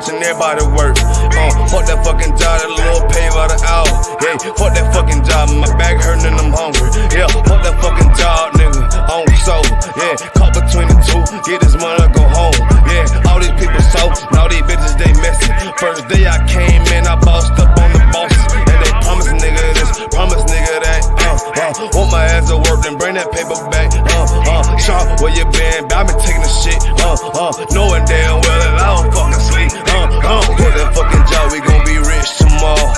watching everybody work. Fuck that fucking job, that little pay by the hour. Yeah, fuck that fucking job, my back hurting and I'm hungry. Yeah, fuck that fucking job, nigga, on soul. Yeah, caught between the two, get this money, go home. Yeah, all these people so, and all these bitches, they messy. First day I came in, I bossed up on the bosses. And they promise nigga this, promise nigga that. Want my ass to work, then bring that paper back. Sharp, where you been? I been taking the shit. Knowing damn well that I don't fucking sleep. Fuck that fucking job, we gon' be rich tomorrow.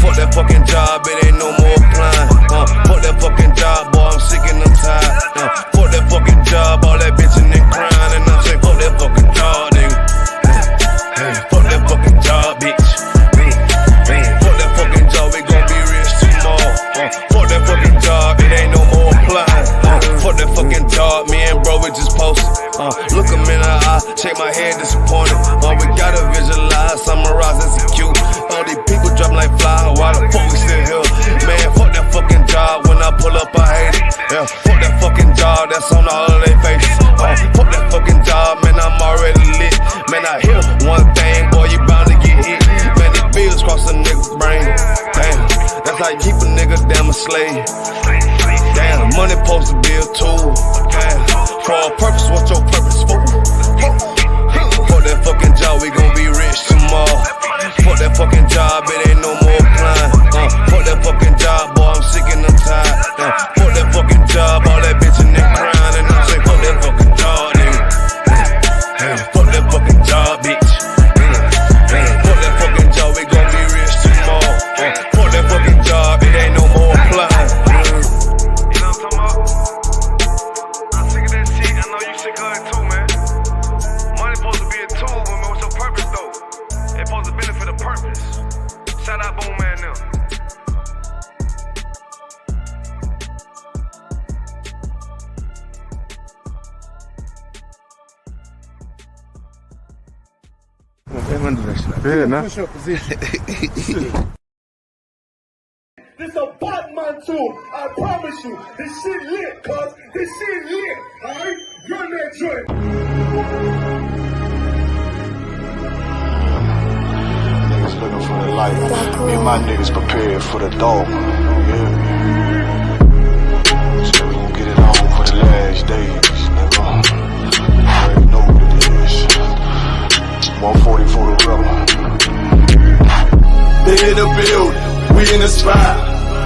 Fuck that fucking job, it ain't no more applying. Fuck that fucking job, boy, I'm sick and I'm tired. Fuck that fucking job, all that bitchin' and crying. And I'm saying, fuck that fucking job, nigga. Fuck that fucking job, bitch. Fuck that fucking job, we gon' be rich tomorrow. Fuck that fucking job, it ain't no more applying. Fuck that fucking job, me and bro, we just posted. Look him in the eye, shake my head disappointed. We gotta visualize, summarize, execute. All these people dropping like fly, why the fuck we still here? Man, fuck that fucking job, when I pull up I hate it. Yeah, fuck that fucking job, that's on all of their faces. Fuck that fucking job, man, I'm already lit. Man, I hear one thing, boy, you bound to get hit. Man, these bills cross a nigga's brain. Damn, that's how you keep a nigga damn a slave. Damn, money supposed to be a tool. Damn, for a purpose, what's your purpose for? Fuck that fucking job, we gon' be rich tomorrow. Fuck that fucking job, it ain't no more applying. Fuck that fucking job, boy, I'm sick and I'm tired. Fuck that fucking job, all that bitchin' and crying. And I'm saying, fuck that fucking job, nigga. Fuck that fucking job, bitch. Fuck that fucking job, we gon' be rich tomorrow. Fuck that fucking job, it ain't no more applying. You know what I'm talking about? I'm sick of that shit, I know you sick of it too, man. Money supposed to be a tool, but what's your purpose though? It's supposed to benefit a purpose. Shout out Boom Man now. Push your position. This a Batman tune, I promise you. This shit lit, cuz. This shit lit, alright? Run that joint. Niggas looking for the light. Me and my niggas prepared for the dog. Yeah. So we gon' get it on for the last days, nigga. I already know what it is. 140 for the rubber. They in the building, we in the spot.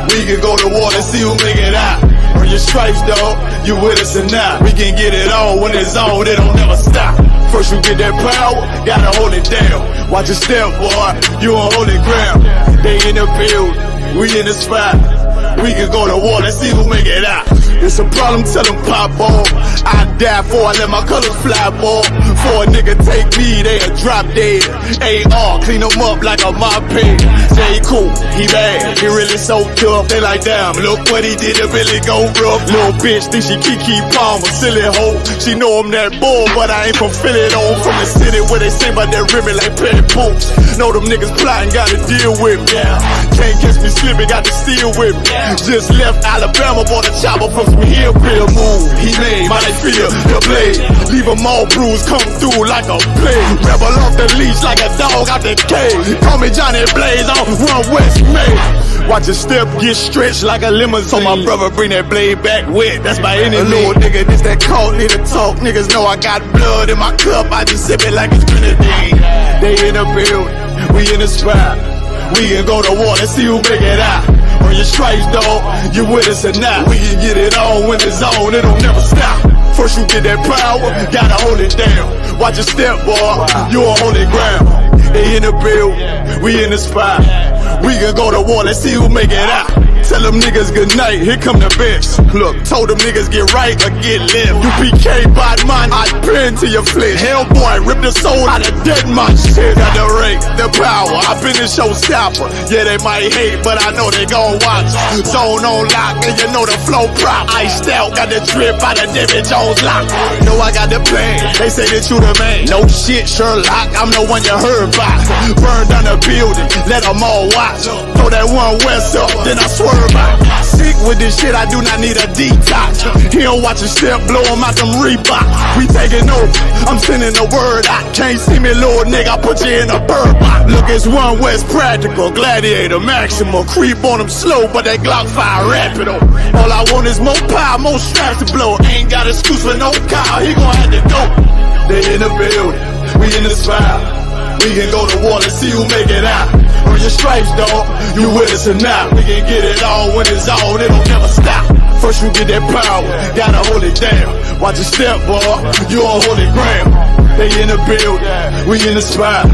We can go to war and see who make it out. Earn your stripes, dog, you with us or not. We can get it on when it's on, it don't never stop. First you get that power, gotta hold it down. Watch your step, boy, you on holy ground. They in the building, we in the spot. We can go to war and see who make it out. It's a problem, tell them pop off. I die for, I let my colors fly, boy. For a nigga take me, they'll drop dead. AR, clean them up like a mop pig. Say he cool, he bad, he really so tough. They like, damn, look what he did to Billy go rough. Little bitch think she Kiki Palmer, silly hoe. She know I'm that bull, but I ain't from Philly though. From the city where they say about that ribbon like petty boots. Know them niggas plotting, gotta deal with me. Can't catch me slipping, got to steal with me. Just left Alabama, bought a chopper from some hillbilly move. He made my they feel the blade. Leave them all bruised, come through like a plague. Rebel off the leash like a dog out the cage. Call me Johnny Blaze on Run West May. Watch your step get stretched like a limousine. So my brother bring that blade back wet, that's my enemy. Little nigga, this that cult, need to talk. Niggas know I got blood in my cup, I just sip it like it's grenadine. They in the building, we in the spot. We can go to war and see who make it out. Earn your stripes, dog, you with us or not. We can get it on when it's on, it don't never stop. First you get that power, gotta hold it down. Watch your step, boy, you on holy ground. They in the building, we in the spot. We can go to war, let's see who make it out. Tell them niggas good night, here come the best. Look, told them niggas get right or get left. UPK, bad man, I pin to your flesh. Hellboy, rip the soul out of dead man shit. Got the rate, the power, I been the showstopper. Yeah, they might hate, but I know they gon' watch. Zone on lock, and you know the flow prop. Iced out, got the drip out of David Jones lock. Know I got the plan, they say that you the man. No shit, Sherlock, I'm the one you heard about. Burn down the building, let them all watch. Throw that one West up, then I swerve out. Sick with this shit, I do not need a detox. He don't watch a step, blow him out them Reebok. We taking over, I'm sending the word out. Can't see me, little nigga, I put you in a bird box. Look, it's one West practical, gladiator, maximal. Creep on them slow, but that Glock fire rapido. All I want is more power, more straps to blow. Ain't got excuse for no car, he gon' have to go. They in the building, we in the spot. We can go to war and see who make it out. Earn your stripes, dog, you with us or not. We can get it all when it's all, it don't never stop. First you get that power, gotta hold it down. Watch your step, boy, you on holy ground. They in the building, we in the spot.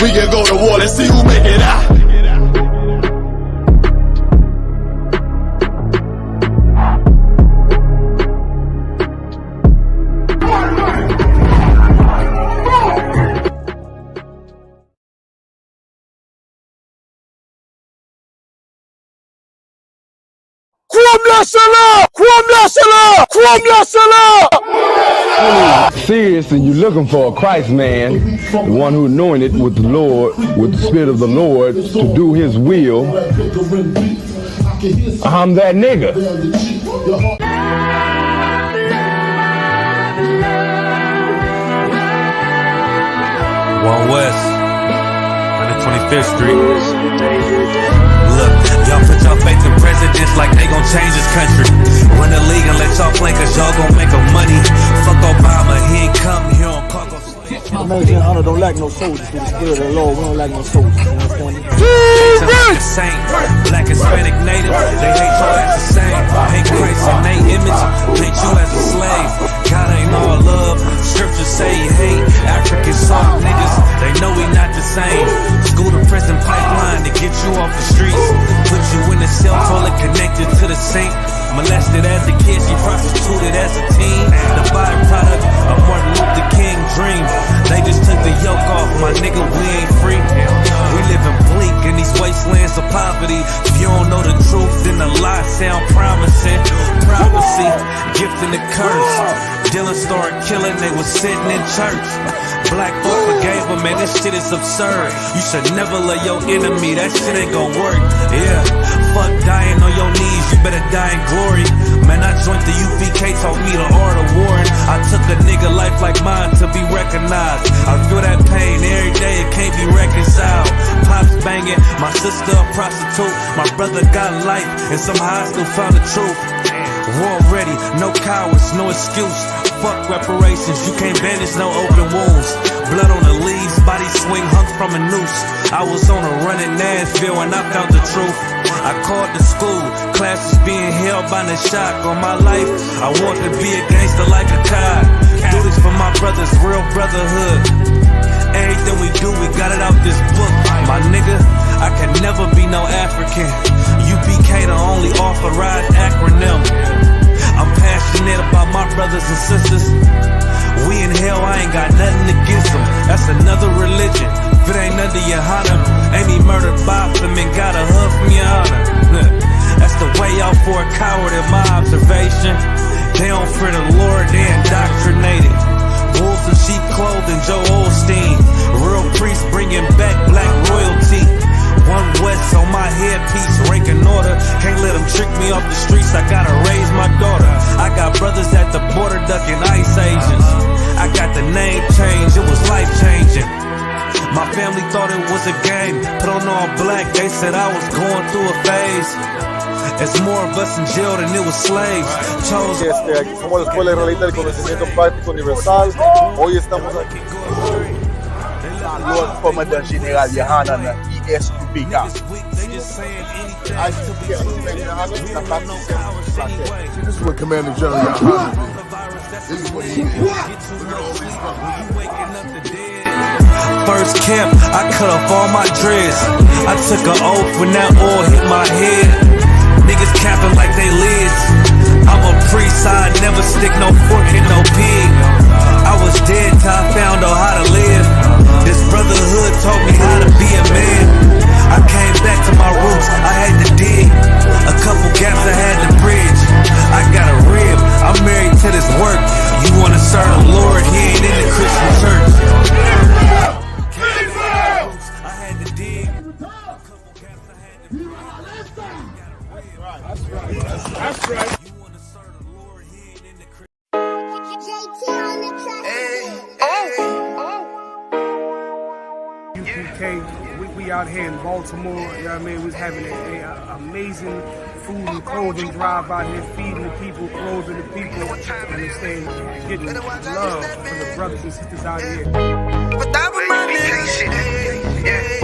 We can go to war and see who make it out. Serious and you're looking for a Christ man, the one who anointed with the Lord, with the Spirit of the Lord to do his will. I'm that nigga. One West, 125th Street. Look, y'all put y'all faith in presidents like they gon' change this country. Run the league and let y'all play cause y'all gon' make a money. Fuck Obama, he ain't come here on cargo. American Hunter don't like no soldiers. Through the spirit of the Lord, we don't like no soldiers. You understand me? Like a saint, black, Hispanic, native, they hate y'all as the same. Hate Christ in they image, paint you as a slave. God ain't all love, scriptures say he hate African soft niggas, they know we not the same. School to prison pipeline to get you off the streets. Put you in the cell, toilet connected to the sink. Molested as a kid, she prostituted as a teen. The byproduct of Martin Luther King dream. They just took the yoke off, my nigga, we ain't free. We living bleak in these wastelands of poverty. If you don't know the truth, then the lie sound promising. Prophecy, gift and the curse. Dylan started killing, they was sitting in church. Black folk forgave him, man, this shit is absurd. You should never love your enemy, that shit ain't gon' work. Yeah, fuck dying on your knees, you better die in glory. Man, I joined the UPK, taught me the art of warring. I took a nigga life like mine to be recognized. I feel that pain every day, it can't be reconciled. Pops banging, my sister a prostitute. My brother got life, and somehow I still found the truth. War ready, no cowards, no excuse. Fuck reparations, you can't bandage no open wounds. Blood on the leaves, body swing hung from a noose. I was on a run in Nashville and I found the truth. I called the school, classes being held by the shock on my life. I want to be a gangster like a cop. Do this for my brothers, real brotherhood. Everything we do, we got it out this book. My nigga, I can never be no African. UPK the only authorized acronym. I'm passionate about my brothers and sisters. We in hell, I ain't got nothing against them. That's another religion. If it ain't under your honor, ain't he murdered by them and got a hug from your honor. That's the way out for a coward in my observation. They don't fear the Lord, they indoctrinated. Wolves in sheep clothing, Joe Osteen. Real priests bringing back black royalty. One West on my headpiece, ranking order. Can't let them trick me off the streets, I gotta raise my daughter. I got brothers at the border ducking ICE agents. I got the name change, it was life changing. My family thought it was a game. Put on all black, they said I was going through a phase. It's more of us in jail than it was slaves. Chose. Aquí somos la Escuela Israelita del Conocimiento Práctico Universal. Hoy estamos aquí. Lord Commandant General Yohanan ISUPK. This is what Commander General Yohanan did. This is what he did. First camp, I cut off all my dreads. I took an oath when that oil hit my head. Niggas capping like they lids. I'm a priest, I never stick no fork in no pig. I was dead till I found out how to live. This brotherhood taught me how to be a man. I came back to my roots, I had to dig. A couple gaps I had to bridge. I got a rib, I'm married to this work. You wanna serve the Lord, he ain't in the Christian church. I had to dig. That's right. ISUPK, we out here in Baltimore, you know what I mean? We're having an amazing food and clothing drive out here, feeding the people, clothing the people, and staying, getting love from the brothers and sisters out here. But that was my nigga. Yeah.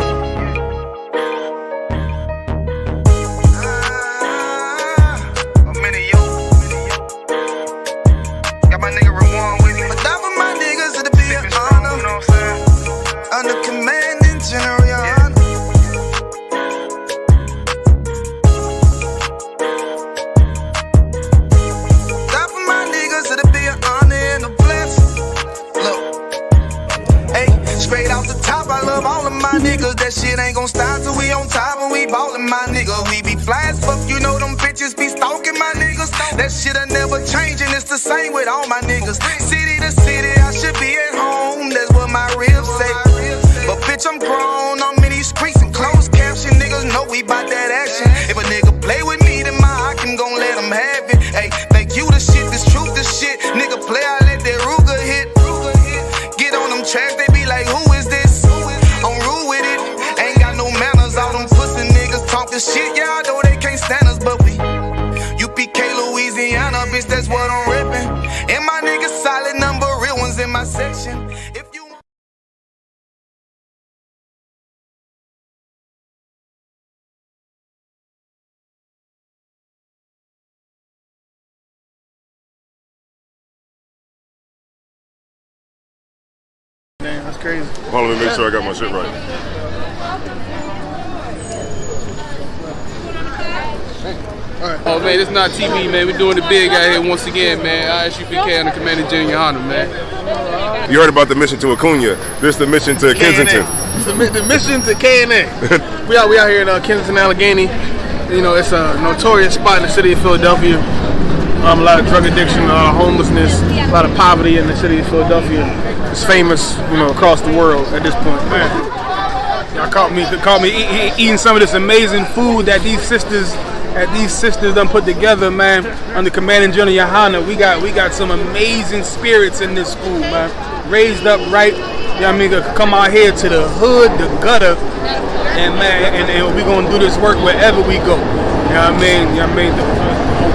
Got my nigga Rawan with me. But that was my niggas, it'll be an honor. You know what I'm saying? Under commanding General Yana. That for my niggas, it'll be an honor and a blessing. Look, hey, straight off the top, I love all of my niggas. That shit ain't gon' stop till we on top and we ballin', my nigga. We be fly as fuck, you know them bitches be stalking my niggas. That shit'll never change and it's the same with all my niggas. City to city, I should be at home. That's what my ribs say. But bitch, I'm grown, I'm in these streets and closed caption. Niggas know we bout that action. If a nigga play with me, then my I can gon' let him have it. Hey, think you the shit, this truth the shit. Nigga play, I let that Ruger hit. Get on them tracks, they be like, who is this? I'm rude with it. Ain't got no manners, all them pussy niggas talkin' shit. Yeah, I know they can't stand us, but we UPK, Louisiana, bitch, that's what I'm rippin'. And my niggas solid number, real ones in my section. If you Damn, that's crazy. Hold on, let me make sure I got my shit right. Oh man, it's not TV, man. We're doing it big out here once again, man. ISUPK and the Commander General Honor, man. You heard about the mission to Acuna. This is the mission to Kensington. The mission to K&A. we out here in Kensington, Allegheny. You know, it's a notorious spot in the city of Philadelphia. A lot of drug addiction, homelessness, a lot of poverty in the city of Philadelphia. It's famous, you know, across the world at this point. Man, y'all caught me eating some of this amazing food that these sisters done put together, man. Under Commanding General Yohana, we got some amazing spirits in this school, man. Raised up right, you know what I mean, to come out here to the hood, the gutter, and man, and we gonna do this work wherever we go. You know what I mean? You know what I mean?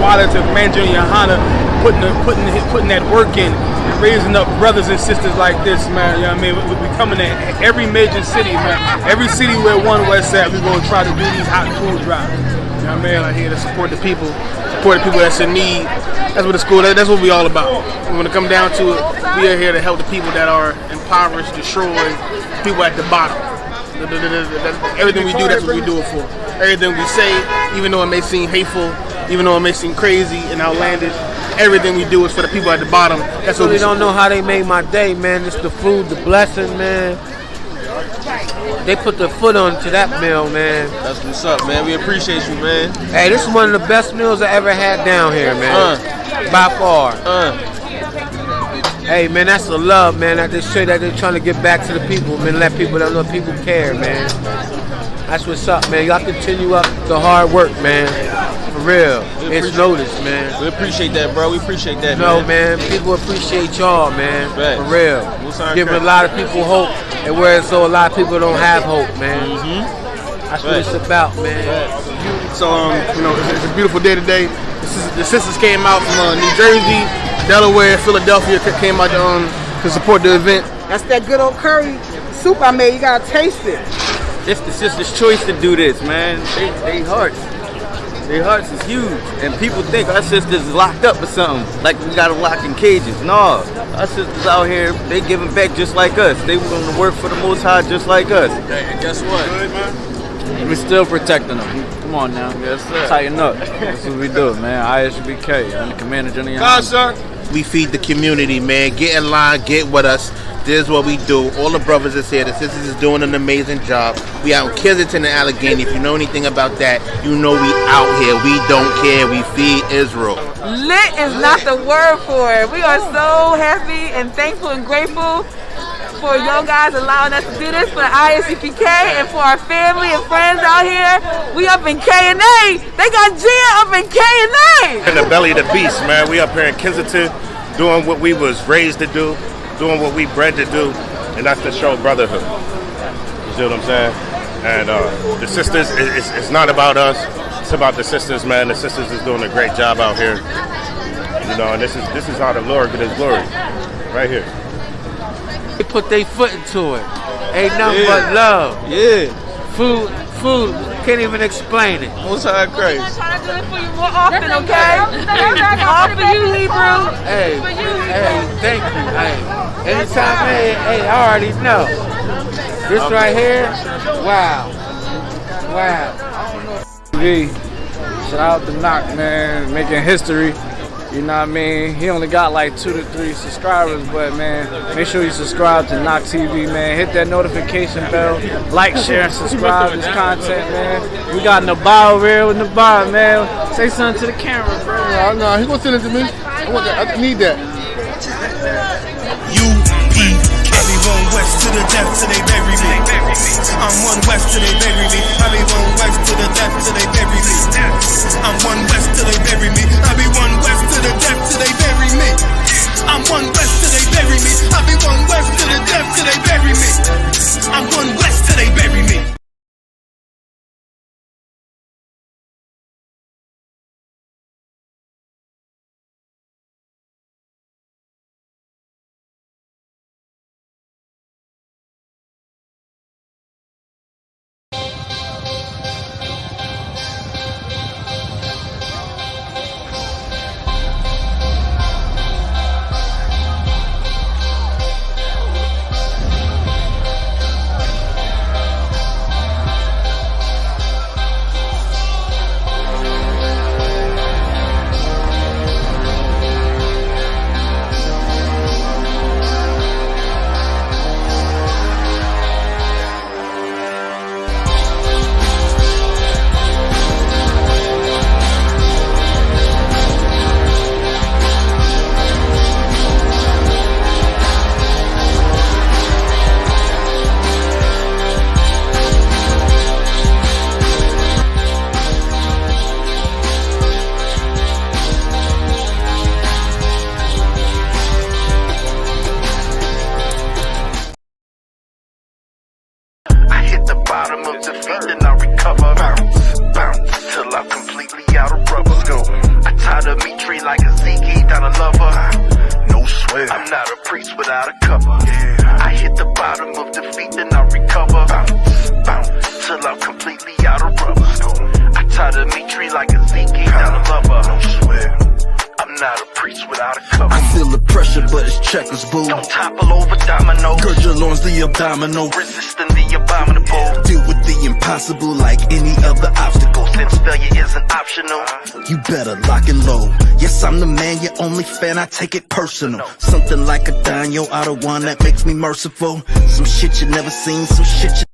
While to Commanding General Yohana putting that work in and raising up brothers and sisters like this, man. You know what I mean? We coming to every major city, man. Every city where one West at, we gonna try to do these hot food drives. You know what I mean? Like here to support the people that's in need. That's what the school, that's what we all about. When it come down to it, we are here to help the people that are impoverished, destroyed, people at the bottom. Everything we do, that's what we do it for. Everything we say, even though it may seem hateful, even though it may seem crazy and outlandish, everything we do is for the people at the bottom. That's what we don't know how they made my day, man. It's the food, the blessing, man. They put their foot onto that meal, man. That's what's up, man. We appreciate you, man. Hey, this is one of the best meals I ever had down here, man. By far. Hey, man, that's the love, man. That they show that they're trying to get back to the people, man. Let people know people care, man. That's what's up, man. Y'all continue up the hard work, man. For real. It's noticed, man. We appreciate that, bro. We appreciate that, man. People appreciate y'all, man. For real. Giving a lot of people hope, and whereas so a lot of people don't have hope, man. That's what it's about, man. So, you know, it's a beautiful day today. The sisters came out from New Jersey, Delaware, Philadelphia, came out to support the event. That's that good old curry soup I made. You gotta taste it. It's the sisters' choice to do this, man. Their hearts is huge, and people think our sisters is locked up or something, like we got them locked in cages. No, our sisters out here, they giving back just like us. They willing to work for the Most High just like us. And guess what? We're still protecting them. Come on now, yes, sir. Tighten up. That's what we do, man. ISUPK, I'm the Commander General. Hi, sir. We feed the community, man. Get in line, get with us. This is what we do. All the brothers is here. The sisters is doing an amazing job. We out in Kensington and Allegheny. If you know anything about that, you know we out here. We don't care. We feed Israel. Lit is not the word for it. We are so happy and thankful and grateful for you guys allowing us to do this for the ISUPK and for our family and friends out here. We up in K&A. They got Gia up in K&A. In the belly of the beast, man. We up here in Kensington doing what we was raised to do, doing what we bred to do, and that's to show brotherhood. You see what I'm saying? And the sisters, it's not about us. It's about the sisters, man. The sisters is doing a great job out here. You know, and this is how the Lord get his glory. Right here. They put their foot into it. Ain't nothing but love. Yeah. Food, can't even explain it. Most high Christ. I'm trying to do it for you more often, okay? All for you, Hebrew. Hey, for you, thank you. Hey, anytime, hey, I already know. This right here, wow. Shout out to Knock, man, making history. You know what I mean? He only got like 2 to 3 subscribers, but man, make sure you subscribe to Knock TV, man. Hit that notification bell, like, share, and subscribe to this content, man. We got Nabar real Nabar, man. Say something to the camera, bro. No, he gonna send it to me. I need that. I be one west to the death till they bury me. I'm one west till they bury me. I be one west to the death till they bury me. I'm one west till they bury me. I be one west to the death till they bury me. I'm one west till they bury me. I be one west to the death till they bury me. I'm one west till they bury me. Domino, resisting the abominable. Deal with the impossible like any other obstacle. Since failure isn't optional, you better lock and load. Yes, I'm the man, your only fan, I take it personal. Something like a Daniel out of one that makes me merciful. Some shit you never seen, some shit you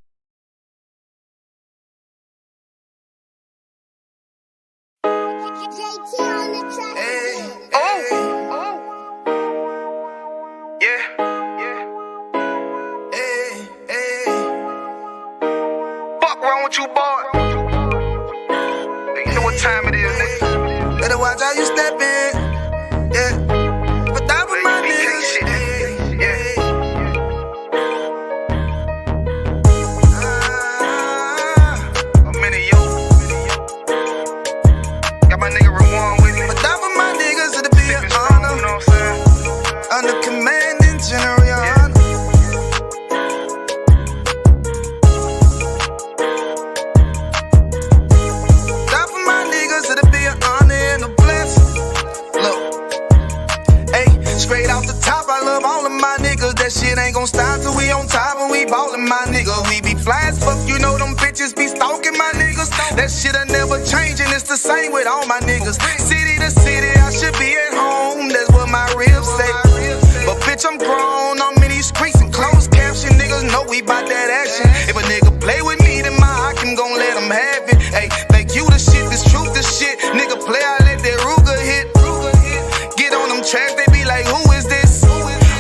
tracks, they be like, who is this?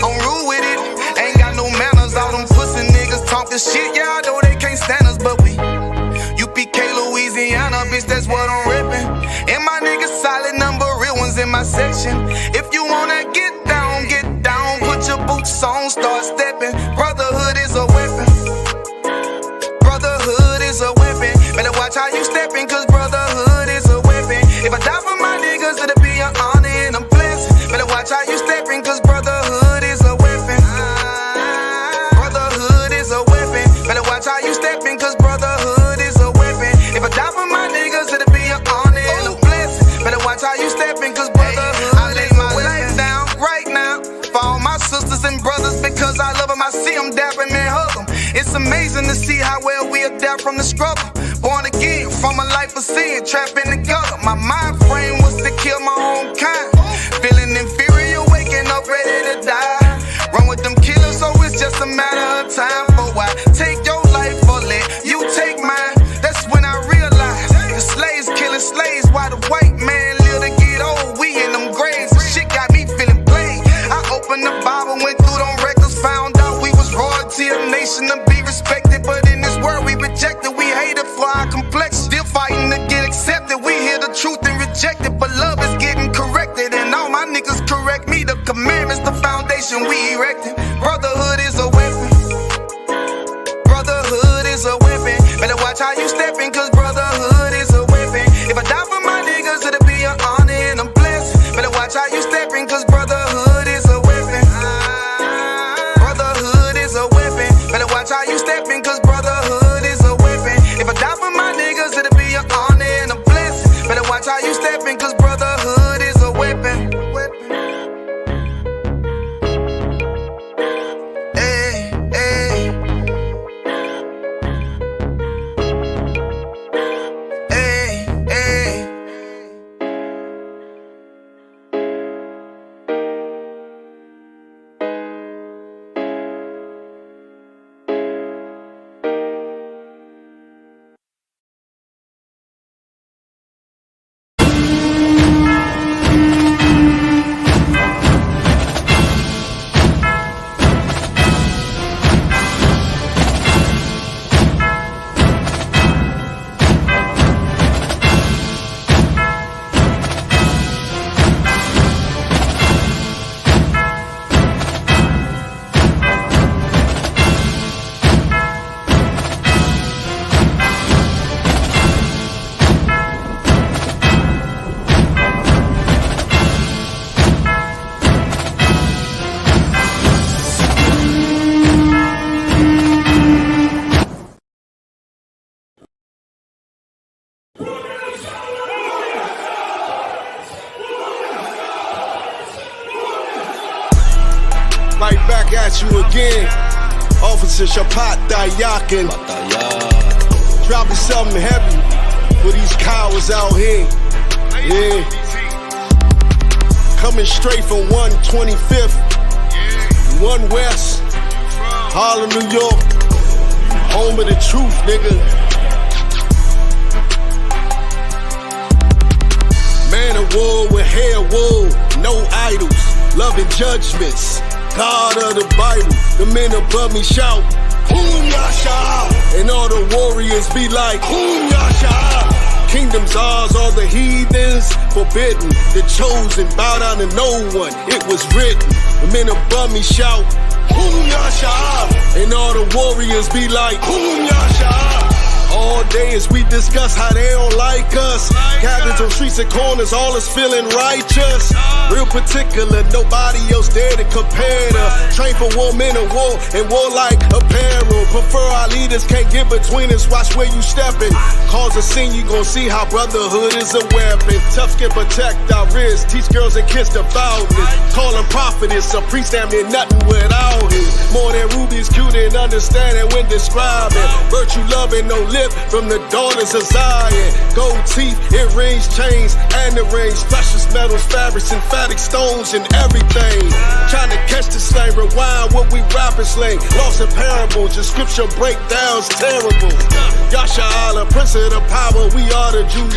I'm rude with it, ain't got no manners, my section. If you wanna get down, put your boots on, start stepping. Brotherhood is a weapon. Brotherhood is a weapon. Better watch how you stepping, cause brotherhood is a weapon. If I die for my niggas, it'll be an honor and a blessing. Better watch how you stepping, cause brotherhood is a weapon. Brotherhood is a weapon. Better watch how you stepping, cause brotherhood is a weapon. If I die for my niggas, it'll be an honor and a blessing. Better watch how you stepping, cause brotherhood. I lay my life down right now for all my sisters and brothers, because I love them. I see them dapping and hug them. It's amazing to see how well we adapt from the struggle. Born again from a life of sin, trapped in the gutter. My mind frame was to kill my own kind. Feeling inferior, waking up ready to die. Run with them killers, so it's just a matter of time. For why take your life or let you take mine? That's when I realized the slaves killing slaves while the white man live to get old. We in them graves, and shit got me feeling played. I opened the Bible, went through them records, found out we was royalty, a nation to be respected. But in this world we rejected, we hated for our complexion. Still fighting to get accepted. We hear the truth and reject it, but love is getting corrected. And all my niggas correct me. The commandments, the foundation we erected. Brotherhood is a weapon. Brotherhood is a weapon. Better watch how you stepping, cause brotherhood is a weapon. If I die for my niggas, it'll be an honor and a blessing. Better watch how you stepping, cause brotherhood is a weapon. Brotherhood is a weapon. Better watch how you stepping, cause brotherhood is a weapon. If I die for my niggas, it'll be an honor and a blessing. Better watch how you stepping, cause brotherhood is a weapon. Hey, hey. Hey, hey. Right back at you again. Officer Shapat Dayakin. Dropping something heavy for these cowards out here. Yeah. Coming straight from 125th, 1 West, Harlem, New York. Home of the truth, nigga. Man of war with hair wool, no idols, loving judgments. God of the Bible, the men above me shout, Hum Yasha, and all the warriors be like, Hum Yasha. Kingdoms ours, all the heathens forbidden. The chosen bow down to no one, it was written. The men above me shout, Hum Yasha, and all the warriors be like, Hum Yasha. All day as we discuss how they don't like us. Cabins on streets and corners, all is feeling righteous. Real particular, nobody else there to compare to. Train for war, men of war, and war like apparel. Prefer our leaders, can't get between us, watch where you stepping. Cause a scene, you gon' see how brotherhood is a weapon. Tough skin protect our wrists, teach girls and kids the boldness. Call them prophetess, a priest damn near nothing without it. More than rubies, cute and understanding when describing. Virtue loving, no lip from the daughters of Zion. Gold teeth, earrings, chains, and the rings. Precious metals, fabrics, emphatic stones, and everything. Trying to catch the slang, rewind what we rapping slang. Lost in parables, the scripture breakdowns terrible. Yasha Allah, Prince of the power, we are the Jews.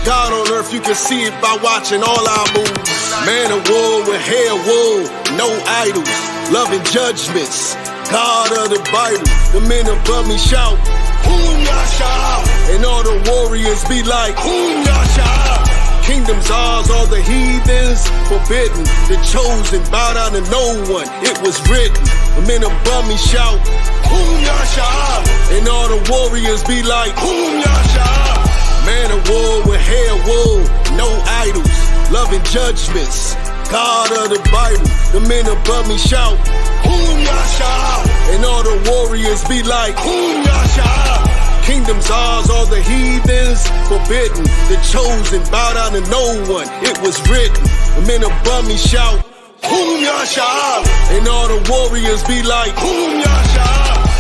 God on earth, you can see it by watching all our moves. Man of war with hair wool, no idols, loving judgments. God of the Bible, the men above me shout, Hum Yasha, and all the warriors be like, Hum Yasha. Kingdom's ours, all the heathens forbidden. The chosen bow down to no one. It was written. The men above me shout, Hum Yasha. And all the warriors be like, Hum Yasha. Man of war with hair wool, no idols, loving judgments. God of the Bible, the men above me shout, Hum Yasha. And all the warriors be like, Hum Yasha. Kingdom's ours, all the heathens forbidden. The chosen bow down to no one. It was written. The men above me shout, Hum Yasha. And all the warriors be like, Hum Yasha.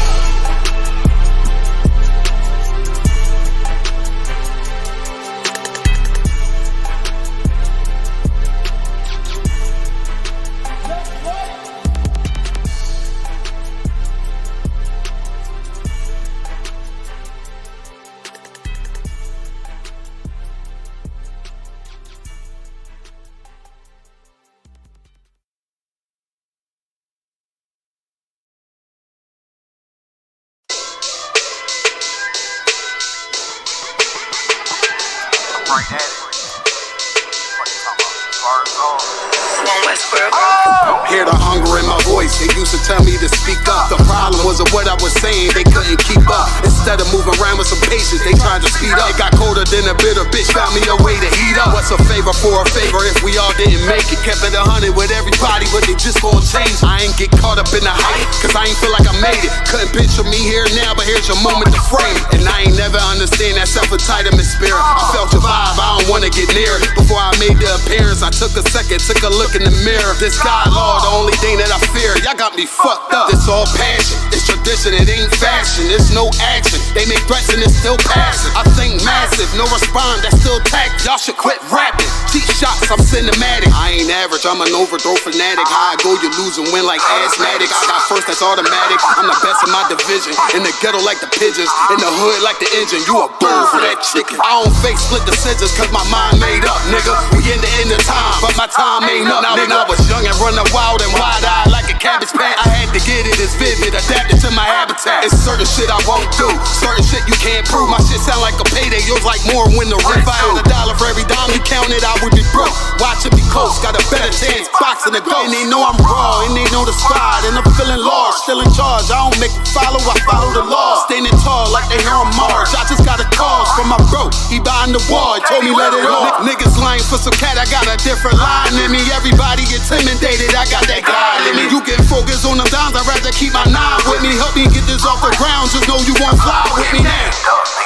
Hear the hunger in my voice, they used to tell me to speak up. The problem was of what I was saying, they couldn't keep up. Instead of moving around with some patience, they tried to speed up. It got colder than a bitter bitch, found me a way to heat up. What's a favor for a favor if we all didn't make it? Kept it 100 with everybody, but they just gon' change. I ain't get caught up in the hype, cause I ain't feel like I made it. Couldn't picture me here now, but here's your moment to frame it. And I ain't never understand that self-entitlement spirit. I felt your vibe, I don't wanna get near it. Before I made the appearance, I took a second, took a look in the mirror. This God, Lord, the only thing that I fear. Y'all got me fucked up. It's all passion, it's tradition, it ain't fashion. It's no action, they make threats and it's still passive. I think massive, no respond, that's still tactic. Y'all should quit rapping. Cheap shots, I'm cinematic. I ain't average, I'm an overthrow fanatic. How I go, you lose and win like asthmatics. I got first, that's automatic. I'm the best in my division. In the ghetto like the pigeons, in the hood like the engine. You a bird for that chicken. I don't fake split decisions, cause my mind made up, nigga. We in the end of time, but my time ain't up. Now when I was young and running wild and wide-eyed like a cabbage patch, I had to get it as vivid, adapted to my habitat. It's certain shit I won't do, certain shit you can't prove. My shit sound like a payday, yours like more when the rent. If I had $1 for every dime you counted, I would be broke. Watch it be coast, got a better chance, boxing the ghost. And they know I'm raw, and they know the squad, and I'm feeling large, still in charge. I don't make it follow, I follow the law. Standing tall like they hear a march. I just got a call from my bro, he behind the wall, he told me let it off. Niggas lying for some cat, I got a different line in me. Everybody intimidated, I got that God in me. You get focused on them dimes, I'd rather keep my nine with me. Help me get this off the ground, just know you won't fly with me now.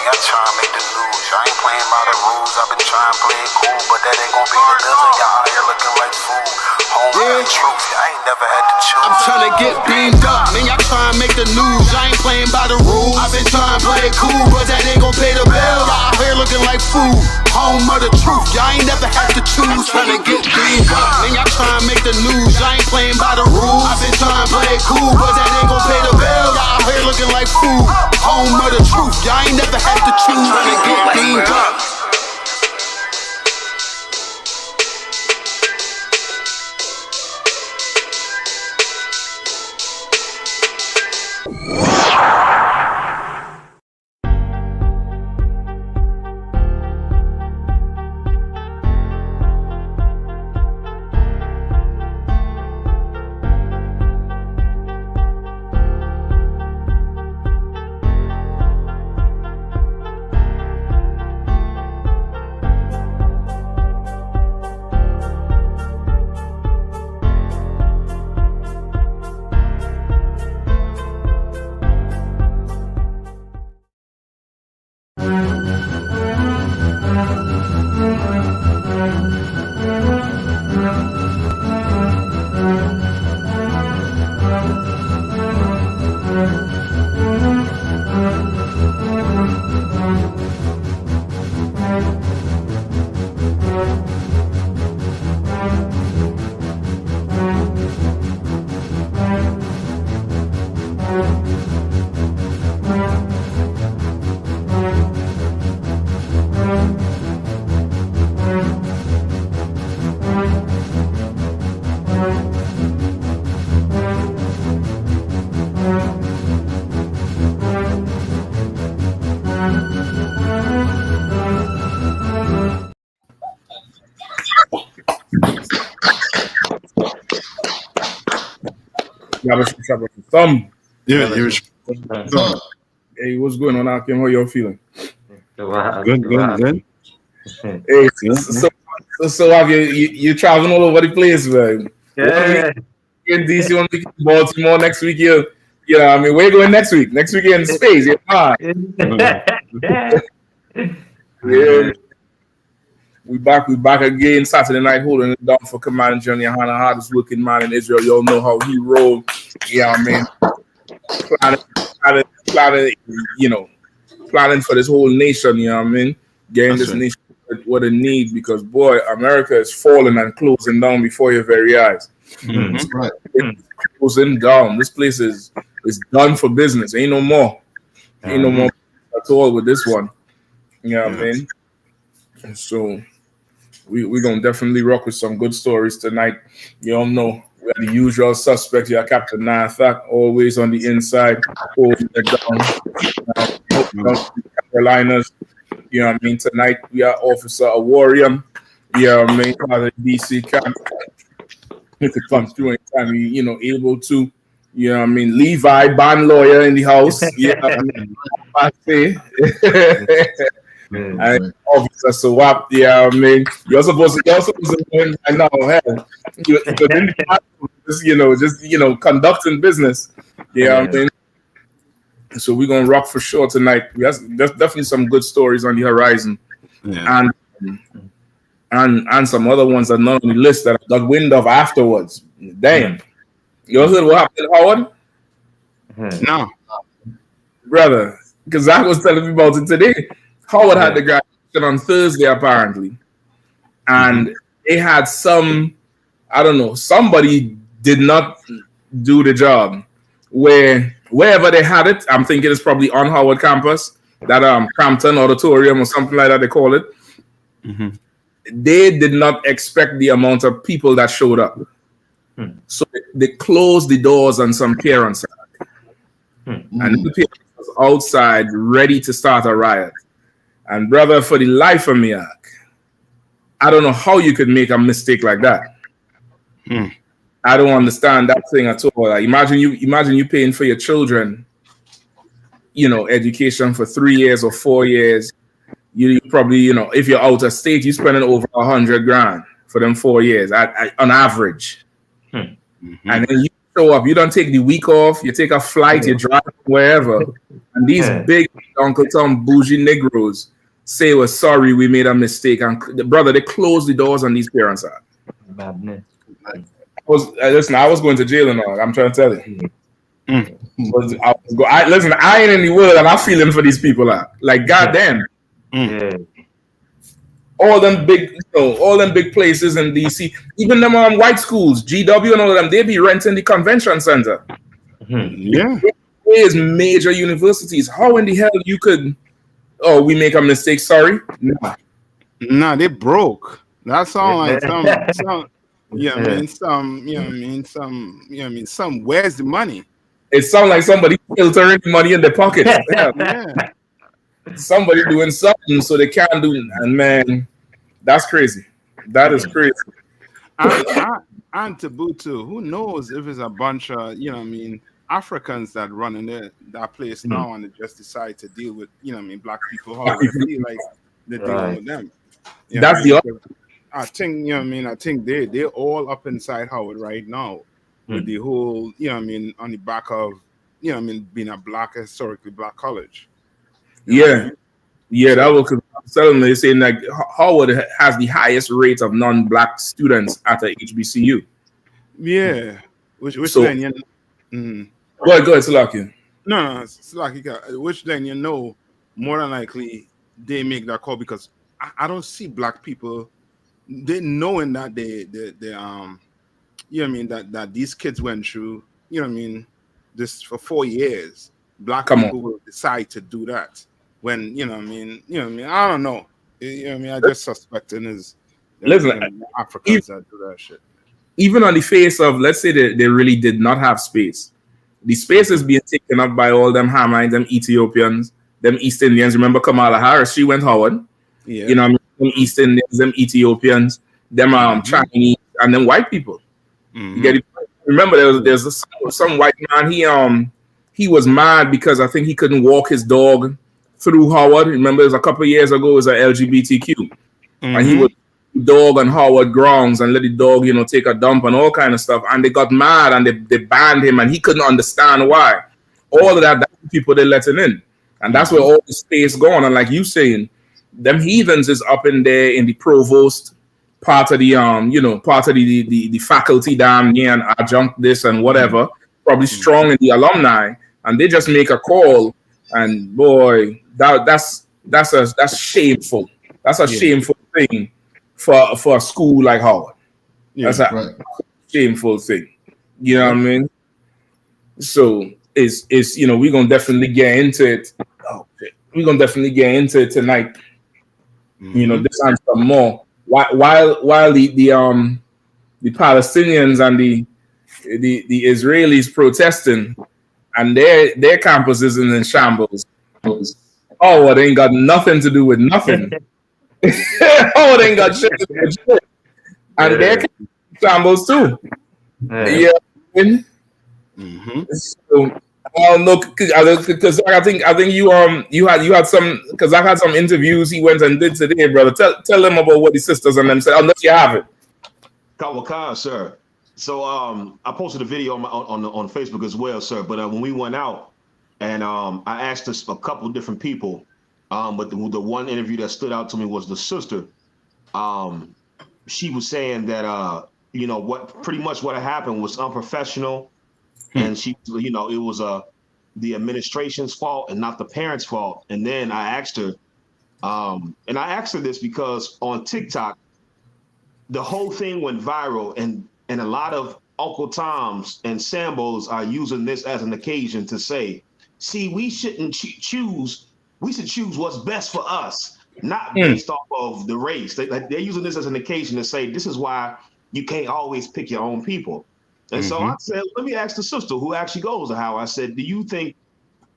I try and make the news, I ain't playing by the rules. I've been trying to play it cool, but that ain't gon' be the business. Y'all out here looking like fool. Home with the truth, I ain't never had to choose. I'm trying to get beamed up, man, y'all try and make the news. I ain't playing by the rules. I've been trying to play it cool, but that ain't gon' pay the bill. Y'all out here looking like fool. Home of the truth, y'all ain't never had to choose. Trying to get beamed up, man, y'all try and make the news. I ain't playing by the rules. I've been trying to play it cool, but that ain't gon' pay the bill. Y'all out here looking like fool. Home of the truth, y'all ain't never had to choose. Trying to get beamed up. Thumb. Yeah, you. Hey, what's going on, Akim? How y'all feeling? Good. Hey, so have you traveling all over the place, man? One week in DC, one week in Baltimore. Next week, I mean, where you going next week? Next week in space, yeah. We back again. Saturday night holding it down for Command General Hannah, hardest working man in Israel. Y'all know how he rolled. Yeah, I mean, planning for this whole nation. You know what I mean? Getting this nation what it needs, because boy, America is falling and closing down before your very eyes. Right. It's closing down. This place is done for business. Ain't no more. Ain't no more at all with this one. You know what I mean? So we're gonna definitely rock with some good stories tonight. You all know we are the usual suspects. You are Captain Nathak, always on the inside, holding it down. Carolinas. You know what I mean? Tonight we are Officer Awarium. You know what I mean? Part of the DC camp. You could come through anytime you able to. You know what I mean? Levi, bond lawyer in the house. Yeah, I say. And Officer Swap, yeah, I mean, you're supposed to win. I know, hell, just conducting business. Yeah, I mean, so we're gonna rock for sure tonight. There's definitely some good stories on the horizon, and some other ones that not on the list that I got wind of afterwards. Damn, you heard what happened, Howard? No, brother, because I was telling you about it today. Howard had the graduation on Thursday, apparently. And they had somebody did not do the job. Wherever they had it, I'm thinking it's probably on Howard campus, that Crampton Auditorium or something like that they call it. They did not expect the amount of people that showed up. So they closed the doors on some parents. And the parents was outside ready to start a riot. And brother, for the life of me, I don't know how you could make a mistake like that. I don't understand that thing at all. Like, imagine you paying for your children, education for 3 years or 4 years. You probably, if you're out of state, you're spending over $100,000 for them 4 years on average. And then you show up, you don't take the week off, you take a flight, you drive wherever. And these big Uncle Tom bougie Negroes say, "Well, sorry, we made a mistake." And brother, they closed the doors on these parents. Madness. I was going to jail and all. I'm trying to tell you. I ain't in the world, and I'm feeling for these people. Like, goddamn. All them big places in DC, even them white schools, GW and all of them, they be renting the convention center. There's major universities. How in the hell you could? Oh, we make a mistake. Sorry. Nah, they broke. That sound like some. Where's the money? It sounds like somebody filtering money in their pockets. Somebody doing something so they can't do it. And man, that's crazy. That is crazy. And Tabutu, who knows if it's a bunch of Africans that run in that place now, and they just decide to deal with black people. How they feel like they're dealing with them. That's the other. I think I think they're all up inside Howard right now with the whole on the back of being a historically black college. That was telling me, saying like Howard has the highest rate of non-black students at the HBCU. Which then Go ahead, Salaki. No, Salaki. Which then more than likely they make that call, because I don't see black people. They knowing that they that these kids went through this for 4 years. Black people will decide to do that when I don't know. I just suspecting is Africans that do that shit. Even on the face of, let's say they really did not have space. The space is being taken up by all them Hamites, them Ethiopians, them East Indians. Remember Kamala Harris? She went Howard. Them East Indians, them Ethiopians, them Chinese, and them white people. You get it? remember there's some white man. He was mad because I think he couldn't walk his dog through Howard. Remember, it was a couple of years ago. It was a LGBTQ, and he was dog on Howard grounds and let the dog, take a dump and all kind of stuff. And they got mad and they banned him, and he couldn't understand why. All of that's the people they letting in, and that's where all the space going. And like you saying, them heathens is up in there in the provost part of the part of the faculty down here and adjunct this and whatever, probably strong in the alumni, and they just make a call, and boy, that's shameful. That's a shameful thing for a school like Howard. That's a shameful thing. You know what I mean? So it's we're gonna definitely get into it. We're gonna definitely get into it tonight. This and some more. While the Palestinians and the Israelis protesting and their campus is in shambles. Oh, it ain't got nothing to do with nothing. It ain't got shit to do with shit. And their campus is in shambles too. Yeah. So, look, because I think you had some, because I had some interviews he went and did today, brother. Tell them about what the sisters and them said, unless you have it. Kawaka, sir. So I posted a video on Facebook as well, sir. But when we went out, and I asked a couple different people, but the one interview that stood out to me was the sister. She was saying that what happened was unprofessional. And she, it was the administration's fault and not the parents' fault. And then I asked her, and I asked her this because on TikTok, the whole thing went viral, and a lot of Uncle Toms and Sambos are using this as an occasion to say, see, we shouldn't choose. We should choose what's best for us, not based off of the race. They're using this as an occasion to say, this is why you can't always pick your own people. And so I said, let me ask the sister who actually goes to Howard. I said, do you think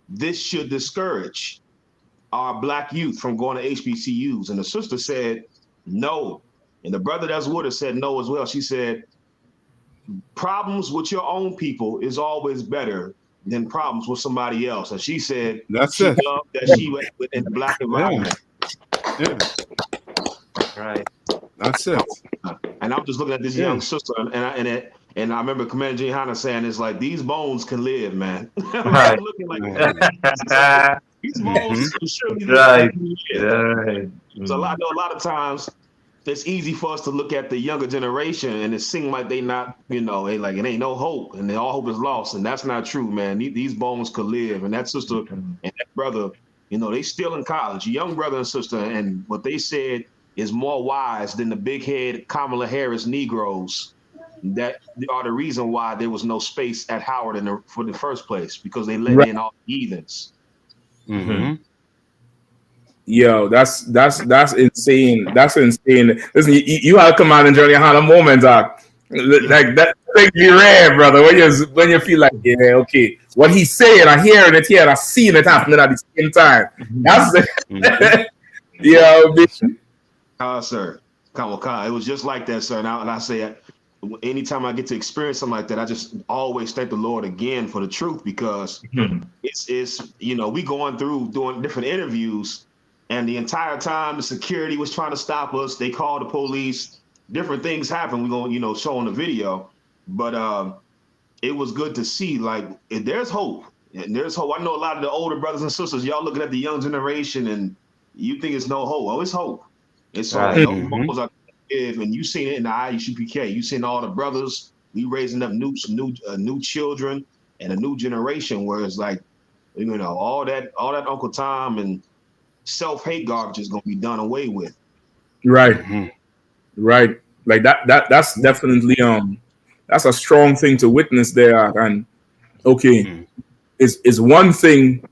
this should discourage our Black youth from going to HBCUs? And the sister said, no. And the brother that's with her said no as well. She said, problems with your own people is always better than problems with somebody else. And she said, she loved that she went in the Black environment. Yeah. Right. That's it. And I'm just looking at this young sister, and I remember Commander G. Hanna saying, it's like, these bones can live, man. Right. Looking like these bones can surely live. Right. So I know a lot of times it's easy for us to look at the younger generation and it seems like they not, it ain't no hope and all hope is lost. And that's not true, man. These bones could live. And that sister and that brother, they still in college, young brother and sister. And what they said is more wise than the big head Kamala Harris Negroes that are the reason why there was no space at Howard for the first place, because they let in all the heathens. Yo, that's insane. That's insane. Listen, you had a command and Johnny had a moment, Doc. Like that thing be rare, brother. When you feel like, yeah, okay, what he's saying, I hearing it here, and I seeing it happening at the same time. That's Sir, it was just like that, sir. And I say, anytime I get to experience something like that, I just always thank the Lord again for the truth, because it's we going through doing different interviews. And the entire time, the security was trying to stop us. They called the police. Different things happened. We're going to, show on the video. But it was good to see, like, there's hope. And there's hope. I know a lot of the older brothers and sisters, y'all looking at the young generation, and you think it's no hope. Oh, it's hope. It's hope. And you seen it in the ISUPK. You seen all the brothers. We raising up new children and a new generation where it's like, all that Uncle Tom and self-hate garbage is going to be done away with. Right. Right. Like that's definitely that's a strong thing to witness there. And okay, is one thing,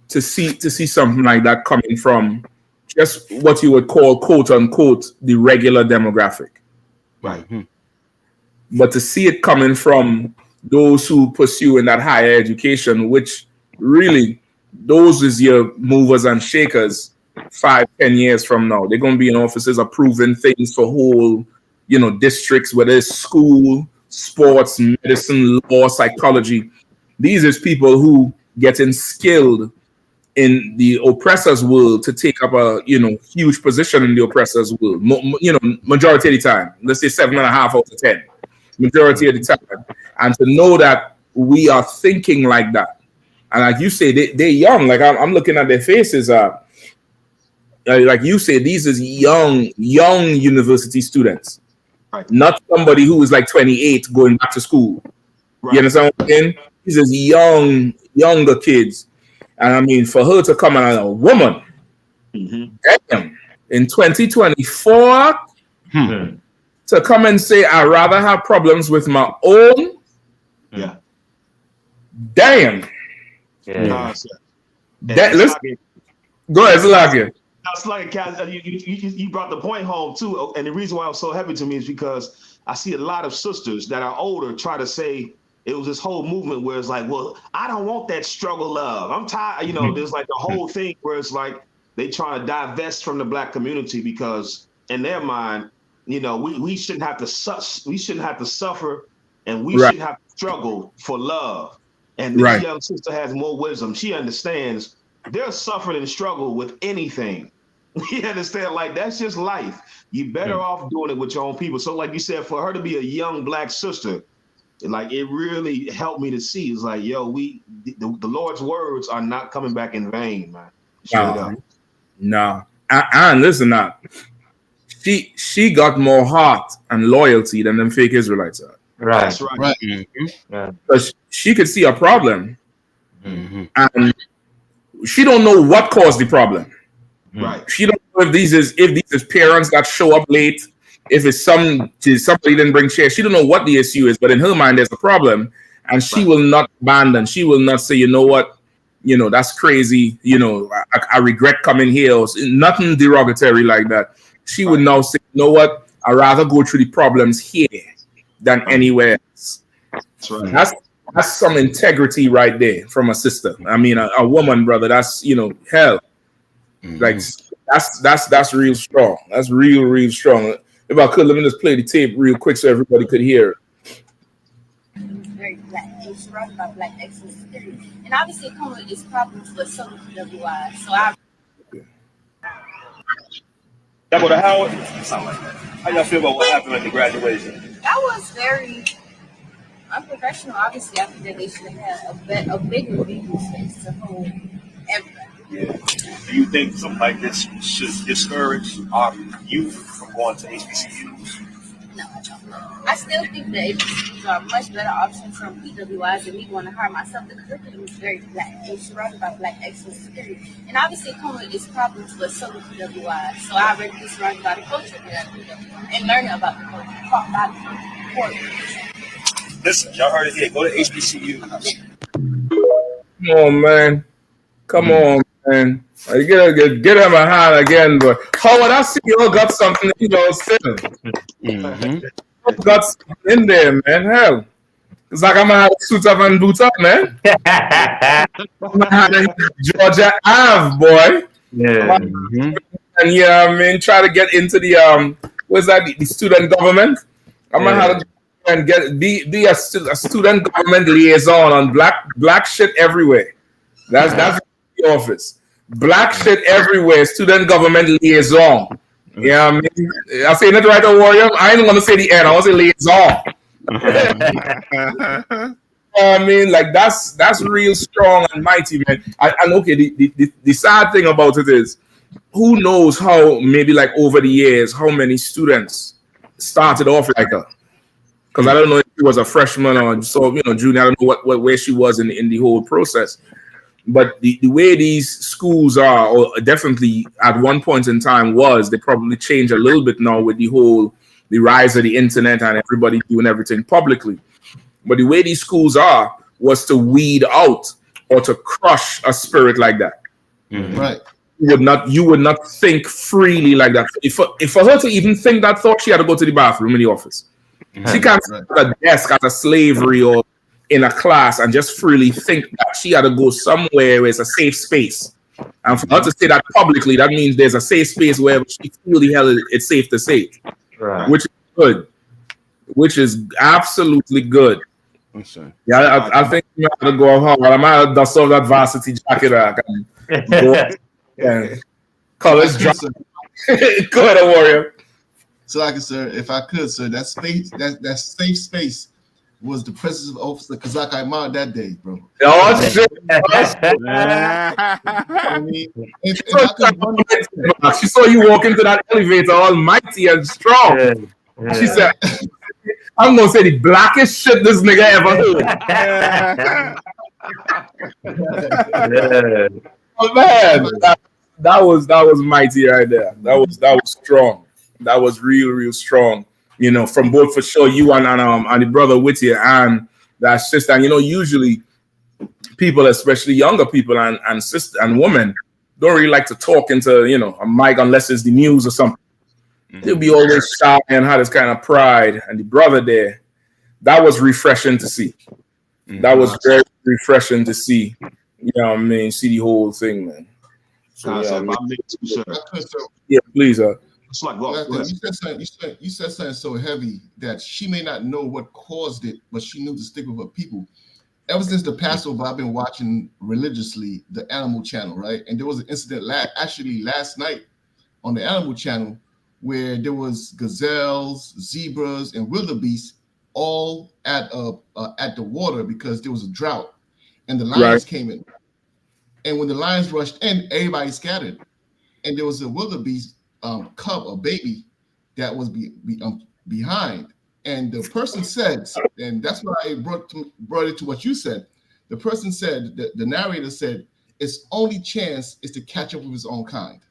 to see something like that coming from just what you would call, quote unquote, the regular demographic. Right. But to see it coming from those who pursue in that higher education, which really, those is your movers and shakers 5-10 years from now. They're going to be in offices approving things for whole districts, whether it's school, sports, medicine, law, psychology. These is people who getting skilled in the oppressor's world to take up a huge position in the oppressor's world. Majority of the time, let's say 7.5 out of 10, majority of the time, and to know that we are thinking like that, and like you say, they're young. Like I'm looking at their faces. Like you say, these is young university students, right. Not somebody who is like 28 going back to school. Right. You understand what I'm saying? These is younger kids. And I mean, for her to come as a woman, damn, in 2024, to come and say, I'd rather have problems with my own. Yeah. Damn. Yeah. Go ahead, Zalakia. That's like you brought the point home too, and the reason why it was so heavy to me is because I see a lot of sisters that are older try to say it was this whole movement where it's like, well, I don't want that struggle love. I'm tired. There's like the whole thing where it's like they trying to divest from the Black community because in their mind, we shouldn't have to suffer, and we shouldn't have to struggle for love. And this young sister has more wisdom. She understands they're suffering and struggle with anything. You understand? Like, that's just life. You're better off doing it with your own people. So like you said, for her to be a young Black sister, like, it really helped me to see. It's like, yo, the Lord's words are not coming back in vain, man. No. And listen now. She got more heart and loyalty than them fake Israelites are. Right. That's right. Because she could see a problem. And she don't know what caused the problem. Right. She don't know if these is parents that show up late, if it's somebody didn't bring chairs. She don't know what the issue is, but in her mind there's a problem, and she will not abandon. She will not say, you know what, that's crazy. I regret coming here. Or nothing derogatory like that. She would now say, you know what, I'd rather go through the problems here than anywhere else. That's right. That's some integrity right there from a sister. I mean, a woman, brother. That's hell. Like that's real strong. That's real strong. If I could, let me just play the tape real quick so everybody could hear it. Very Black. It's surrounded by Black excellence theory, and obviously it comes with its problems with some PWI. So Y'all go to Howard? Something like that. How y'all feel about what happened at the graduation? That was very unprofessional. Obviously, after that, they should have had a bigger meeting space to hold everybody. Yeah. Do you think something like this should discourage our youth from going to HBCUs? No, I don't. I still think that HBCUs are a much better option from PWIs than me going to hire myself. The curriculum is very Black. It's surrounded by Black excellence theory. And obviously, it comes with its problems with some PWIs. So I already be surrounded by the culture and learning about the culture, taught by the culture. Listen, y'all heard it here. Go to HBCUs. Come on, man. Come on, man. Get him a hand again, but Howard, I see you all got something, still. Got something in there, man. Hell. It's like I'm gonna have a suit up and boot up, man. I'm gonna have a Georgia Ave, boy. Yeah. And I mean, try to get into the what's that? The student government. I'm gonna have to and be a student government liaison on black shit everywhere. That's the office. Black shit everywhere. Student government liaison. Yeah, I mean, I say it right, warrior. I ain't gonna say the end. I want to say liaison. I mean, like that's real strong and mighty, man. And okay, the sad thing about it is, who knows how maybe like over the years how many students started off like her. Because I don't know if she was a freshman or junior. I don't know where she was in the whole process. But the way these schools are, or definitely at one point in time was, they probably changed a little bit now with the rise of the internet and everybody doing everything publicly. But the way these schools are was to weed out or to crush a spirit like that. Mm-hmm. Right. You would not think freely like that. If for her to even think that thought, she had to go to the bathroom in the office. She can't sit at a desk at a slavery or in a class and just freely think that. She had to go somewhere where it's a safe space. And for her to say that publicly, that means there's a safe space where she feel the hell it's safe to say. Right. Which good, which is absolutely good. Yeah, I think you have to go hard. I might have dust off that varsity jacket. I can go and college drop. Go ahead, Warrior. So, like, sir, if I could, sir, that space, that safe space, was the presence of Officer Kazak Ahmad that day, bro. Oh shit! She saw you walk into that elevator, all mighty and strong. She said, "I'm gonna say the blackest shit this nigga ever heard." Oh man, that was mighty right there. That was strong. That was real strong. You know, from both for sure you and the brother with you and that sister. And you know, usually people, especially younger people and sister and women, don't really like to talk into, you know, a mic unless it's the news or something. They'll be always shy and have this kind of pride. And the brother there, that was refreshing to see. That was very refreshing to see. You know what I mean? See the whole thing, man. So, yeah, please. It's like, well, you said something so heavy that she may not know what caused it, but she knew to stick with her people. Ever since the Passover, I've been watching religiously the Animal Channel, right? And there was an incident last night on the Animal Channel where there was gazelles, zebras, and wildebeest all at the water because there was a drought, and the lions came in. And when the lions rushed in, everybody scattered, and there was a wildebeest cub, a baby, that was behind. And the person said, and that's why I brought it to what you said. The person said, the narrator said, its only chance is to catch up with his own kind.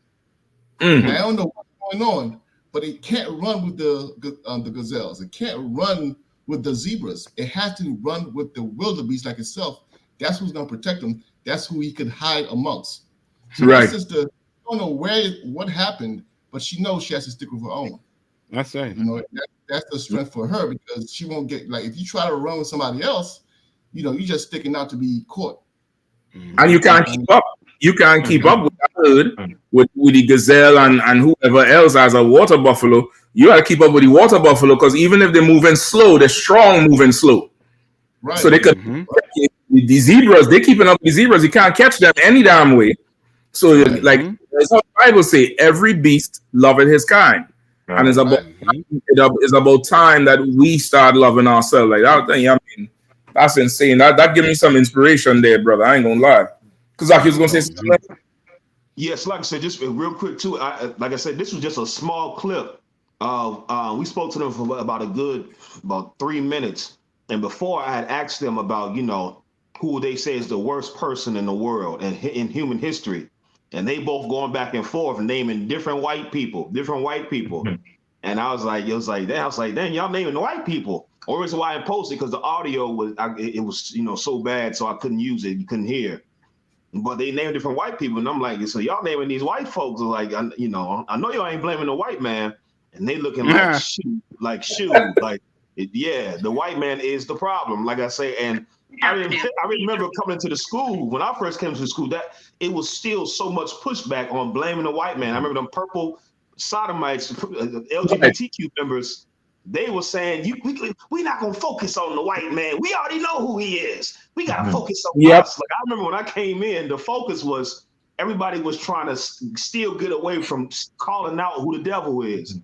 I don't know what's going on, but it can't run with the gazelles. It can't run with the zebras. It has to run with the wildebeest like itself. That's who's going to protect them. That's who he could hide amongst. So my sister, I don't know what happened, but she knows she has to stick with her own. That's right. You know, that's the strength for her, because she won't get, like, if you try to run with somebody else, you know, you're just sticking out to be caught. And you can't keep up. You can't keep up with that herd, with the gazelle and whoever else has a water buffalo. You got to keep up with the water buffalo, because even if they're moving slow, they're strong moving slow. Right. So they could the zebras. They're keeping up with the zebras. You can't catch them any damn way. So like as the Bible say, every beast loveth his kind, and it's about time that we start loving ourselves. Like that thing, I mean, that's insane. That gives me some inspiration there, brother. I ain't gonna lie. Because like you was gonna say something. Yes, like I said, just real quick too. Like I said, this was just a small clip. We spoke to them for about 3 minutes, and before I had asked them about, you know, who they say is the worst person in the world and in human history, and they both going back and forth naming different white people. And I was like, dang, y'all naming the white people. Or reason why I posted, because the audio was you know, so bad, so I couldn't use it. You couldn't hear. But they named different white people, and I'm like, so y'all naming these white folks? Like, you know, I know y'all ain't blaming the white man, and they looking like yeah, the white man is the problem. Like I say, and I remember coming into the school when I first came to the school that it was still so much pushback on blaming the white man. I remember them purple sodomites, LGBTQ members. They were saying, we not gonna focus on the white man. We already know who he is. We gotta focus on us. Like I remember when I came in, the focus was everybody was trying to still get away from calling out who the devil is. You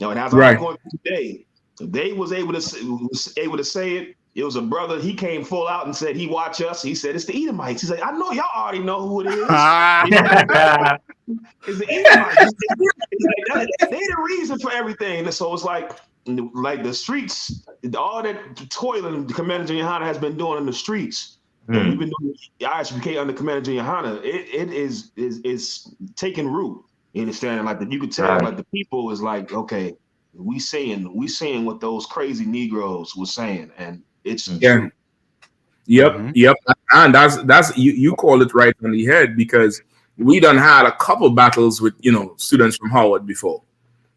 know, and as I was going through today, they was able to say it. It was a brother. He came full out and said he watch us. He said it's the Edomites. He's like, I know y'all already know who it is. It's the Edomites. They the reason for everything. And so it's like the streets, all that toiling the Commander Junior Hanna has been doing in the streets. And we've been doing the ISUPK under Commander Junior Hanna. It is taking root. You understand? Like you could tell, like the people is like, okay, we saying what those crazy Negroes were saying, and it's true. Yep. And that's you call it right on the head, because we done had a couple battles with, you know, students from Howard before.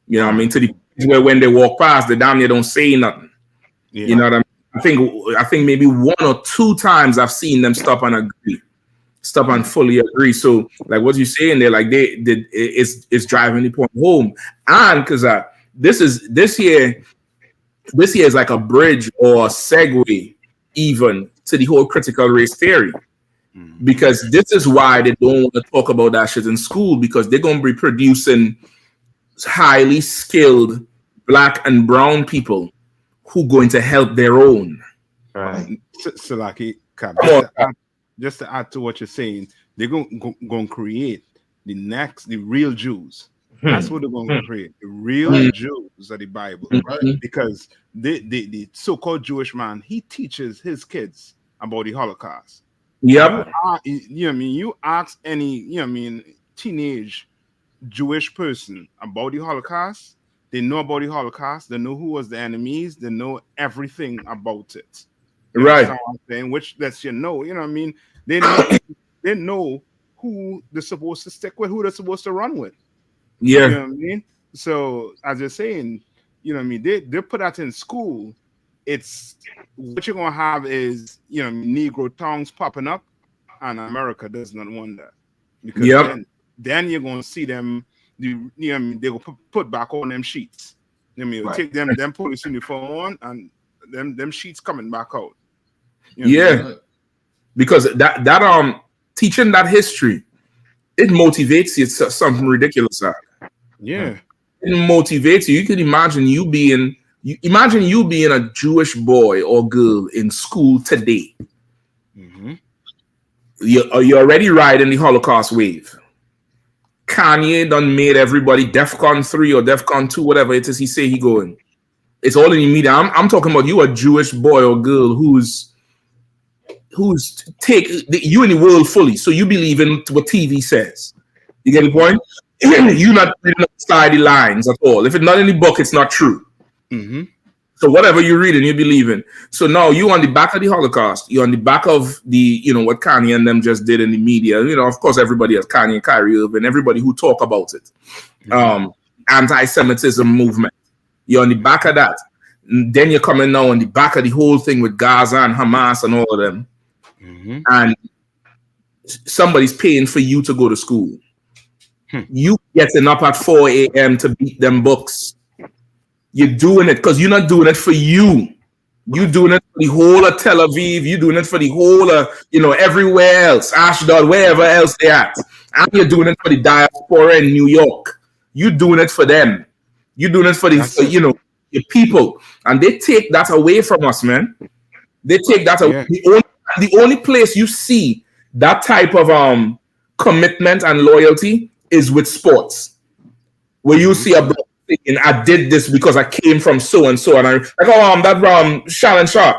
You know what I mean? To the point where when they walk past, they damn near don't say nothing. Yeah. You know what I mean? I think maybe 1 or 2 times I've seen them stop and agree. Stop and fully agree. So like what you're saying there, like it's driving the point home. And because this here, this here is like a bridge or a segue even to the whole critical race theory. Because this is why they don't want to talk about that shit in school, because they're going to be producing highly skilled black and brown people who going to help their own. Right. Salaki, Come on. just to add to what you're saying, they're going to create the real Jews. That's what they're going to create. The real Jews of the Bible. Because the so-called Jewish man, he teaches his kids about the Holocaust. Yep. You ask any, teenage Jewish person about the Holocaust, they know about the Holocaust, they know who was the enemies, they know everything about it. You Right. understand what I'm saying? Which lets you know, they know who they're supposed to stick with, who they're supposed to run with. Yeah. You know what I mean? So as you're saying, they put that in school. It's what you're gonna have is Negro tongues popping up, and America does not want that, because then you're gonna see them. They will put back on them sheets. Take them police uniform on, and them sheets coming back out. Because that teaching that history, it motivates you to something ridiculous. Yeah. It motivates you. You can imagine you being a Jewish boy or girl in school today. You're already riding the Holocaust wave. Kanye done made everybody DEFCON 3 or DEFCON 2, whatever it is he say he going. It's all in the media. I'm talking about you, a Jewish boy or girl who's take you in the world fully. So you believe in what TV says. You get the point? You're not reading outside the lines at all. If it's not in the book, it's not true. So whatever you're reading, you believe in. So now you on the back of the Holocaust. You're on the back of the, what Kanye and them just did in the media. Of course, everybody has Kanye and Kyrie Irving, everybody who talk about it. Anti-Semitism movement. You're on the back of that. And then you're coming now on the back of the whole thing with Gaza and Hamas and all of them. And somebody's paying for you to go to school. You getting up at 4 a.m. to beat them books. You're doing it because you're not doing it for you. You're doing it for the whole of Tel Aviv. You're doing it for the whole of, everywhere else, Ashdod, wherever else they're at. And you're doing it for the diaspora in New York. You're doing it for them. You're doing it for your people. And they take that away from us, man. They take that away. The only place you see that type of commitment and loyalty is with sports, where you see a brother saying, "I did this because I came from so and so," and I that Shannon Sharp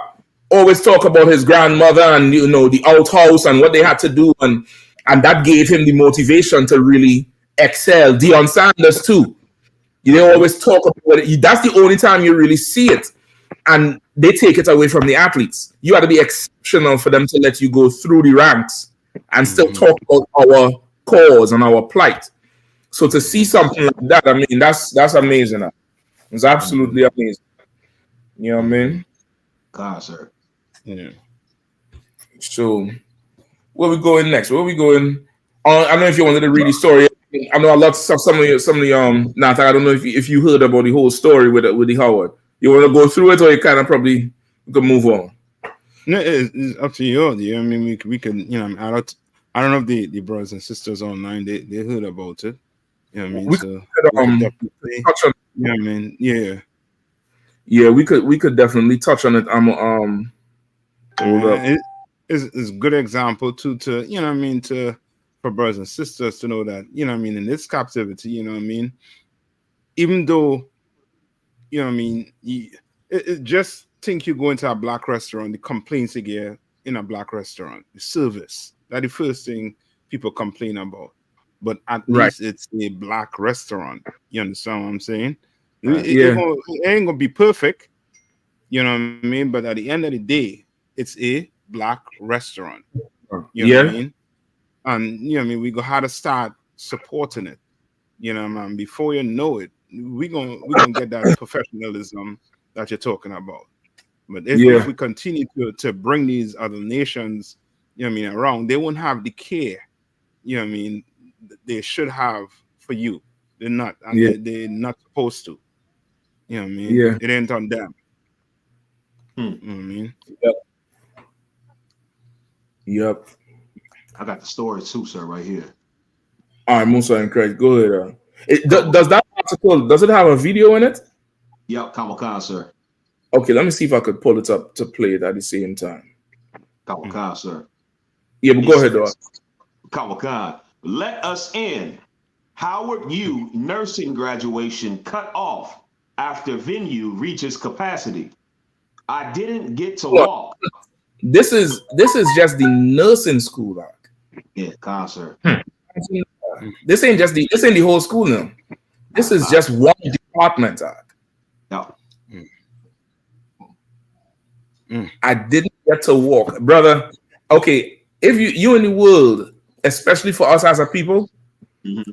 always talk about his grandmother and the outhouse and what they had to do, and that gave him the motivation to really excel. Deion Sanders too. They always talk about it. That's the only time you really see it. And they take it away from the athletes. You have to be exceptional for them to let you go through the ranks and still talk about our cause and our plight. So to see something like that, I mean, that's amazing. It's absolutely amazing. You know what I mean? God, sir. Yeah. So where we going next? Where we going? I don't know if you wanted to read the story. I know a lot of some of the Nathan, I don't know if you heard about the whole story with the Howard. You want to go through it, or you kind of probably could move on? No, it's up to you. I mean, we can, I don't know if the brothers and sisters online they heard about it. You know what I mean? We could definitely touch on. You know what I mean? Yeah. Yeah, we could definitely touch on it. It's a good example to for brothers and sisters to know that, in this captivity, even though, just think you go into a black restaurant, the complaints you get in a black restaurant, the service, that's the first thing people complain about. But at least it's a black restaurant. You understand what I'm saying? It ain't gonna be perfect, you know what I mean? But at the end of the day, it's a black restaurant. You know what I mean? And we go how to start supporting it. Man, before you know it, we're gonna get that professionalism that you're talking about. But if we continue to bring these other nations, around, they won't have the care, they should have for you. They're not, and they're not supposed to. You know what I mean? It ain't on them. You know what I mean? Yep. I got the story too, sir, right here. All right, Musa and Craig, go ahead. Does that article, does it have a video in it? Yep, Kamakan, sir. Okay, let me see if I could pull it up to play it at the same time. Kamakan, sir. Yeah, but go ahead, dog. Kamakan, let us in. Howard U nursing graduation cut off after venue reaches capacity. I didn't get to walk. This is just the nursing school, doc. Yeah, concert. This ain't the whole school now. This is just one department, doc. No. I didn't get to walk, brother. Okay, if you in the world, especially for us as a people,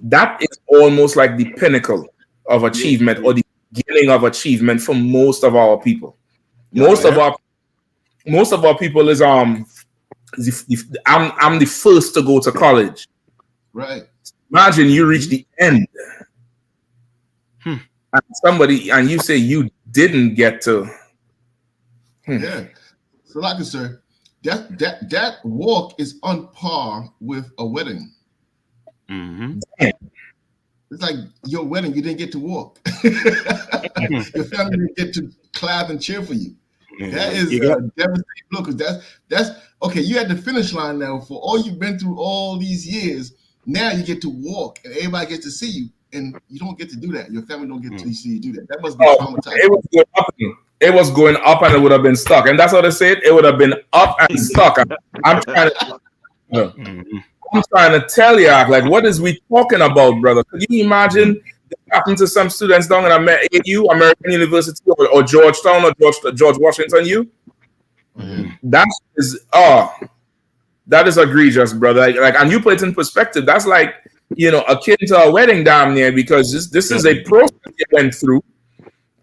that is almost like the pinnacle of achievement or the beginning of achievement for most of our people. Most of our people is I'm the first to go to college. Right. Imagine you reach the end, and you say you didn't get to. Yeah. So, like I said, that walk is on par with a wedding. It's like your wedding, you didn't get to walk. Your family didn't get to clap and cheer for you. That is a devastating blow, because that's okay. You had the finish line now for all you've been through all these years. Now you get to walk, and everybody gets to see you, and you don't get to do that. Your family don't get to see you do that. That must be traumatizing. It was going up, and it would have been stuck, and that's what I said. It would have been up and stuck. I'm trying to tell you, like, what is we talking about, brother? Could you imagine that happened to some students down in AU, American University, or Georgetown, or George Washington U? That is egregious, brother. Like, and you put it in perspective. That's like, akin to a wedding damn near, because this is a process you went through,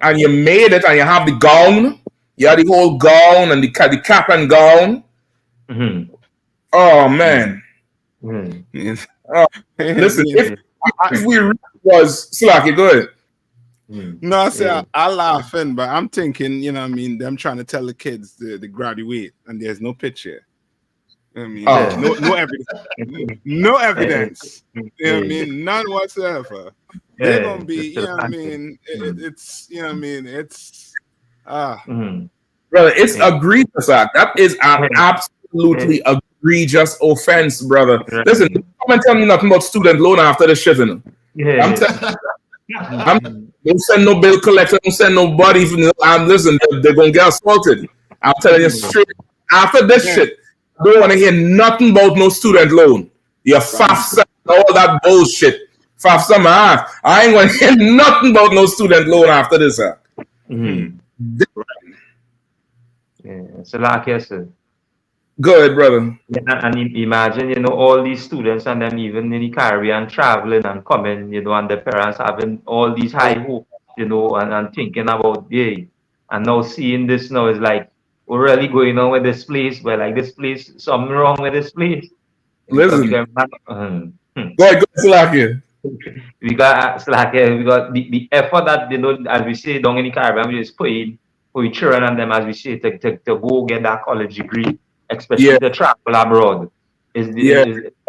and you made it, and you have the gown, you have the whole gown and the cap and gown. Oh man. Listen, if we was Slacky, go ahead. No, I say I laughing, but I'm thinking, them trying to tell the kids to graduate, and there's no picture. No evidence. No evidence. None whatsoever. They're gonna be, it's brother, it's egregious act. That is an absolutely egregious offense, brother. Listen, come and tell me nothing about student loan after the shit, don't send no bill collector, don't send nobody. Listen, they're gonna get assaulted. I'm telling you straight. After this shit, I don't want to hear nothing about no student loan. Your FAFSA, all that bullshit. FAFSA, man. I ain't gonna hear nothing about no student loan after this. So like I said. Go ahead, brother. And imagine, all these students and them even in the Caribbean traveling and coming, and the parents having all these high hopes, and thinking about, and now seeing this now is like, we're really going on with this place, but like this place, something wrong with this place. Listen. Go ahead, Slacky. We got the effort that, as we say down in the Caribbean, we just put in for your children and them, as we say, to go get that college degree, especially to travel abroad, is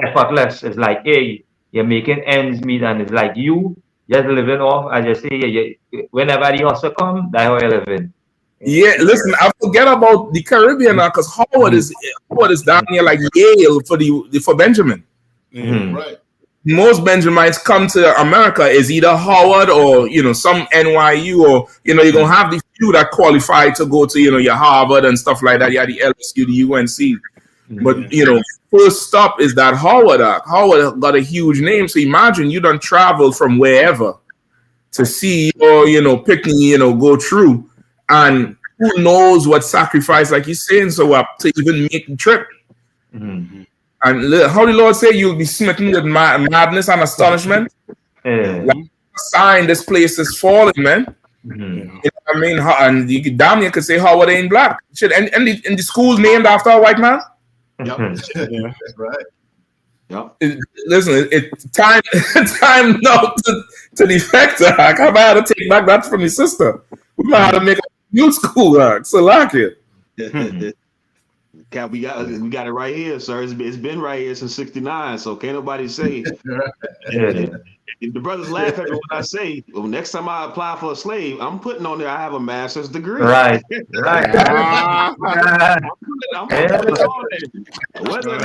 effortless. It's like, hey, you're making ends meet, and it's like you just living off, as you say, whenever the hustle come, that's how you're living. Yeah, listen, I forget about the Caribbean now, because Howard is down here like Yale for Benjamin. Right. Most Benjamites come to America is either Howard or some NYU, or you're gonna have the few that qualify to go to your Harvard and stuff like that. Yeah, the LSU, the UNC. But first stop is that Howard. Howard got a huge name, so imagine you done travel from wherever to see or Pickney go through, and who knows what sacrifice, like you're saying, so to even make the trip. And how the Lord say you'll be smitten with madness and astonishment. Like a sign, this place is falling, man. You know what I mean? And you damn near could say Howard ain't black. Shit, and the school named after a white man. Yep. Right. Yep. Listen, it's time now to the factor. I might have to take back that from your sister. We might have to make a New school, Salaki. Cap, we got it right here, sir. It's been right here since '69, so can't nobody say. If the brothers laugh at me when I say, well, next time I apply for a slave, I'm putting on there I have a master's degree. Right. I'm putting it on there. Whether or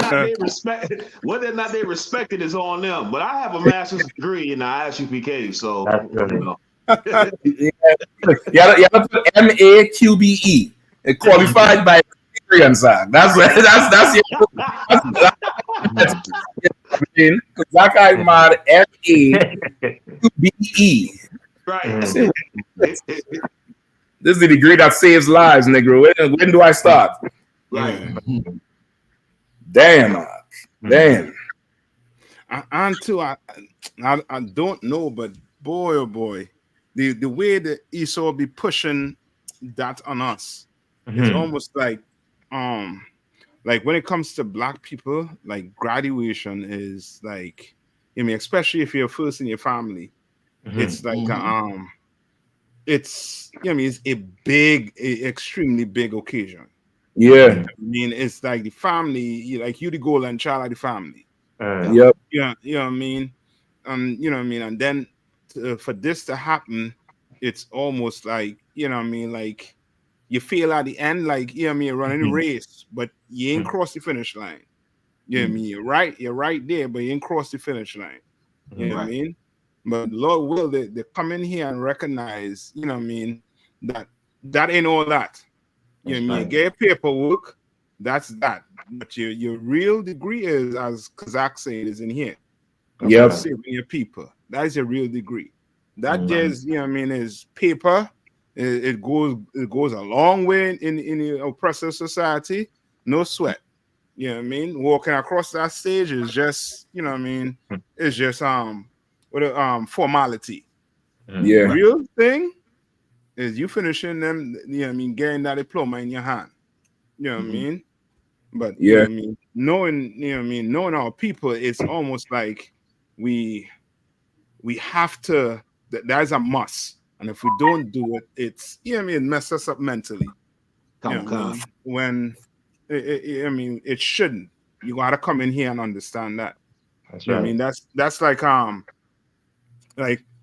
not they respect it is on them. But I have a master's degree in the ISUPK, so you have to put MAQBE. It qualified by experience. That's because that guy mad MAQBE. Right. This is the degree that saves lives, nigga. When do I start? Right. Damn. And too, I don't know, but boy, oh boy, the way that Esau be pushing that on us, it's almost like when it comes to black people, like graduation is like, I mean, especially if you're first in your family, it's like it's it's a extremely big occasion. Yeah. I mean, it's like the family, like you the golden child of the family. Yep. Yeah, you know what I mean? You know what I mean? And then for this to happen, it's almost like, you know what I mean, like you feel at the end like, you know what I mean, you're running a race, but you ain't crossed the finish line. You know what I mean? You're right there, but you ain't crossed the finish line. You know what I mean? But Lord will, they come in here and recognize, you know what I mean, that ain't all that. You know what I mean? Get paperwork, that's that. But your real degree is, as Kazak said, is in here. Yep. Saving your people. That is your real degree. That just, you know what I mean, is paper. It goes a long way in the oppressive society. No sweat. You know what I mean? Walking across that stage is just, you know what I mean, it's just formality. Yeah. The real thing is you finishing them, you know what I mean, getting that diploma in your hand. You know what I mean? But you know what I mean, knowing our people, it's almost like we have to, that's a must. And if we don't do it, it's, you know what I mean, it messes us up mentally. When it shouldn't. You gotta come in here and understand that. That's you know right. what I mean, that's like I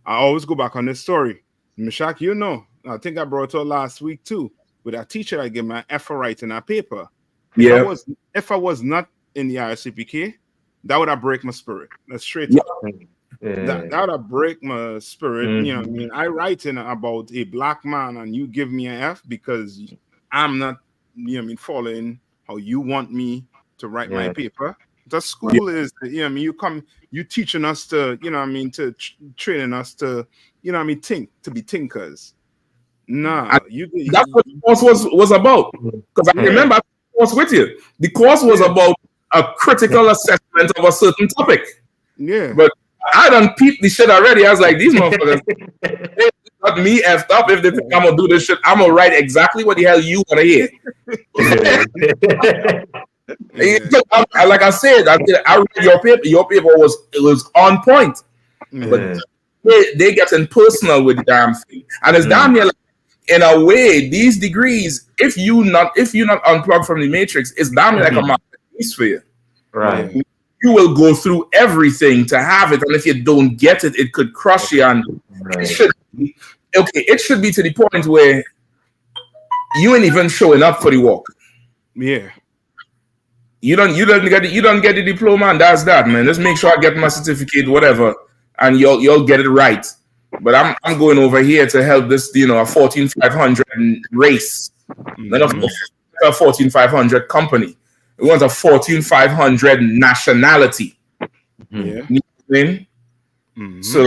always go back on this story. Meshach, you know, I think I brought it up last week too, with a teacher I gave my F for writing a paper. If I was not in the ISUPK, that would have break my spirit. That's straight up. That would have break my spirit. You know what I mean? I writing about a black man and you give me an F because I'm not, you know what I mean, following how you want me to write my paper. The school is, you know what I mean, you teaching us to, you know what I mean, to training us to, you know what I mean, to be thinkers. Nah, that's what the course was about. Because I remember the course with you. The course was about a critical assessment of a certain topic. Yeah. But I done peeped the shit already. I was like, these motherfuckers, they got me effed up. If they think I'm gonna do this shit, I'm gonna write exactly what the hell you wanna hear. Like I said, I read your paper. Your paper was on point. But they getting personal with the damn thing. And it's damn near like, in a way, these degrees, if you not unplugged from the matrix, it's damn near like a masterpiece for you. Right. You will go through everything to have it, and if you don't get it, it could crush you. And it should be to the point where you ain't even showing up for the walk. Yeah. You don't get the diploma, and that's that, man. Let's make sure I get my certificate, whatever, and you'll get it right. But I'm going over here to help this, you know, a 14,500 race, not a 14,500 company. We want a 14,500 nationality. Yeah. You know what I mean? So,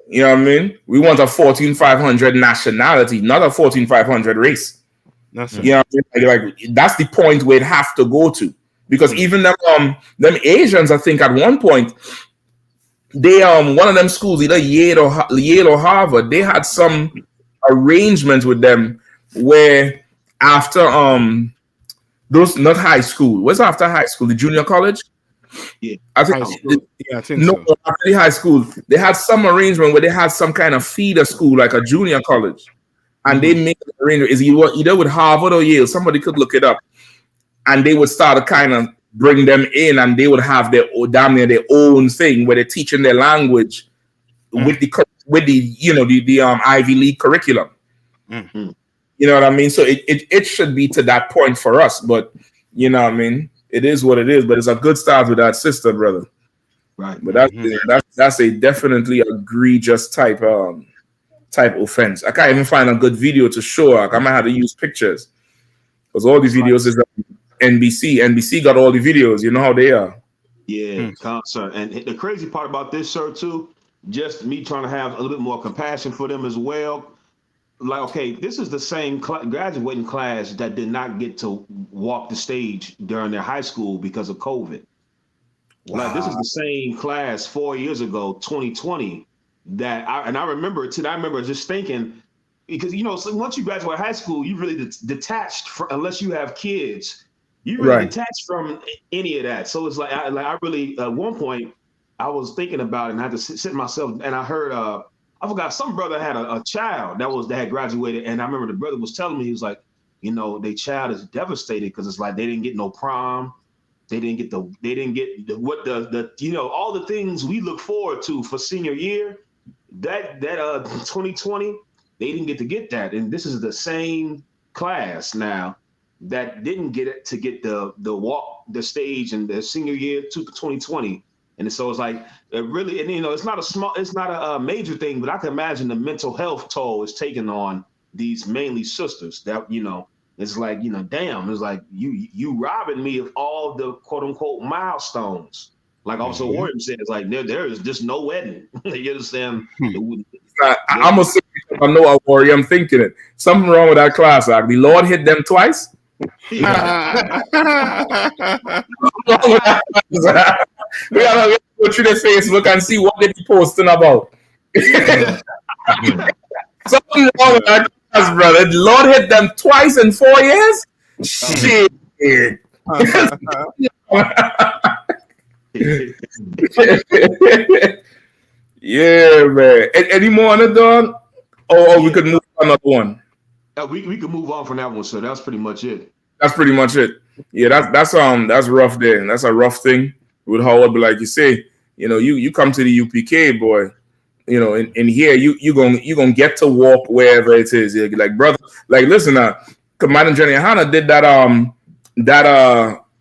you know what I mean? We want a 14,500 nationality, not a 14,500 race. That's you know what I mean? Like that's the point where it have to go to. Because even them Asians, I think at one point, they one of them schools, either Yale or Harvard, they had some arrangement with them where after those, not high school, what's after high school, the junior college? Yeah, I think so. After the high school, they had some arrangement where they had some kind of feeder school, like a junior college, and they make an arrangement. Is either with Harvard or Yale? Somebody could look it up, and they would start to kind of bring them in, and they would have their damn near their own thing where they're teaching their language with the Ivy League curriculum. You know what I mean? So it should be to that point for us, but you know what I mean? It is what it is, but it's a good start with that sister, brother. Right. But that's a definitely egregious type offense. I can't even find a good video to show. Like, I might have to use pictures because all these videos is NBC. NBC got all the videos. You know how they are. Yeah, concert. And the crazy part about this, sir, too, just me trying to have a little bit more compassion for them as well. Like, okay, this is the same graduating class that did not get to walk the stage during their high school because of COVID. Wow. Like, this is the same class 4 years ago, 2020, I remember it too. I remember just thinking, because, you know, so once you graduate high school, you really detached unless you have kids. You really detached from any of that. So it's like I really, at one point, I was thinking about it and I had to sit myself, and I heard, I forgot, some brother had a child that had graduated, and I remember the brother was telling me, he was like, you know, their child is devastated because it's like they didn't get no prom, they didn't get the you know, all the things we look forward to for senior year. That 2020, they didn't get that, and this is the same class now that didn't get the walk the stage in the senior year to 2020. And so it's like it really, and you know, it's not a major thing, but I can imagine the mental health toll is taken on these mainly sisters. That, you know, it's like, you know, damn, it's like you robbing me of all the quote unquote milestones. Like also Warren said, it's like there is just no wedding. You understand? I'm gonna say, I know a Warrior. I'm thinking it. Something wrong with that class. Like the Lord hit them twice. We gotta go through the Facebook and see what they posting about. Something wrong with that class, brother. The Lord hit them twice in 4 years. Shit. Yeah, man. Any more on it, Don? Or we could move on another one. We could move on from that one, so that's pretty much it. That's pretty much it. Yeah, that's rough there. That's a rough thing with Howard, but like you say, you know, you come to the UPK, boy, you know, in here you gonna get to walk wherever it is. You're like, brother, like listen, Commander Johnny Hanna did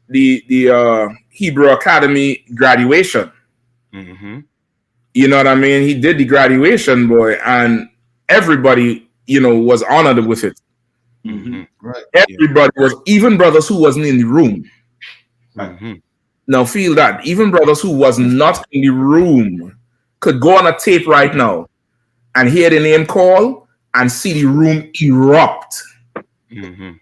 the Hebrew Academy graduation. Mm-hmm. You know what I mean? He did the graduation, boy, and everybody, you know, was honored with it. Mm-hmm. Right. Everybody was, even brothers who wasn't in the room. Mm-hmm. Now feel that. Even brothers who was not in the room could go on a tape right now and hear the name call and see the room erupt. Mm-hmm.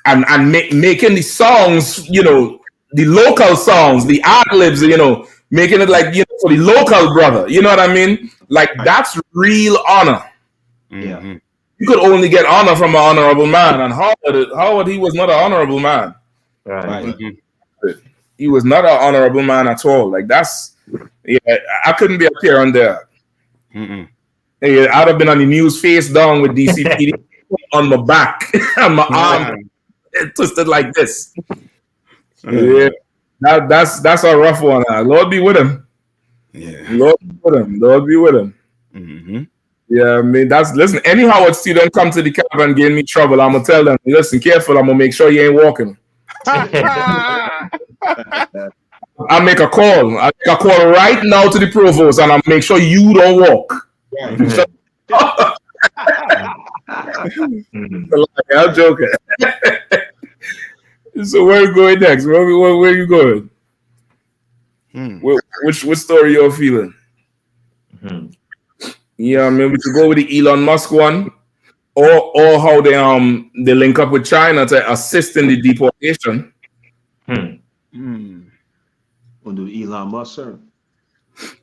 And making the songs, you know, the local songs, the ad-libs, you know, making it like, you know, for the local brother. You know what I mean? Like, that's real honor. Mm-hmm. You could only get honor from an honorable man. And Howard, he was not an honorable man. Right. Mm-hmm. He was not an honorable man at all. Like, that's, yeah, I couldn't be up here on there. Mm-hmm. Yeah, I'd have been on the news face down with DCPD on my back and my arm twisted like this. Yeah, that's a rough one. Lord be with him. Yeah, Lord be with him. Lord be with him. Mm-hmm. Yeah, I mean, listen. Any Howard student come to the cabin and give me trouble, I'm gonna tell them, listen, careful. I'm gonna make sure you ain't walking. I make a call. I make a call right now to the provost, and I'll make sure you don't walk. Yeah. I'm joking. So where are you going next? Where are you going? Which story you're feeling? Yeah, I mean, we could go with the Elon Musk one, or how they link up with China to assist in the deportation. We'll do Elon Musk, sir.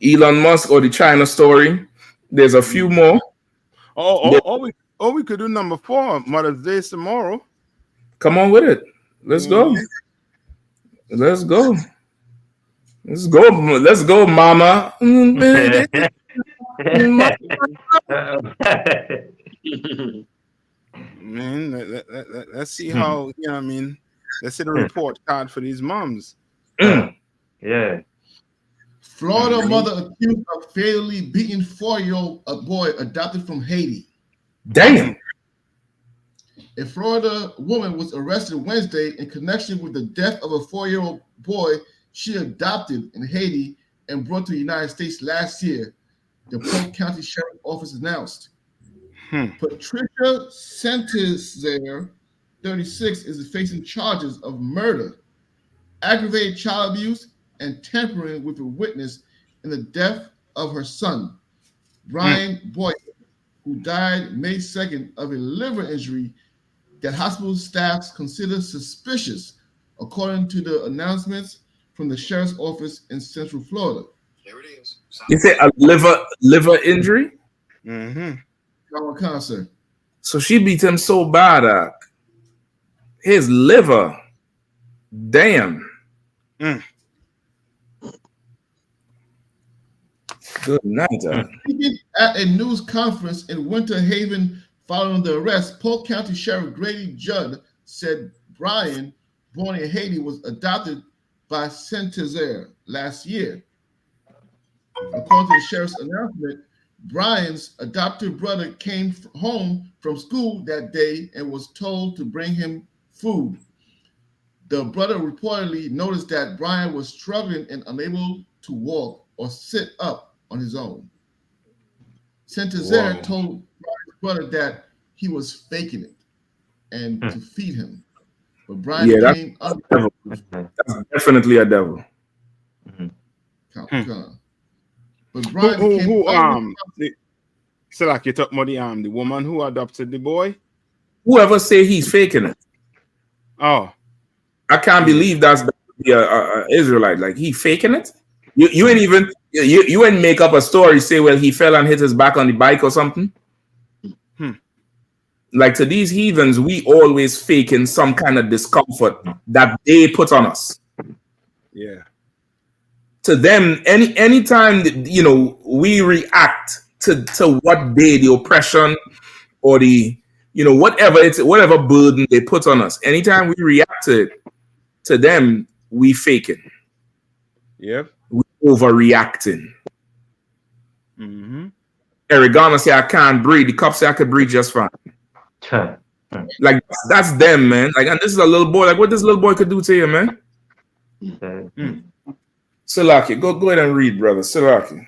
Elon Musk or the China story. There's a few more. We could do number 4, Mother's Day tomorrow. Come on with it. Let's go. Let's go. Let's go. Let's go, mama. Man, let's see how, you know what I mean? Let's see the report card for these moms. Yeah. Florida mother accused of fatally beating 4-year-old boy adopted from Haiti. Damn. A Florida woman was arrested Wednesday in connection with the death of a 4-year-old boy she adopted in Haiti and brought to the United States last year, the Polk County Sheriff's Office announced. Patricia Sentizer, 36, is facing charges of murder, aggravated child abuse, and tampering with a witness in the death of her son, Brian Boyd, who died May 2nd of a liver injury that hospital staffs consider suspicious, according to the announcements from the sheriff's office in Central Florida. There it is. You say a liver injury? Concert. So she beat him so bad, his liver. Damn. Good night. Speaking at a news conference in Winter Haven following the arrest, Polk County Sheriff Grady Judd said Brian, born in Haiti, was adopted by Saint-Nazaire last year. According to the sheriff's announcement, Brian's adopted brother came home from school that day and was told to bring him food. The brother reportedly noticed that Brian was struggling and unable to walk or sit up on his own. Saint-Nazaire told Brian's brother that he was faking it and to feed him. But Brian came up. That's definitely a devil. But Brian So like you talk about the woman who adopted the boy? Whoever say he's faking it. Oh. I can't believe that's a Israelite. Like he faking it? You ain't even you ain't make up a story, say, well, he fell and hit his back on the bike or something. Like to these heathens, we always faking some kind of discomfort that they put on us. Yeah. To them, anytime we react to what the oppression or the whatever burden they put on us, anytime we react to them, we faking. Yep. We overreacting. Oregano say I can't breathe. The cop say I could breathe just fine. Like that's them, man. Like, and this is a little boy. Like, what this little boy could do to you, man? Silaki, go ahead and read, brother. Silaki.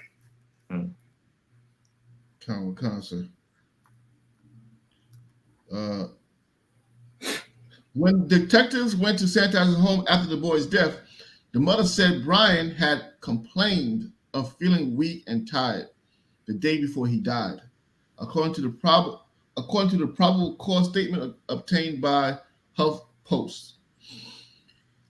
Concert. When detectives went to Santa's home after the boy's death, the mother said Brian had complained of feeling weak and tired the day before he died, according to the probable cause statement obtained by HuffPost.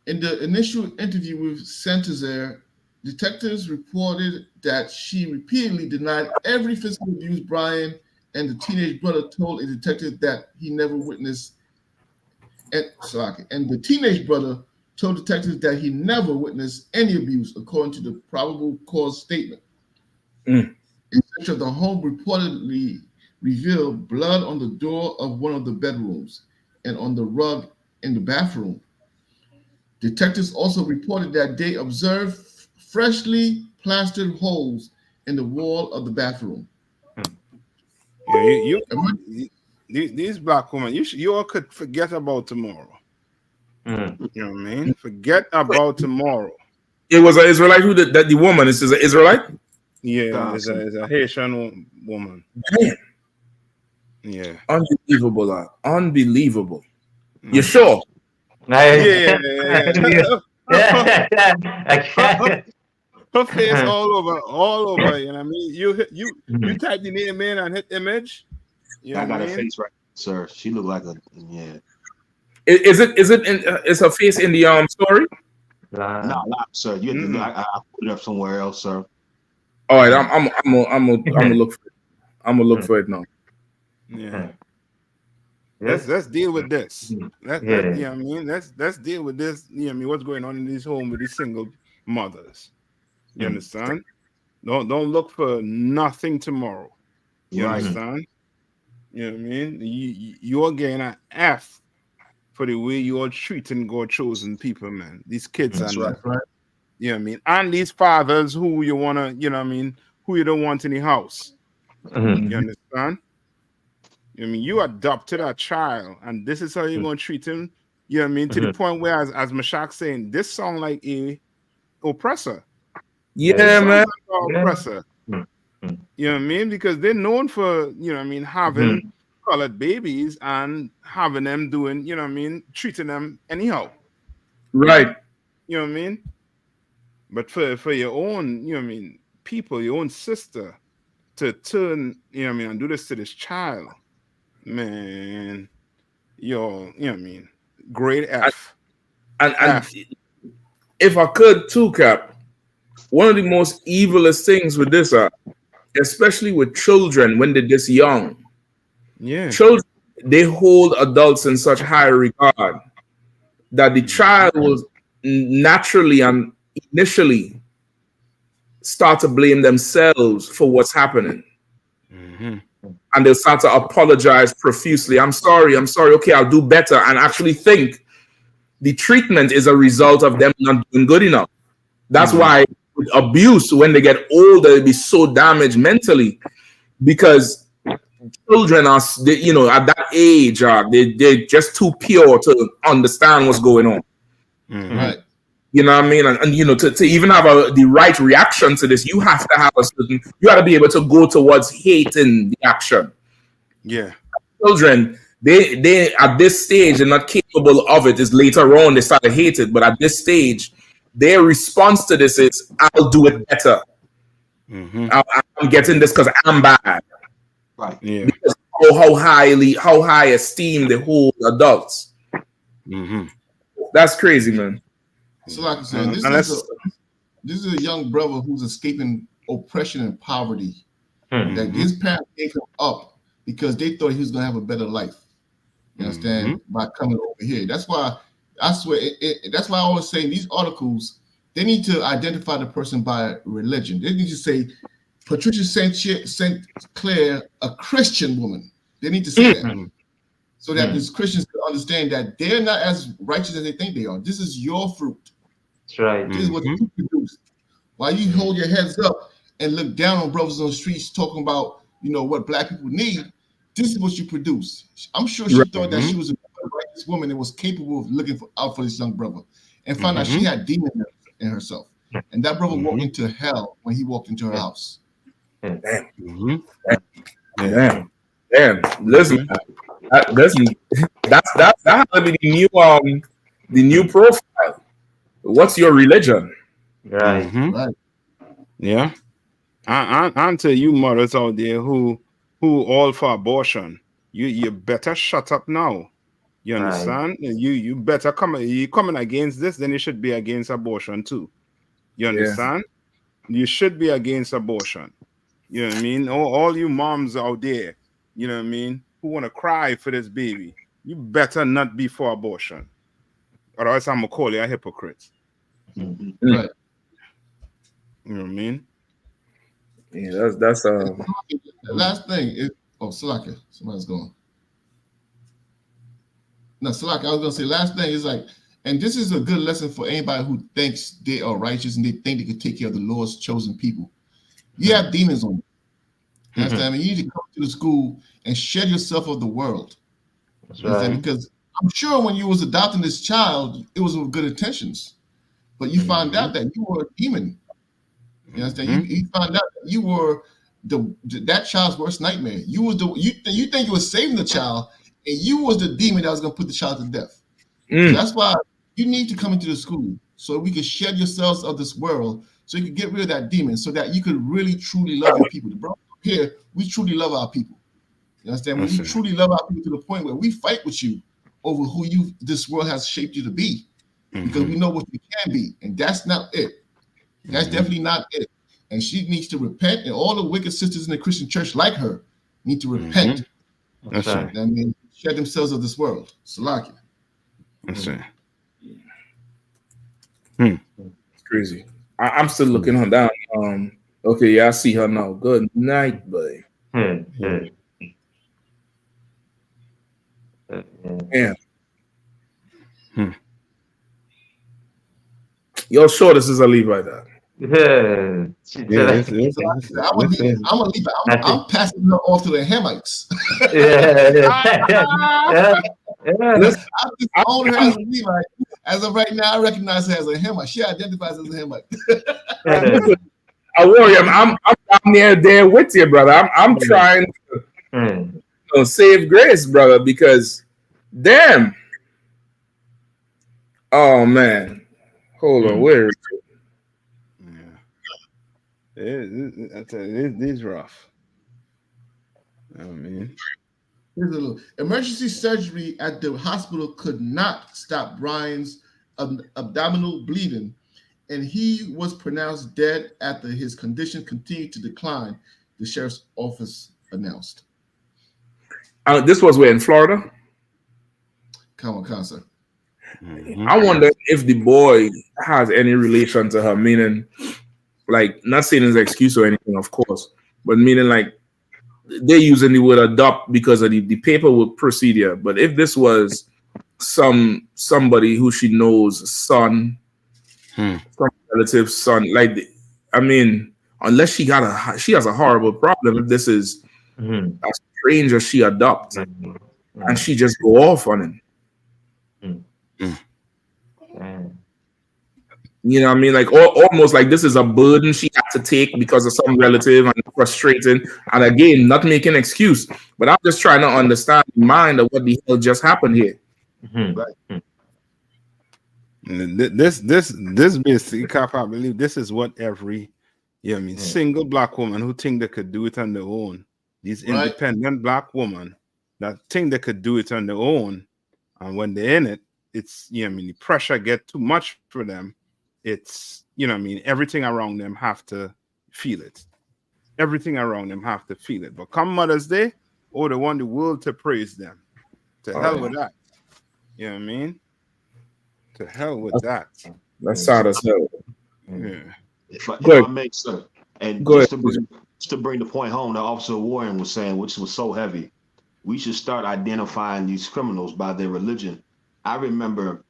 In the initial interview with Saint-Nazaire, detectives reported that she repeatedly denied every physical abuse Brian and the teenage brother told a detective that he never witnessed. And the teenage brother told detectives that he never witnessed any abuse, according to the probable cause statement. A search of the home reportedly revealed blood on the door of one of the bedrooms and on the rug in the bathroom. Detectives also reported that they observed freshly plastered holes in the wall of the bathroom. Yeah, these black women, you all could forget about tomorrow. You know what I mean? Forget about tomorrow. It was an Israelite who that the woman is an Israelite? Yeah, it's a Haitian woman. Damn. Yeah. Unbelievable, unbelievable. You sure? Yeah. Her face all over. You know what I mean? You type the name in and hit image. I got her face right, sir. She looked like a Is her face in the story? No, sir. You have to, I put it up somewhere else, sir. All right, I'm gonna look for it. I'm gonna look for it now. Yeah. Let's deal with this. You know what I mean? Let's deal with this. You know what I mean? What's going on in this home with these single mothers? You understand? Don't look for nothing tomorrow. You understand? You know what I mean? You're getting an F for the way you're treating God chosen people, man. These kids That's and right. you know what I mean? And these fathers who you wanna, you know what I mean, who you don't want in the house. You understand? I mean, you adopted a child, and this is how you're gonna treat him. You know what I mean? To the point where, as Mashak saying, this sound like a oppressor. Yeah, This sounds man. like an oppressor. You know what I mean? Because they're known for, you know what I mean, having colored babies and having them doing, you know what I mean, treating them anyhow. Right. You know what I mean? But for your own, you know what I mean, people, your own sister, to turn, you know what I mean, and do this to this child, man, you know what I mean, grade F. And if I could too, Cap, one of the most evilest things with this, especially with children when they're this young, children, they hold adults in such high regard that the child will naturally and initially start to blame themselves for what's happening. And they'll start to apologize profusely. I'm sorry. Okay, I'll do better. And actually think the treatment is a result of them not doing good enough. That's why with abuse, when they get older, they be so damaged mentally because children are, you know, at that age, they're just too pure to understand what's going on. Right. You know what I mean? And you know, to even have the right reaction to this, you have to have you got to be able to go towards hating the action. Yeah. Children, they at this stage, they're not capable of it. Is later on they start to hate it. But at this stage, their response to this is, I'll do it better. I'm getting this because I'm bad. Right. Yeah. Because how high esteem they hold adults. That's crazy, man. So like I said, this is a young brother who's escaping oppression and poverty. That his parents gave him up because they thought he was gonna have a better life. You understand? By coming over here. That's why I swear that's why I always say in these articles, they need to identify the person by religion. They need to say Patricia St. Clair, a Christian woman. They need to say that. So that these Christians can understand that they're not as righteous as they think they are. This is your fruit. That's right. This is what you produce. While you hold your heads up and look down on brothers on the streets talking about, you know, what black people need, this is what you produce. I'm sure she thought that she was a righteous woman and was capable of looking out for this young brother, and found out she had demons in herself. And that brother walked into hell when he walked into her house. Damn. Listen, that's has to be the new profile. What's your religion? Right. Yeah. And to you mothers out there who all for abortion, you better shut up now. You understand? You better you coming against this, then you should be against abortion too. You understand? You should be against abortion. You know what I mean? All you moms out there, you know what I mean, who want to cry for this baby, you better not be for abortion. Or else I'm gonna call you a hypocrite. Right. You know what I mean? Yeah, that's the last thing is Salaka. Somebody's going. No, Salaka, I was gonna say last thing is like, and this is a good lesson for anybody who thinks they are righteous and they think they can take care of the Lord's chosen people. You have demons on you. You understand? I mean, you need to come to the school and shed yourself of the world. That's you understand? right. Because I'm sure when you was adopting this child, it was with good intentions. But you found out that you were a demon. You understand? You found out that you were that child's worst nightmare. You was you think you were saving the child, and you was the demon that was gonna put the child to death. So that's why you need to come into the school so we can shed yourselves of this world, so you can get rid of that demon, so that you could really truly love your people. The brother here, we truly love our people. You understand? When we truly love our people to the point where we fight with you over who this world has shaped you to be, because we know what you can be, and that's not it. That's definitely not it. And she needs to repent, and all the wicked sisters in the Christian church like her need to repent. That's right. I mean, shed themselves of this world. Salaki. That's right. It's crazy. I'm still looking her down. Okay, yeah, I see her now. Good night, buddy. Yeah. Yo, sure, this is a leave like that. Yeah. I'm gonna leave it. I'm passing her off to the Hamites. Yeah. I just own her as a Levite. As of right now, I recognize her as a Hamite. She identifies as a Hamite. Listen, I worry. I'm down there with you, brother. I'm trying to save grace, brother, because damn. Oh man, hold on. Where is it? It is rough. I mean, Here's a little emergency surgery at the hospital could not stop Brian's abdominal bleeding, and he was pronounced dead after his condition continued to decline, the sheriff's office announced. This was where in Florida. Come on, sir. I wonder if the boy has any relation to her, meaning, like, not saying his excuse or anything, of course, but meaning like they're using the word adopt because of the paperwork procedure. But if this was somebody who she knows, son, some relative son, like, I mean, unless she has a horrible problem. If this is a stranger she adopts and she just go off on him. You know what I mean? Like almost like this is a burden she had to take because of some relative and frustrating. And again, not making an excuse, but I'm just trying to understand the mind of what the hell just happened here. This basically, I believe this is what every single black woman who think they could do it on their own, these independent black women that think they could do it on their own, and when they're in it, it's the pressure get too much for them. It's everything around them have to feel it. Everything around them have to feel it. But come Mother's Day, they want the world to praise them. To hell with that. You know what I mean? To hell with that. That's sad as hell. Yeah. If I may, sir, and just to bring the point home that Officer Warren was saying, which was so heavy, we should start identifying these criminals by their religion. I remember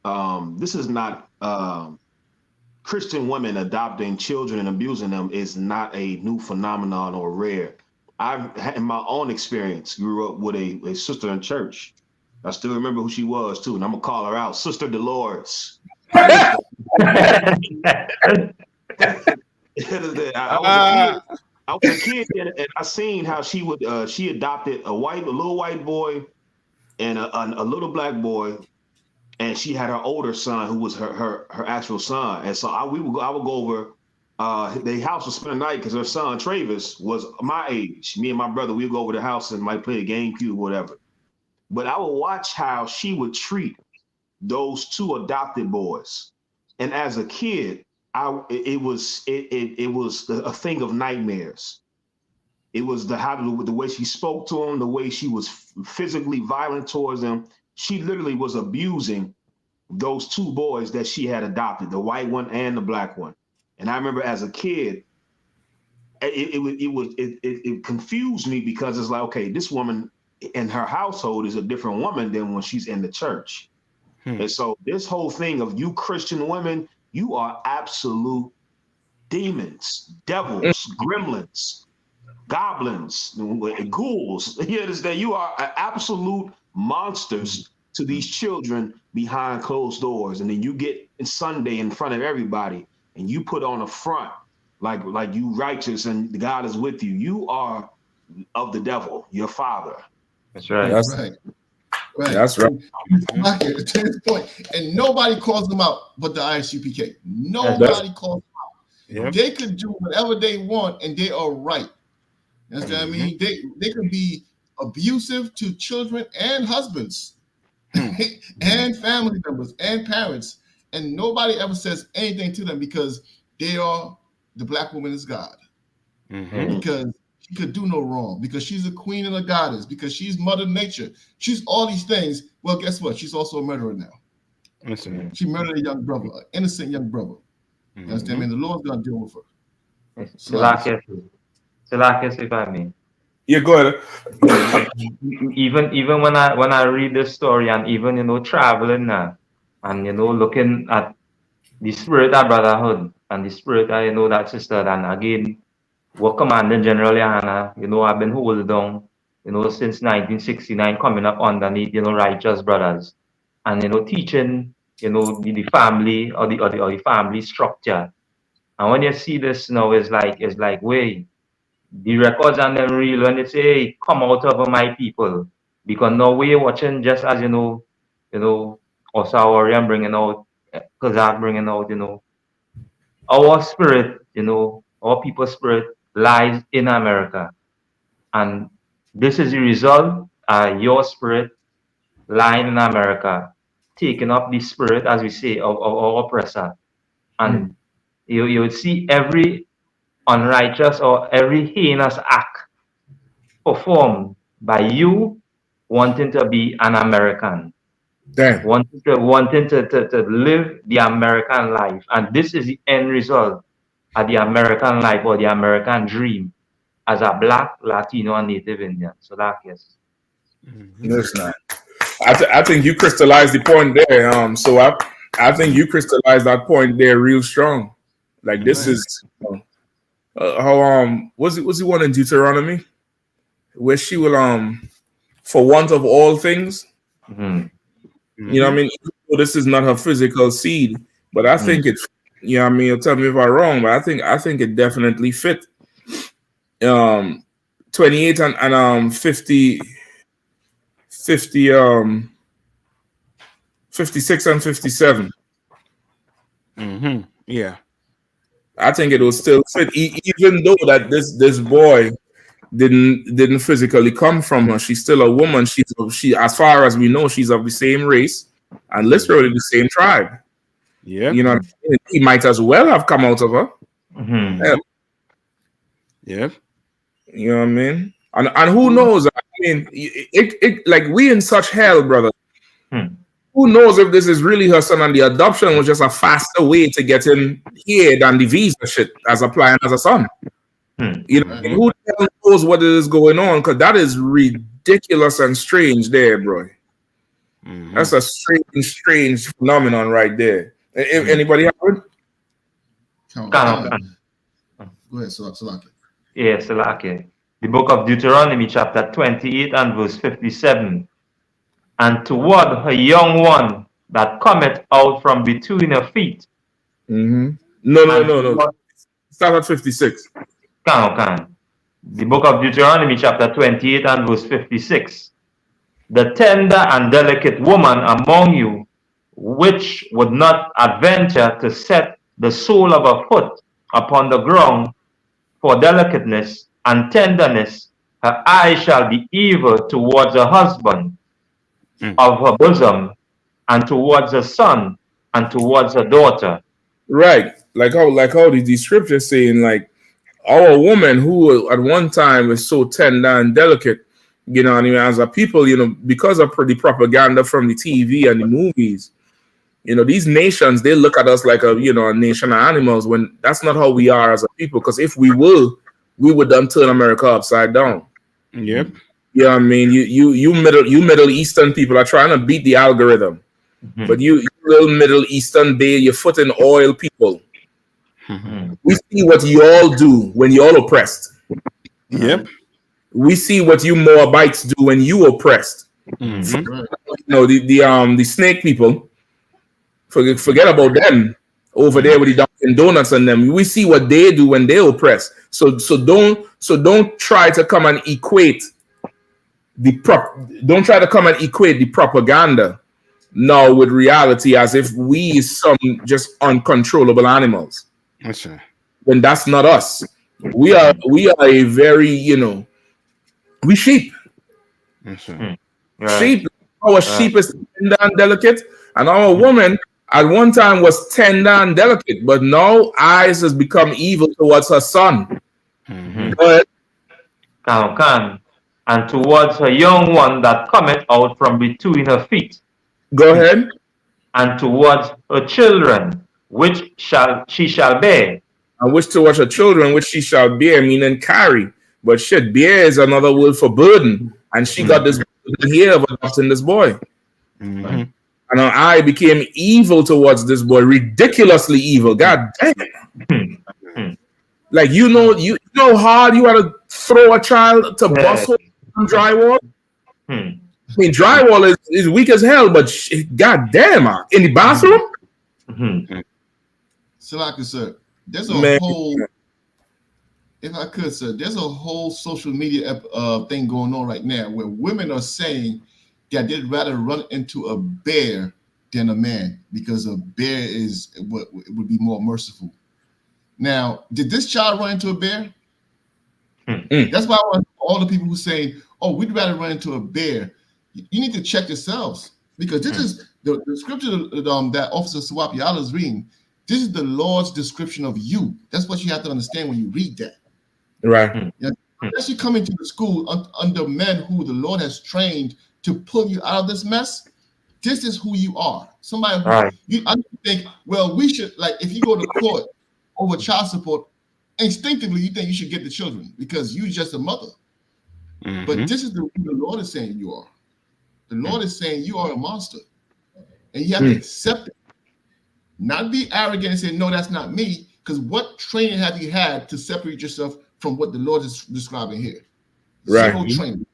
this is not Christian women adopting children and abusing them is not a new phenomenon or rare. In my own experience, grew up with a sister in church. I still remember who she was too, and I'm gonna call her out, Sister Dolores. I was a kid and I seen how she adopted a little white boy and a little black boy. And she had her older son, who was her actual son. And so I would go over the house to spend the night because her son Travis was my age. Me and my brother, we'd go over the house and might play the GameCube or whatever. But I would watch how she would treat those two adopted boys. And as a kid, it was a thing of nightmares. It was the way she spoke to them, the way she was physically violent towards them. She literally was abusing those two boys that she had adopted, the white one and the black one. And I remember as a kid, it confused me because it's like, okay, this woman in her household is a different woman than when she's in the church. And so this whole thing of you Christian women, you are absolute demons, devils, gremlins, goblins, ghouls. You understand? You are absolute monsters to these children behind closed doors, and then you get Sunday in front of everybody, and you put on a front like you righteous and God is with you. You are of the devil, your father. That's right. Right. That's right. To this point, and nobody calls them out but the ISUPK. Nobody calls them out. Yep. They could do whatever they want, and they are right. You know what I mean? They could be abusive to children and husbands and family members and parents, and nobody ever says anything to them because they are the black woman is God. Because she could do no wrong, because she's a queen and a goddess, because she's Mother Nature. She's all these things. Well, guess what? She's also a murderer now. She murdered a young brother, an innocent young brother. You understand? I mean, the Lord's gonna deal with her. Salakia, if I may. Yeah, go ahead. Even when I read the story and even traveling now and looking at the spirit of brotherhood and the spirit of that sister, and again what Commanding General Yana, I've been holding down, since 1969, coming up underneath, righteous brothers, and teaching, the family or the family structure. And when you see this now, it's like, wait, the records and them real when they say, hey, come out of my people. Because now we're watching just as Osawarian bringing out, Kazakh bringing out, our spirit, our people's spirit lies in America. And this is the result, your spirit lying in America, taking up the spirit, as we say, of our oppressor. And you would see every unrighteous or every heinous act performed by you wanting to be an American. Damn. Wanting to live the American life. And this is the end result of the American life or the American dream as a Black, Latino, and Native Indian. So that is. Listen, I think you crystallized the point there. So I think you crystallized that point there real strong. Like this is how was the one in Deuteronomy where she will for want of all things. You know what I mean? This is not her physical seed, but I think it's, you know what I mean? Tell me if I'm wrong, but I think it definitely fit. 28 and 50 56 and 57. Yeah. I think it will still fit, even though that this boy didn't physically come from her. She's still a woman. She as far as we know, she's of the same race and literally the same tribe. Yeah. You know what I mean? He might as well have come out of her. Yeah. You know what I mean? And who knows? I mean, it like we in such hell, brother. Who knows if this is really her son and the adoption was just a faster way to get him here than the visa shit as applying as a son. You know, who the hell knows what is going on? Because that is ridiculous and strange there, bro. That's a strange phenomenon right there. If anybody have it? Go ahead, Salaki. Yeah, Salaki. The book of Deuteronomy, chapter 28 and verse 57. And toward her young one that cometh out from between her feet. No. Start at 56. Can. The book of Deuteronomy, chapter 28 and verse 56. The tender and delicate woman among you, which would not adventure to set the sole of her foot upon the ground for delicateness and tenderness, her eye shall be evil towards her husband of her bosom, and towards her son, and towards her daughter. Right. Like how the scriptures saying, like, our woman who at one time was so tender and delicate, you know, and as a people, you know, because of the propaganda from the TV and the movies, you know, these nations, they look at us like a nation of animals, when that's not how we are as a people. Because if we would then turn America upside down. Yep. You know what I mean? You Middle Eastern people are trying to beat the algorithm. But you little Middle Eastern day, your foot in oil people. We see what you all do when you all oppressed. Yep. We see what you Moabites do when you oppressed. You know, the snake people. Forget about them over there with the Dunkin' Donuts and them. We see what they do when they oppress. So don't try to come and equate the propaganda now with reality as if we some just uncontrollable animals. That's right. When that's not us. We are a very, we sheep. That's right. Sheep. Our sheep is tender and delicate, and our woman at one time was tender and delicate, but now eyes has become evil towards her son. Go ahead. And towards her young one that cometh out from between her feet. Go ahead. And towards her children, she shall bear. And which towards her children, which she shall bear, meaning carry. But shit, bear is another word for burden. And she got this burden here of adopting this boy. And I became evil towards this boy, ridiculously evil. God damn. Like you know hard you had to throw a child to bust hole on drywall. I mean, drywall is weak as hell, but god damn, in the bathroom. Salaka, sir, there's a whole. If I could, sir, there's a whole social media thing going on right now where women are saying that they'd rather run into a bear than a man because a bear would be more merciful. Now, did this child run into a bear? That's why I want all the people who say, "Oh, we'd rather run into a bear." You need to check yourselves because this is the scripture that Officer Swap Yala is reading. This is the Lord's description of you. That's what you have to understand when you read that. Right. Unless you come into the school under men who the Lord has trained to pull you out of this mess, this is who you are. Somebody who I think, well, we should, like, if you go to court over child support, instinctively you think you should get the children because you're just a mother. But this is who the Lord is saying you are. The Lord is saying you are a monster. And you have to accept it. Not be arrogant and say, no, that's not me. Because what training have you had to separate yourself from what the Lord is describing here? Zero training.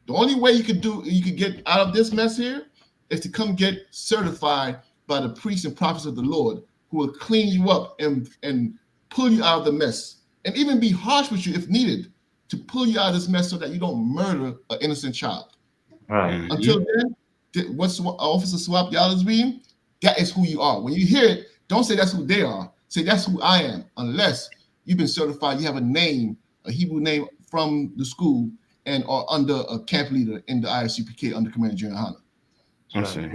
The only way you could get out of this mess here is to come get certified by the priests and prophets of the Lord who will clean you up and pull you out of the mess and even be harsh with you if needed to pull you out of this mess so that you don't murder an innocent child. Until then, what's Officer Swap Y'all is reading, that is who you are. When you hear it, don't say that's who they are. Say that's who I am, unless you've been certified, you have a name, a Hebrew name from the school and are under a camp leader in the ISUPK under Commander General Hanna.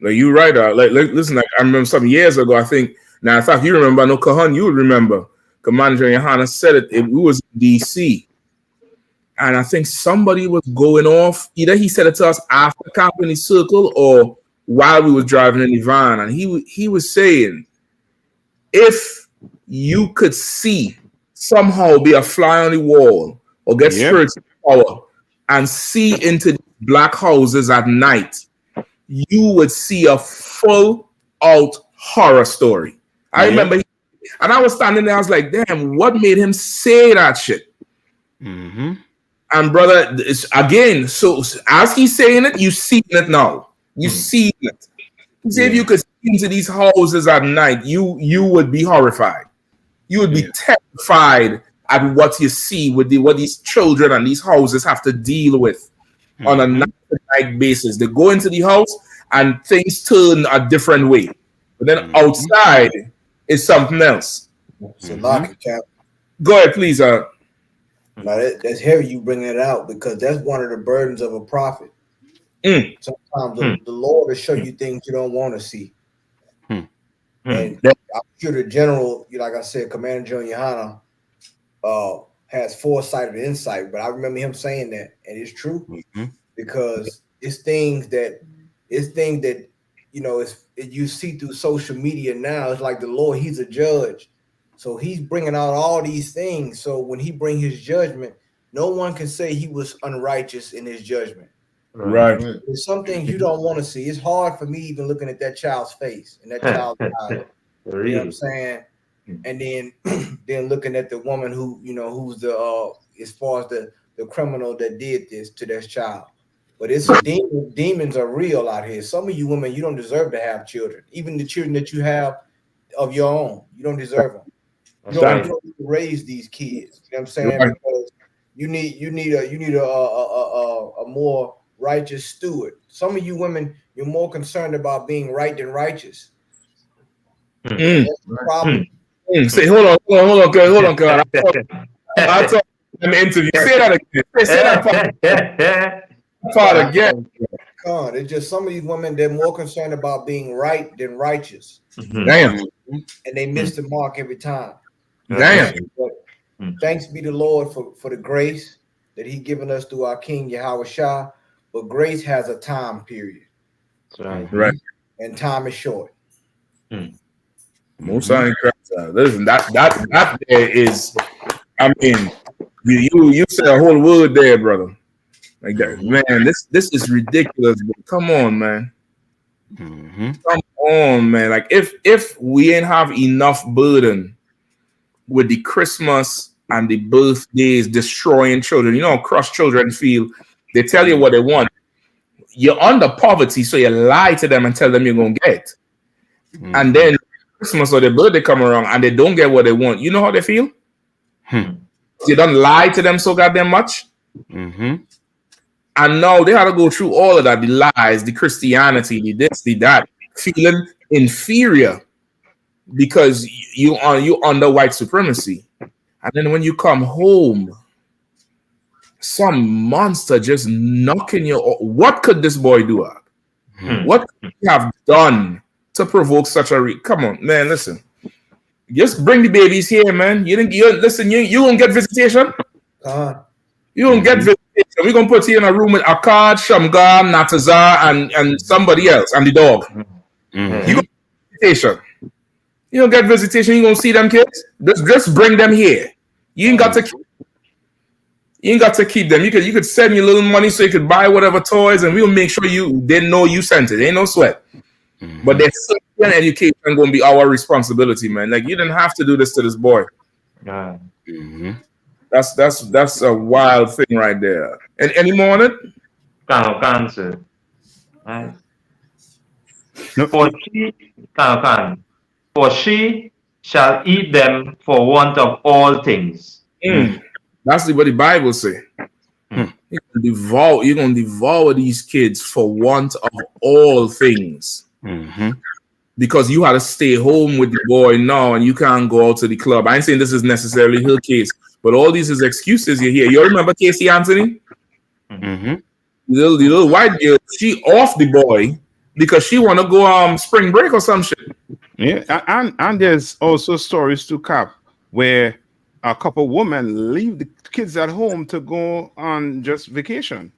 Like you're right. Listen, like, I remember some years ago, I think, now I thought you remember, I know Kahan, you would remember, Commander General Hanna said it was in DC. And I think somebody was going off, either he said it to us after Company Circle or while we were driving in the van. And he was saying, if you could see somehow be a fly on the wall or get spiritual power and see into black houses at night, you would see a full out horror story. I remember, and I was standing there, I was like, damn, what made him say that shit? And brother, it's, again, so as he's saying it, you see it now. You see it. See, if you could see into these houses at night, you would be horrified. You would be terrified at what you see with what these children and these houses have to deal with on a night-to-night basis. They go into the house and things turn a different way. But then outside is something else. So lock it, Cap. Go ahead, please. Now that's heavy you bringing it out because that's one of the burdens of a prophet. Sometimes the Lord will show you things you don't want to see. And I'm sure the general, like I said, Commander General Hanna has foresight and insight, but I remember him saying that, and it's true because it's things that you see through social media now. It's like the Lord, he's a judge. So he's bringing out all these things. So when he bring his judgment, no one can say he was unrighteous in his judgment. Right. There's some things you don't want to see. It's hard for me even looking at that child's face and that child's eyes. You know what I'm saying? And then looking at the woman who, who's the as far as the criminal that did this to this child. But it's demons are real out here. Some of you women, you don't deserve to have children. Even the children that you have of your own, you don't deserve them. You don't need to raise these kids. You know what I'm saying? Because you need a more righteous steward. Some of you women, you're more concerned about being right than righteous. That's the problem. Say, hold on, God. I thought in the interview. Say that again. Say that part again. God, it's just some of these women, they're more concerned about being right than righteous. Damn. And they miss the mark every time. Damn. But thanks be the Lord for the grace that He given us through our King Yahweh Shah. But grace has a time period. Right. And time is short. Most Listen, that there is, I mean, You said a whole word there, brother. Like that, man. This is ridiculous. But come on, man. Come on, man. Like if we ain't have enough burden with the Christmas and the birthdays destroying children, you know, crush children feel. They tell you what they want. You're under poverty, so you lie to them and tell them you're gonna get. And then Christmas or their birthday come around and they don't get what they want. You know how they feel? You don't lie to them so goddamn much. And now they had to go through all of that, the lies, the Christianity, the this, the that, feeling inferior because you under white supremacy. And then when you come home, some monster just knocking you. What could this boy do? What could he have done to provoke such a come on, man, listen. Just bring the babies here, man. You won't get visitation. You don't get visitation. We're gonna put you in a room with Akkad, Shamgar, Natazar, and somebody else, and the dog. You don't get visitation. You don't get visitation. You gonna see them kids. Just bring them here. You ain't got to keep them. You could send me a little money so you could buy whatever toys, and we'll make sure they know you sent it. Ain't no sweat. But their safety and education gonna be our responsibility, man. Like you didn't have to do this to this boy. That's a wild thing right there. And any more on it? Cancer. Right. For she shall eat them for want of all things. That's what the Bible say. You're gonna devour these kids for want of all things. Because you had to stay home with the boy now and you can't go out to the club. I ain't saying this is necessarily her case, but all these is excuses you hear. You remember Casey Anthony? The little white girl, she off the boy because she want to go spring break or some shit. Yeah, and there's also stories to Cap where a couple women leave the kids at home to go on just vacation.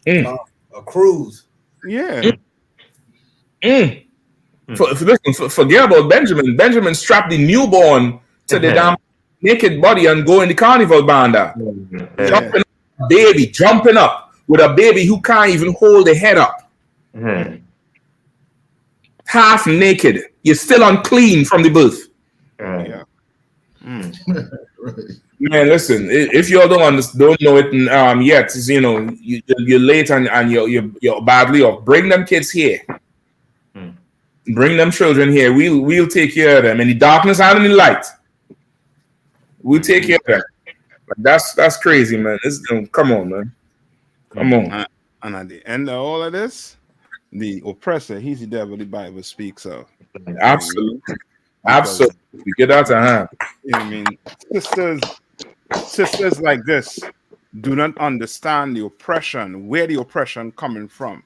A cruise. Yeah. Forget about Benjamin. Benjamin strapped the newborn to the damn naked body and go in the carnival banda. Jumping up with a baby who can't even hold the head up. Half naked. You're still unclean from the birth. Man, listen. If you all don't know it yet, you know you're late and you're badly off. Bring them kids here. Bring them children here. We'll take care of them in the darkness and in the light. We'll take care of them. That's crazy, man. Come on, man. Come on. And at the end of all of this, the oppressor, he's the devil the Bible speaks of. Absolutely. Absolutely. Get out of hand. You know what I mean? Sisters like this do not understand the oppression, where the oppression coming from.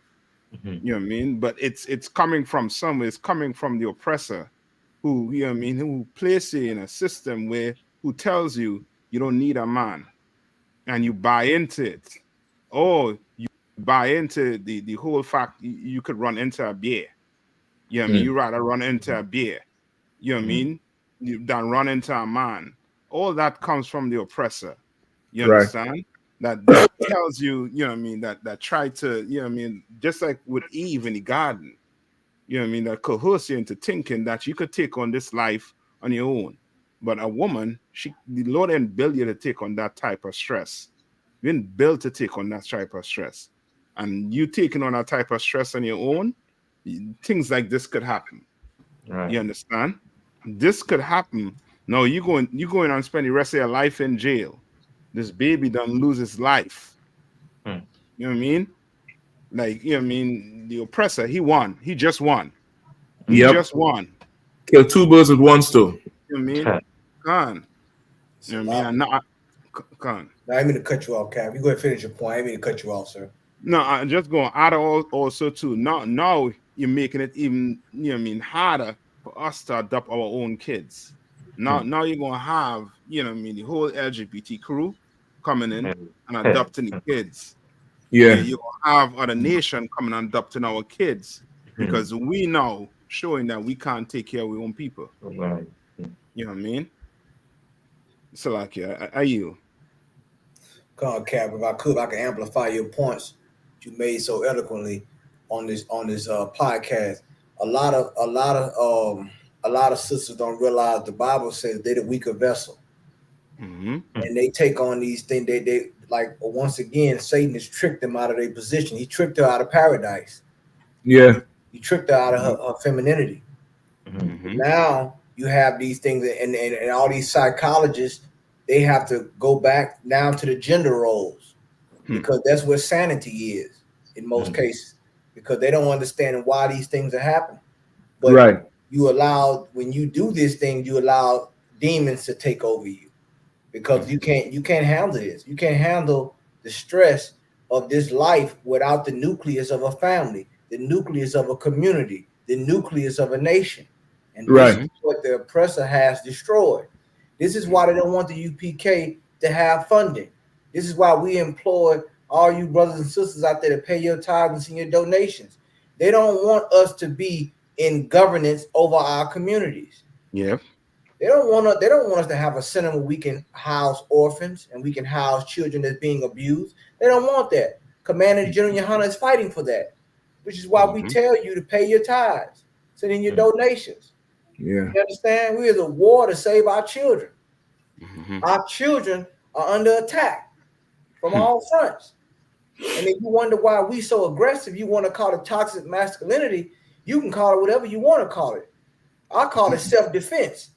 You know what I mean? But it's coming from somewhere. It's coming from the oppressor who, you know what I mean, who places you in a system who tells you you don't need a man and you buy into it. Or you buy into the whole fact you could run into a bear. You know what I mean? You rather run into a bear. You know what I mean? Than run into a man. All that comes from the oppressor. You understand? That tells you, you know what I mean, that try to, you know what I mean, just like with Eve in the garden, you know what I mean, that coerce you into thinking that you could take on this life on your own. But a woman, the Lord didn't build you to take on that type of stress. You didn't build to take on that type of stress. And you taking on that type of stress on your own, things like this could happen. You understand? This could happen. No, you going and spend the rest of your life in jail. This baby done lose his life. You know what I mean? Like, you know what I mean? The oppressor, he won. He just won. He just won. Kill two birds with one stone. You know what I mean? Gone. You know what I mean? Gone. I didn't mean to cut you off, Cap. You go ahead and finish your point. I didn't mean to cut you off, sir. No, I'm just going out of also too. Now you're making it even, you know what I mean, harder for us to adopt our own kids. Now you're gonna have, you know what I mean, the whole LGBT crew coming in and adopting the kids. Yeah. You're gonna have other nation coming and adopting our kids because we know showing that we can't take care of our own people. You know what I mean? So like, are you? Cap, if I could, I could amplify your points you made so eloquently on this podcast. A lot of sisters don't realize the Bible says they're the weaker vessel, and they take on these things. They like once again, Satan has tricked them out of their position. He tricked her out of paradise. Yeah, he tricked her out of her femininity. Now you have these things, and all these psychologists, they have to go back now to the gender roles because that's where sanity is in most cases, because they don't understand why these things are happening. But you allow, when you do this thing, you allow demons to take over you because you can't handle this. You can't handle the stress of this life without the nucleus of a family, the nucleus of a community, the nucleus of a nation. And this is what the oppressor has destroyed. This is why they don't want the UPK to have funding. This is why we implore all you brothers and sisters out there to pay your tithes and send your donations. They don't want us to be in governance over our communities. Yeah. They don't want us to have a center where we can house orphans and we can house children that's being abused. They don't want that. Commander General Yohana is fighting for that, which is why we tell you to pay your tithes, send in your donations. Yeah. You understand? We are the war to save our children. Our children are under attack from all fronts. And if you wonder why we so aggressive, you want to call it toxic masculinity, you can call it whatever you want to call it. I call it self-defense.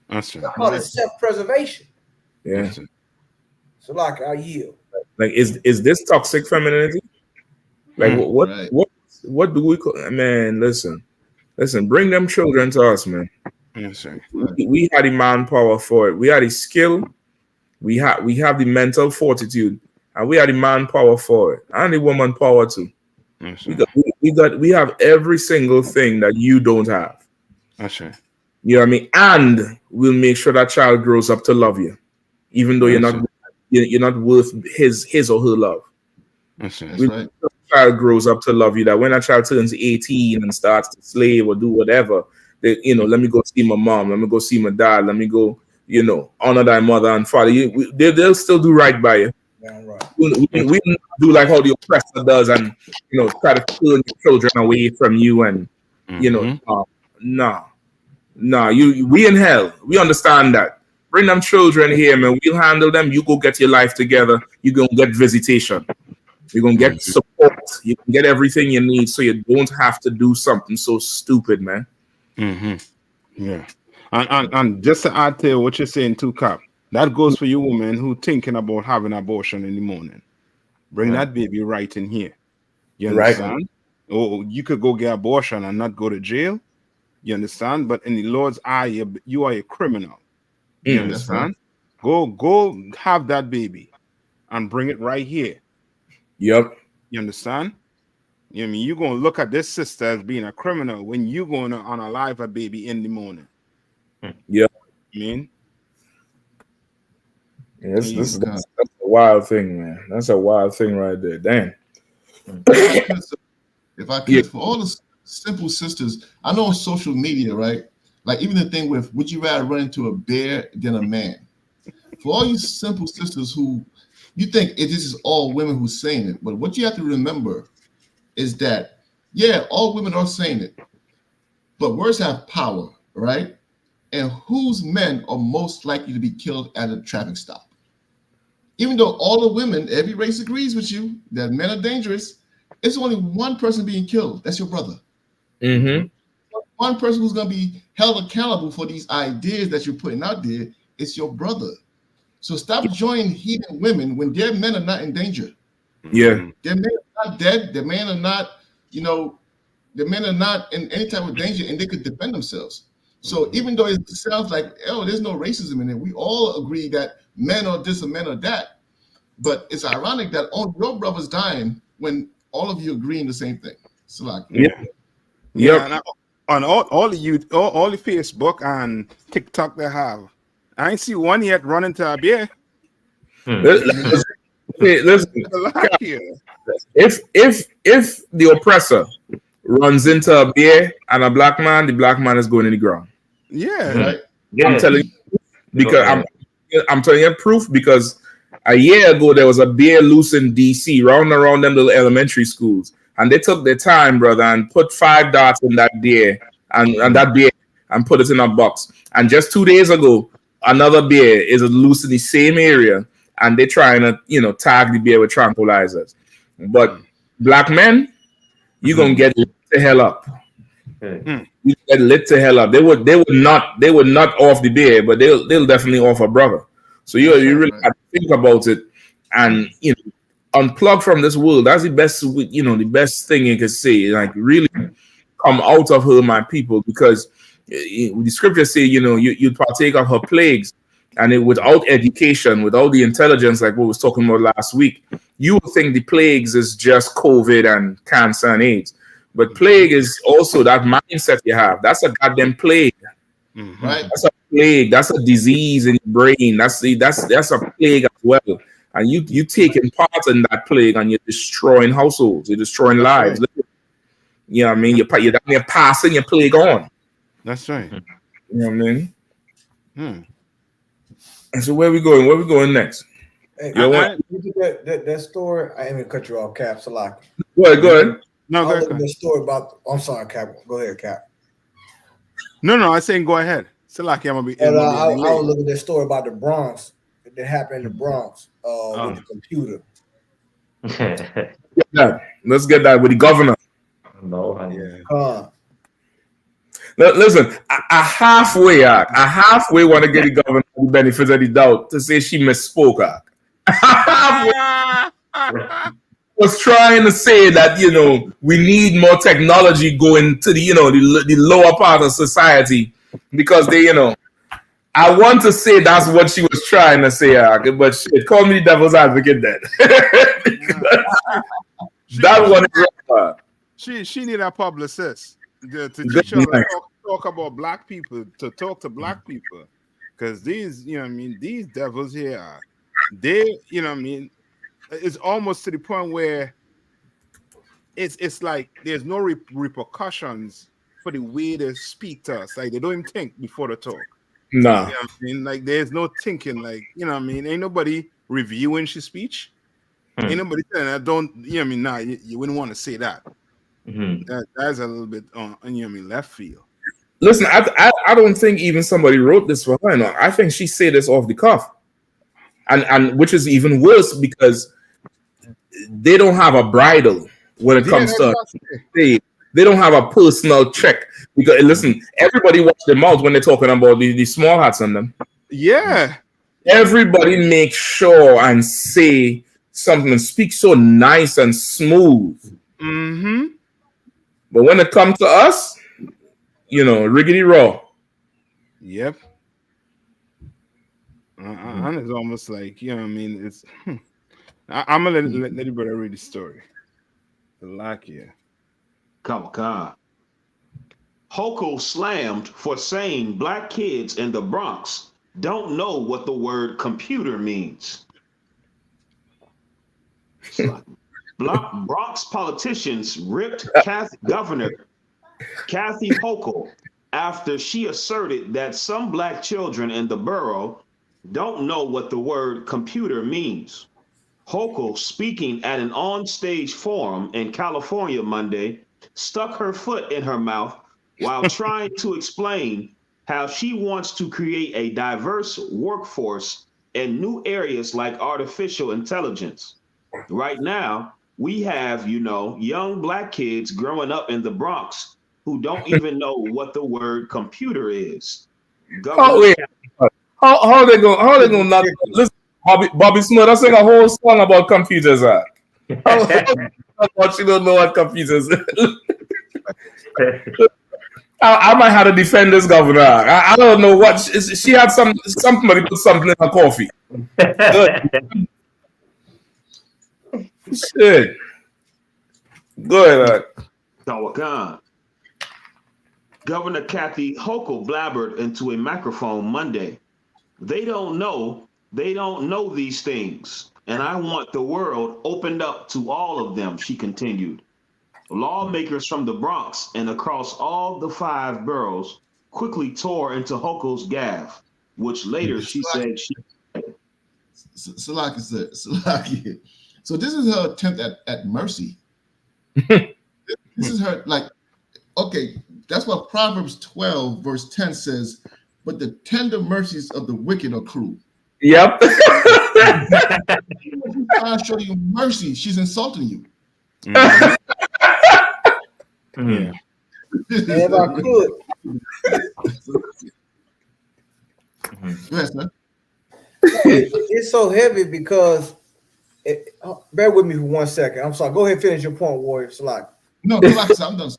I call it self-preservation. Yeah. So like I yield. Like is this toxic femininity? Like what do we call, man, listen, bring them children to us, man. Yes, sir. We had the manpower for it. We had the skill. We have the mental fortitude, and we had the manpower for it, and the woman power too. Yes, we have every single thing that you don't have. That's right. You know what I mean? And we'll make sure that child grows up to love you, even though you're not worth his or her love. That's right. Child grows up to love you, that when a child turns 18 and starts to slave or do whatever, they, let me go see my mom, let me go see my dad, let me go, honor thy mother and father. They'll still do right by you. Yeah, right. We do like how the oppressor does, and try to turn your children away from you, and we in hell. We understand that. Bring them children here, man. We'll handle them. You go get your life together. You're gonna get visitation. You're gonna get support. You can get everything you need, so you don't have to do something so stupid, man. Yeah. And just to add to what you're saying too, Cap, that goes for you women who thinking about having abortion in the morning. Bring that baby right in here. You understand? Or you could go get abortion and not go to jail. You understand? But in the Lord's eye, you are a criminal. You understand? Go have that baby and bring it right here. Yep. You understand? You know what I mean? You're going to look at this sister as being a criminal when you're going to unalive a baby in the morning. Yep. I mean? Yeah, that's a wild thing, man. That's a wild thing right there. Damn. If I could, for all the simple sisters, I know on social media, right? Like even the thing with, would you rather run into a bear than a man? For all you simple sisters who, you think this is all women who's saying it, but what you have to remember is that, all women are saying it, but words have power, right? And whose men are most likely to be killed at a traffic stop? Even though all the women, every race agrees with you that men are dangerous, it's only one person being killed. That's your brother. One person who's going to be held accountable for these ideas that you're putting out there, it's your brother. So stop joining heathen women when their men are not in danger. Yeah. Their men are not dead. Their men are not, the men are not in any type of danger, and they could defend themselves. So even though it sounds like, there's no racism in it, we all agree that men are this and men are that. But it's ironic that all your brothers dying when all of you agree in the same thing. So like, And on all the Facebook and TikTok they have, I ain't see one yet run into a bear. Listen, if the oppressor runs into a bear and a black man, the black man is going in the ground. Yeah. I'm telling you, because I'm telling you proof, because a year ago there was a bear loose in DC, round around them little elementary schools, and they took their time, brother, and put 5 darts in that deer and that bear and put it in a box. And just 2 days ago, another bear is loose in the same area, and they're trying to, tag the bear with tranquilizers. But black men, you're gonna get lit the hell up. You get lit the hell up. They would not off the bear, but they'll definitely off a brother. So you really have to think about it and unplug from this world. That's the best the best thing you can say. Like really come out of her, my people, because the scriptures say, you partake of her plagues, and without education, without the intelligence, like what we was talking about last week, you would think the plagues is just COVID and cancer and AIDS. But plague is also that mindset you have. That's a goddamn plague. Right? That's a plague. That's a disease in your brain. That's a plague as well. And you taking part in that plague, and you're destroying households. You're destroying lives. Right. You know what I mean? You're passing your plague on. That's right. You know what I mean? And so where we going? Where we going next? Hey, that story. I ain't gonna cut you off, Cap. Salaki. Go ahead. No, go ahead. The story about. I'm sorry, Cap. Go ahead, Cap. No, I'm saying go ahead. Salaki, I'm gonna be. I was looking at that story about the Bronx that happened in the Bronx with the computer. Let's get that with the governor. No, listen, I halfway want to get the governor the benefit of the doubt to say she misspoke. Was trying to say that we need more technology going to the lower part of society because they I want to say that's what she was trying to say, but shit, call me the devil's advocate then. That one is she need a publicist to teach her to talk about black people, to talk to black people, because these these devils here are it's almost to the point where it's like there's no repercussions for the way they speak to us. Like they don't even think before they talk. Nah. You know what I mean? Like there's no thinking. Like ain't nobody reviewing she speech. Ain't nobody saying that. Don't Nah, you wouldn't want to say that. That's a little bit on left field. Listen, I don't think even somebody wrote this for her. No. I think she said this off the cuff, and which is even worse because they don't have a bridle when it comes to they don't have a personal check because listen, everybody watch their mouth when they're talking about the small hats on them. Yeah, everybody make sure and say something and speak so nice and smooth. But when it comes to us, riggedy raw. Yep. And it's almost like it's. I'm gonna let you brother read the story. Come on. Hochul slammed for saying black kids in the Bronx don't know what the word computer means. Bronx politicians ripped Governor Kathy Hochul after she asserted that some black children in the borough don't know what the word computer means. Hochul, speaking at an on-stage forum in California Monday, stuck her foot in her mouth while trying to explain how she wants to create a diverse workforce in new areas like artificial intelligence. Right now, we have, young black kids growing up in the Bronx who don't even know what the word computer is. How they gonna not listen? Bobby Smith, I sing a whole song about computers. But she don't know what computers. I might have to defend this governor. I don't know what she had. Somebody put something in her coffee. Shit. Go ahead. Governor Kathy Hochul blabbered into a microphone Monday. They don't know these things, and I want the world opened up to all of them, she continued. Lawmakers from the Bronx and across all the 5 boroughs quickly tore into Hochul's gaffe, which later she said she. Salaki said, Salaki. So this is her attempt at mercy. This is her, like, okay, that's what Proverbs 12, verse 10 says, but the tender mercies of the wicked are cruel. Yep. She's trying to show you mercy. She's insulting you. Yeah. And if I could, yes, sir. It's so heavy because bear with me for 1 second. I'm sorry. Go ahead and finish your point, Warrior Salaki. No, Salaki, I'm done.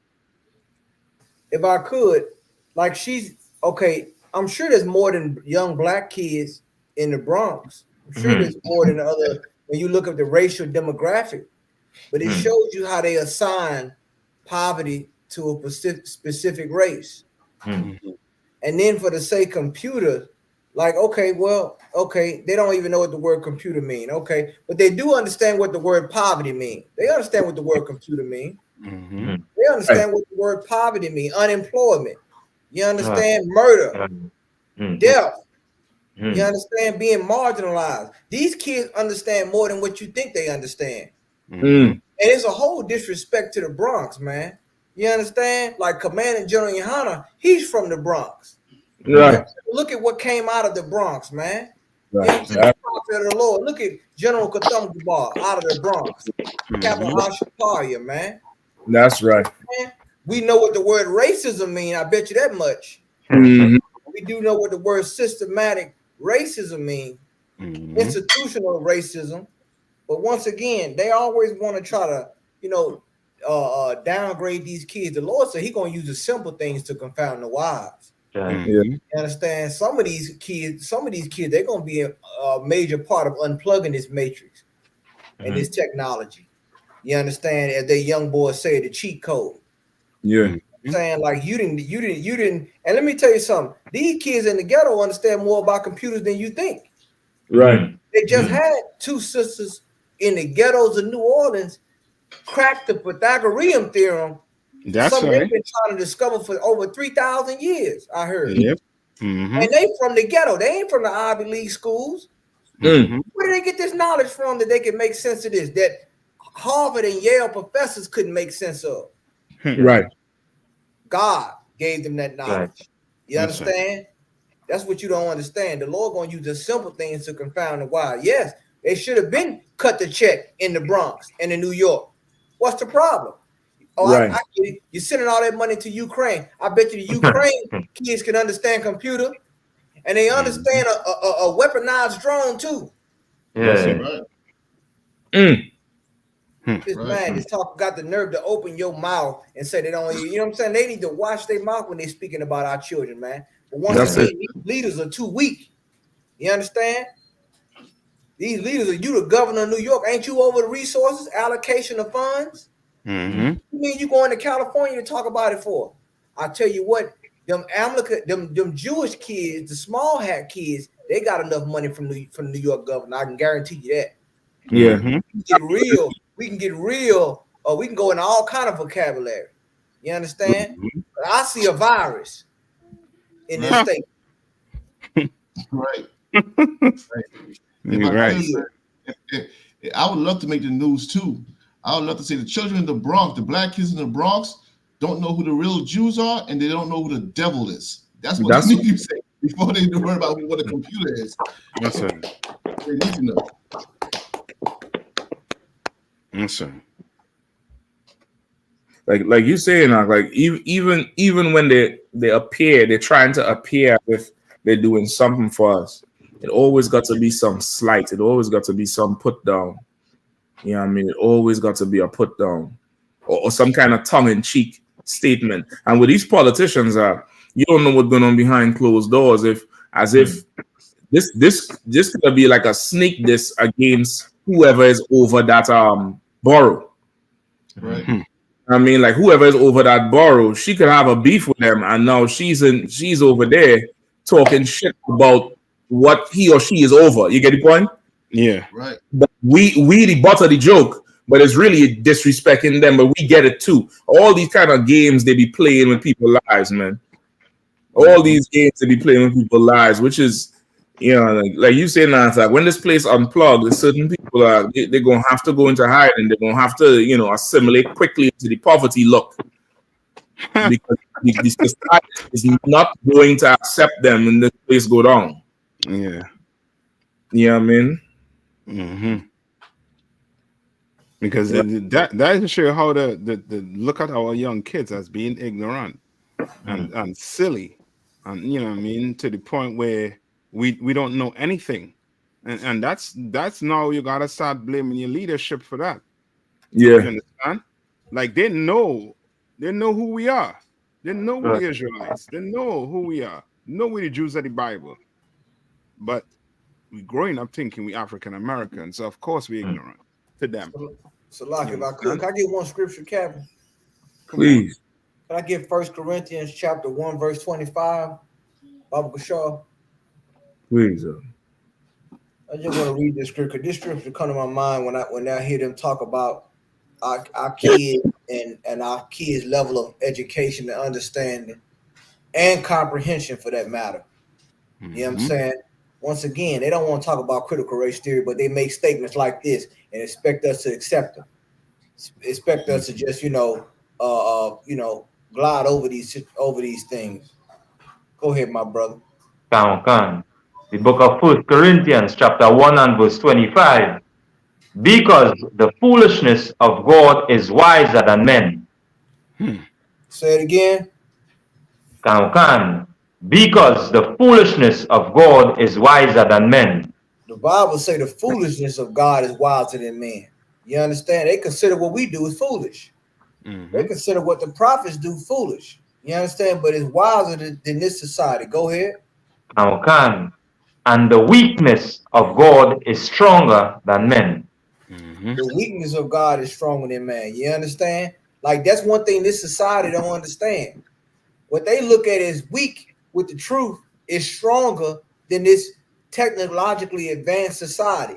If I could, like she's okay, I'm sure there's more than young black kids in the Bronx. I'm sure there's more than other when you look at the racial demographic, but it shows you how they assign poverty to a specific race. And then for the say computer, like, okay, they don't even know what the word computer mean. Okay, but they do understand what the word poverty mean. They understand what the word computer mean. They understand what the word poverty mean, unemployment. You understand murder, death. You understand being marginalized. These kids understand more than what you think they understand. And it's a whole disrespect to the Bronx, man. You understand? Like Commandant General Yohana, he's from the Bronx. Right. Look at what came out of the Bronx, man. Right. You know, prophet of the Lord. Look at General Katham Dubar out of the Bronx. Captain Ashikaria, man. That's right. Man, we know what the word racism mean. I bet you that much. We do know what the word systematic racism mean. Institutional racism. But once again, they always want to try to, downgrade these kids. The Lord said He's going to use the simple things to confound the wise. You understand? Some of these kids, they're going to be a major part of unplugging this matrix and this technology. You understand? As they young boys say, the cheat code. Yeah. Saying like you didn't. And let me tell you something. These kids in the ghetto understand more about computers than you think. Right. They just had two sisters in the ghettos of New Orleans crack the Pythagorean theorem. That's something right. they've been trying to discover for over 3,000 years, I heard. Yep. And they from the ghetto. They ain't from the Ivy League schools. Where do they get this knowledge from that they can make sense of this? That Harvard and Yale professors couldn't make sense of. Right. God gave them that knowledge. Right. You understand? That's what you don't understand. The Lord gonna use the simple things to confound the wise. Yes, they should have been cut the check in the Bronx and in New York. What's the problem? Oh, right. I get it. You're sending all that money to Ukraine. I bet you the Ukraine kids can understand computer, and they understand a weaponized drone too. Yeah. This man, this talk got the nerve to open your mouth and say they don't. You know what I'm saying? They need to watch their mouth when they're speaking about our children, man. But once again, these leaders are too weak. You understand? These leaders are you the governor of New York? Ain't you over the resources, allocation of funds? You mean you going to California to talk about it for? I tell you what, them Jewish kids, the small hat kids, they got enough money from the New York governor. I can guarantee you that. Yeah. We can get real, or we can go into all kind of vocabulary. You understand? But I see a virus in this state. Right. Right. I would love to make the news too. I would love to say the children in the Bronx, the black kids in the Bronx, don't know who the real Jews are, and they don't know who the devil is. That's what they need to say before they worry about what a computer is. That's right. They need to know. Yes, sir. Like you saying, like even when they appear, they're trying to appear with they're doing something for us. It always got to be some slight. It always got to be some put down. You know what I mean? It always got to be a put down or some kind of tongue in cheek statement. And with these politicians, you don't know what's going on behind closed doors. If this could be like a sneak diss against whoever is over that borough. Right. I mean, like whoever is over that borough, she could have a beef with them, and now she's over there talking shit about what he or she is over. You get the point? Yeah. Right. But we the butt of the joke, but it's really disrespecting them, but we get it too. All these kind of games they be playing with people's lives, man. All these games they be playing with people's lives, which is You know, like you say, Nancy, when this place unplugged, certain people are they're gonna have to go into hiding. They're gonna have to, you know, assimilate quickly into the poverty look because the society is not going to accept them when this place go down. Yeah. You know what I mean? Mm-hmm. Because Yeah. that show how the look at our young kids as being ignorant and silly, and you know what I mean, to the point where we don't know anything, and that's now you gotta start blaming your leadership for that. Yeah. You understand? Like they know who we are. They know we're the Israelites. They know who we are. Know we're the Jews of the Bible. But we growing up thinking we African Americans, so of course we're ignorant to them. So, like, You if I could, understand? can I get one scripture, Captain? Please. Can I get 1 Corinthians chapter 1, verse 25? Baba Shaw. Please. I just want to read this scripture. This scripture come to my mind when I hear them talk about our kids and our kids' level of education and understanding and comprehension, for that matter. You know what I'm saying? Once again, they don't want to talk about critical race theory, but they make statements like this and expect us to accept them. Expect us to just, glide over these things. Go ahead, my brother. Can. The book of 1 Corinthians chapter 1 and verse 25. Because the foolishness of God is wiser than men. Say it again. Can. Because the foolishness of God is wiser than men. The Bible say the foolishness of God is wiser than men. You understand? They consider what we do is foolish. They consider what the prophets do foolish. You understand? But it's wiser than this society. Go ahead. Can. And the weakness of God is stronger than men. The weakness of God is stronger than man. You understand? Like, that's one thing this society don't understand. What they look at as weak with the truth is stronger than this technologically advanced society.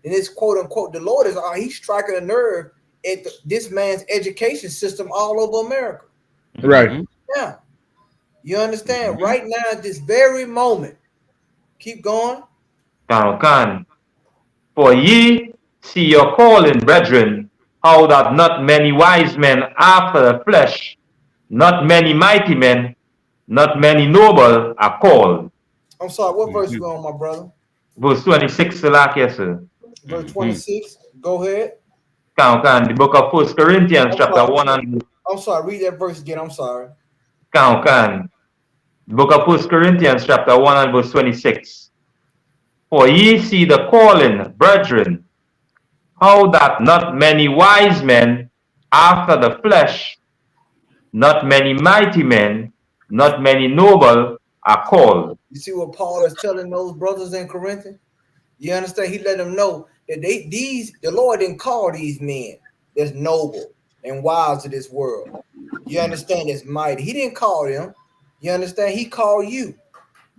And this quote unquote, the Lord is he's striking a nerve at this man's education system all over America. Right. Yeah. You understand? Right now, at this very moment. Keep going. Can. For ye see your calling, brethren, how that not many wise men after the flesh, not many mighty men, not many noble are called. I'm sorry, what verse you on, my brother? Verse 26, sir. Verse 26. Go ahead. Can. The book of 1 Corinthians, chapter 1 and... I'm sorry, read that verse again. I'm sorry. Can. The book of 1 Corinthians, chapter 1 and verse 26. For ye see the calling, brethren, how that not many wise men after the flesh, not many mighty men, not many noble are called. You see what Paul is telling those brothers in Corinthians? You understand? He let them know that the Lord didn't call these men that's noble and wise to this world. You understand? That's mighty. He didn't call them. You understand? He called you.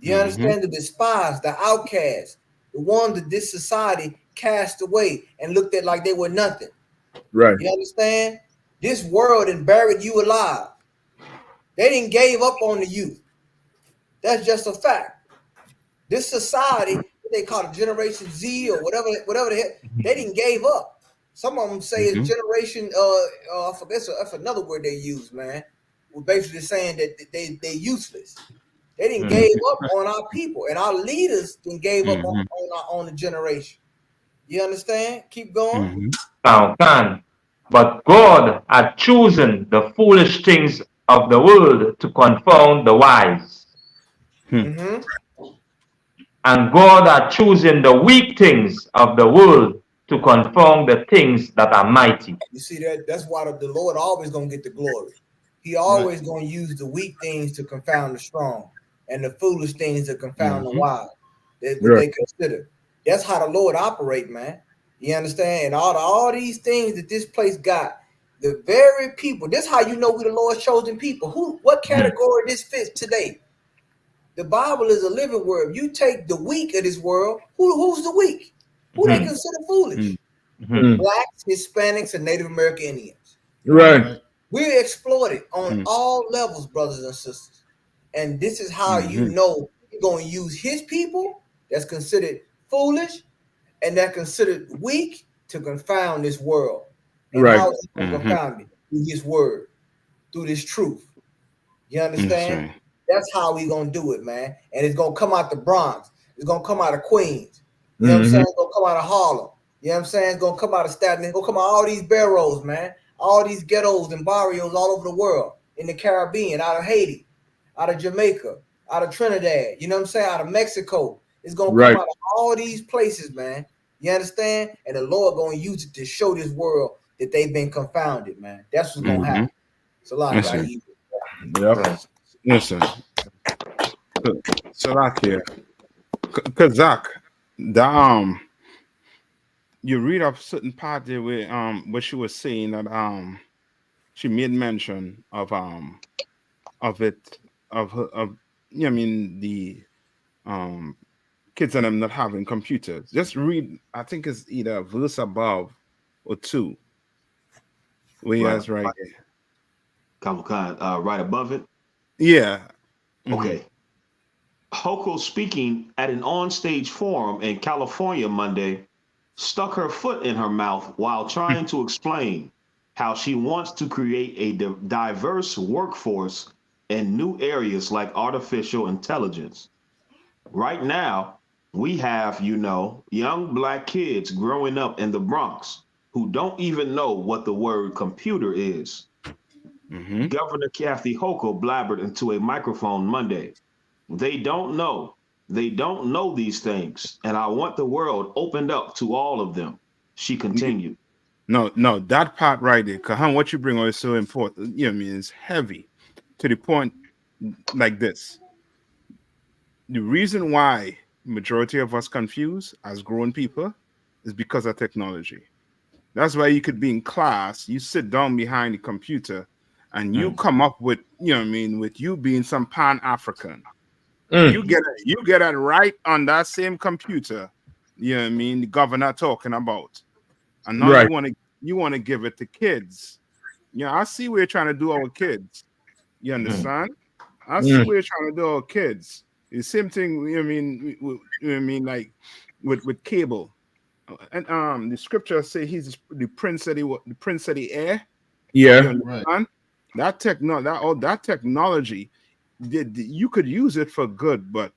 You understand? The despised, the outcast, the ones that this society cast away and looked at like they were nothing. Right. You understand? This world and buried you alive. They didn't give up on the youth. That's just a fact. This society, what they call it Generation Z or whatever the heck, they didn't give up. Some of them say it's generation. I forget, that's another word they use, man. We're basically saying that they useless. They didn't give up on our people, and our leaders didn't give up on the generation. You understand? Keep going. Can. But God had chosen the foolish things of the world to confound the wise. And God had chosen the weak things of the world to confound the things that are mighty. You see that? That's why the Lord always gonna get the glory. He always gonna use the weak things to confound the strong, and the foolish things to confound the wise. That's what they consider. That's how the Lord operate, man. You understand? And all these things that this place got, the very people. This how you know we the Lord's chosen people. What category this fits today? The Bible is a living word. You take the weak of this world. Who's the weak? Who they consider foolish? Blacks, Hispanics, and Native American Indians. Right. We're exploited on all levels, brothers and sisters. And this is how you know he's going to use his people that's considered foolish and that considered weak to confound this world. And Right. how is he going to confound it? Through his word, through this truth. You understand? That's how we gonna do it, man. And it's gonna come out the Bronx. It's gonna come out of Queens. You know what I'm saying? It's gonna come out of Harlem. You know what I'm saying? It's gonna come out of Staten. It's gonna come out of all these barrios, man. All these ghettos and barrios all over the world, in the Caribbean, out of Haiti, out of Jamaica, out of Trinidad. You know what I'm saying? Out of Mexico. It's gonna come out of all these places, man. You understand? And the Lord gonna use it to show this world that they've been confounded, man. That's what's gonna happen. It's a lot of Yep. Listen, Salakia, Kazak, you read up certain part there where she was saying that she made mention of it of you know, I mean the kids and them not having computers. Just read, I think it's either a verse above or two. Where Right. right right above it. Yeah. Okay. Hoko, speaking at an onstage forum in California Monday, stuck her foot in her mouth while trying to explain how she wants to create a diverse workforce in new areas like artificial intelligence. Right now, we have, young Black kids growing up in the Bronx who don't even know what the word computer is. Governor Kathy Hochul blabbered into a microphone Monday. They don't know. They don't know these things, and I want the world opened up to all of them. She continued. No, that part right there, Kahan, what you bring on is so important. You know, I mean, it's heavy to the point like this. The reason why majority of us confused as grown people is because of technology. That's why you could be in class, you sit down behind the computer, and you come up with, you know what I mean, with you being some Pan-African. You get it right on that same computer, you know what I mean, the governor talking about. And now you want to give it to kids. Yeah, I see what you're trying to do our kids. You understand? I see what you're trying to do our kids. The same thing, you know what I mean, like with cable. And the scripture say he's the prince of the air. Yeah. You understand? That technology, you could use it for good, but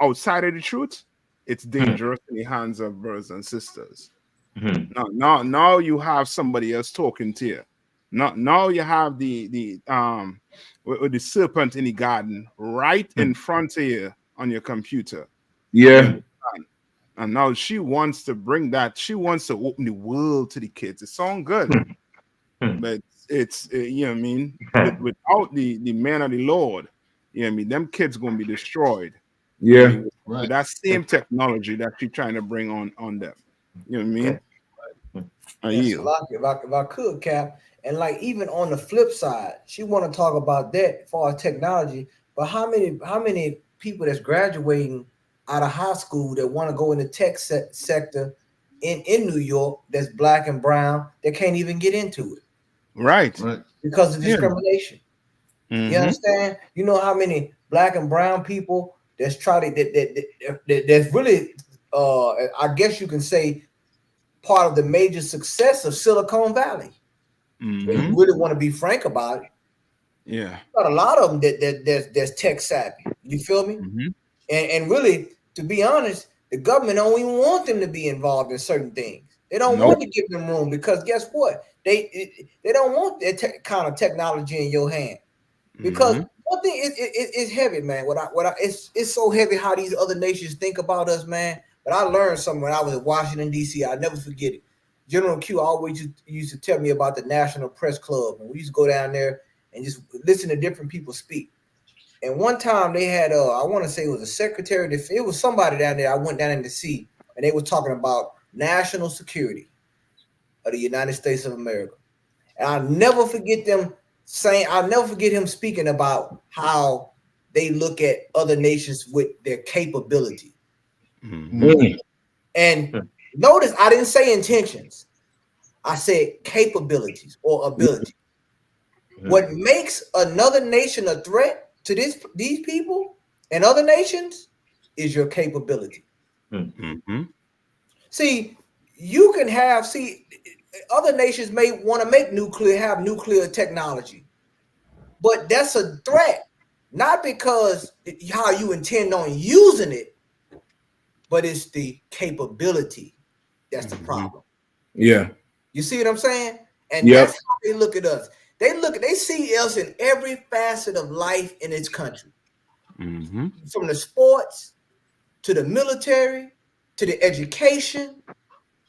outside of the truth, it's dangerous in the hands of brothers and sisters. Now you have somebody else talking to you. Now you have the serpent in the garden right in front of you on your computer. Yeah. And now she wants to bring that. She wants to open the world to the kids. It sounds good, but it's you know what I mean. Without the man of the Lord, you know what I mean. Them kids gonna be destroyed. Yeah. You know what I mean? With that same technology that she's trying to bring on them. You know what I mean? Yes, if I could, Cap, and like even on the flip side, she want to talk about that as far as technology. But how many people that's graduating out of high school that want to go in the tech sector in New York that's Black and brown that can't even get into it, right? Because of discrimination. You understand? You know how many Black and brown people that's that's really I guess you can say part of the major success of Silicon Valley. If you really want to be frank about it. Yeah. Got a lot of them that's tech savvy. You feel me? And really, to be honest, the government don't even want them to be involved in certain things. They don't want to give them room because guess what? They don't want that kind of technology in your hand. Because one thing it's heavy, man. It's so heavy how these other nations think about us, man. But I learned something when I was in Washington, D.C. I'll never forget it. General Q always used to tell me about the National Press Club, and we used to go down there and just listen to different people speak. And one time they had, I want to say it was a secretary, it was somebody down there I went down in to see, and they were talking about national security of the United States of America. And I'll never forget him speaking about how they look at other nations with their capability. And notice I didn't say intentions. I said capabilities or ability. What makes another nation a threat to these people and other nations is your capability. Mm-hmm. See, you can have, other nations may want to have nuclear technology, but that's a threat, not because how you intend on using it, but it's the capability that's the problem. Yeah. You see what I'm saying? And Yep. that's how they look at us. They see us in every facet of life in its country. Mm-hmm. From the sports to the military to the education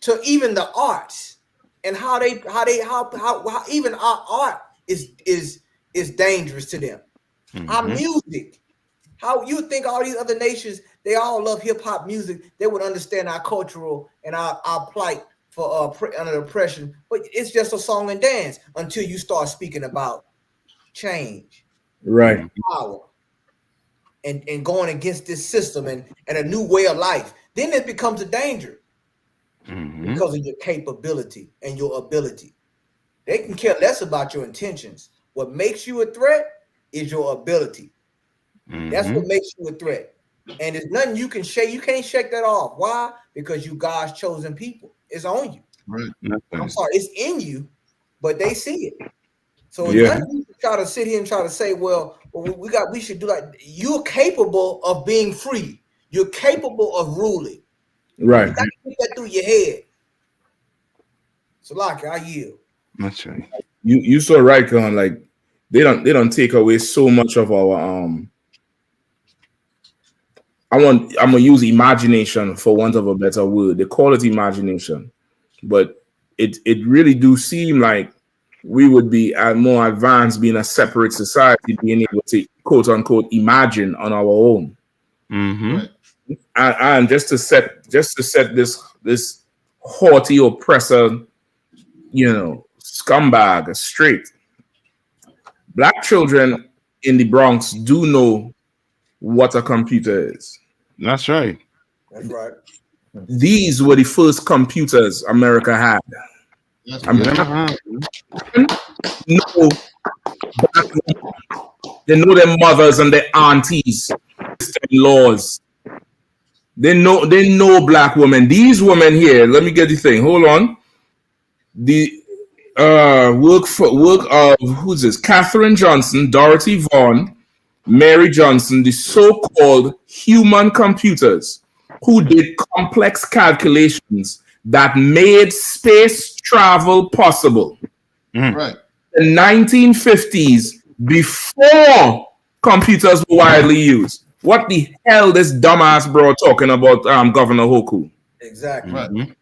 to even the arts, and how even our art is dangerous to them. Mm-hmm. Our music, how you think all these other nations, they all love hip hop music, they would understand our cultural and our plight for under oppression, but it's just a song and dance until you start speaking about change, right, power, and going against this system and a new way of life. Then it becomes a danger. Mm-hmm. Because of your capability and your ability. They can care less about your intentions. What makes you a threat is your ability. Mm-hmm. That's what makes you a threat. And there's nothing you can shake. You can't shake that off. Why? Because you God's chosen people. It's on you. Right. I'm sorry, it's in you, but they see it. So Yeah. none of you can try to sit here and try to say, well, we should do like, you're capable of being free. You're capable of ruling. Right. You got to get that through your head. So, like, I yield. That's right. You so right, Con. Like they don't take away so much of our I'm gonna use imagination for want of a better word. They call it imagination, but it really do seem like we would be more advanced, being a separate society, being able to quote unquote imagine on our own. Mm-hmm. Right. And just to set this haughty oppressor, scumbag straight. Black children in the Bronx do know what a computer is. That's right. That's right. These were the first computers America had. Yes, They know their mothers and their aunties, laws. They know black women. These women here, let me get the thing. Hold on. The work of who's this? Katherine Johnson, Dorothy Vaughan, Mary Johnson, the so-called human computers who did complex calculations that made space travel possible. Right. The 1950s, before computers were widely used. What the hell this dumbass bro talking about Governor Hoku? Exactly. Right.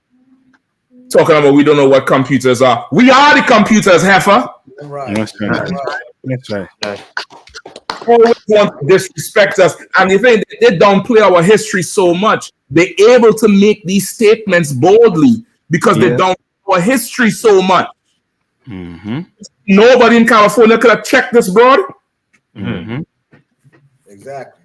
Talking about we don't know what computers are. We are the computers, heifer. Right. That's right. That's right. Always want to disrespect us. And the thing, they don't play our history so much. They're able to make these statements boldly because they don't play our history so much. Mm-hmm. Nobody in California could have checked this, bro. Mm-hmm. Exactly.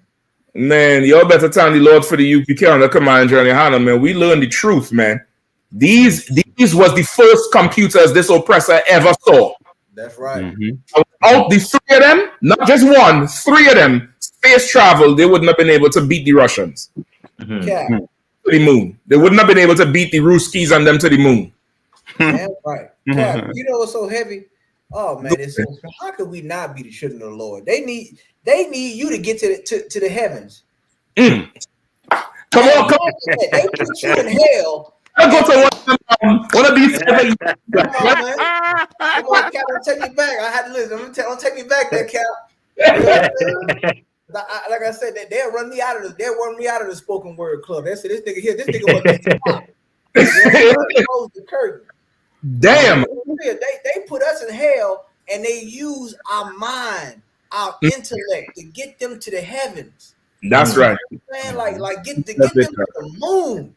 Man, y'all better thank the Lord for the UPK on the command journey, Hannah, man. We learned the truth, man. These was the first computers this oppressor ever saw. That's right. Mm-hmm. Out the three of them, not just one, three of them, space travel, they wouldn't have been able to beat the Russians. Yeah. To the moon. They wouldn't have been able to beat the Ruskies and them to the moon. That's right. Cap, you know what's so heavy? Oh man, it's so, how could we not be the children of the Lord? They need you to get to the heavens. Come on. They put you in hell. I go to one of these. Come on, man. Come on, Cap. I'll take me back. I had to listen. Don't take me back there, Cap. You know like I said, they'll run me out of the spoken word club. They say this nigga here, this nigga was close the curtain. Damn. They put us in hell and they use our mind, our intellect to get them to the heavens. That's right. Man, like get them to the moon.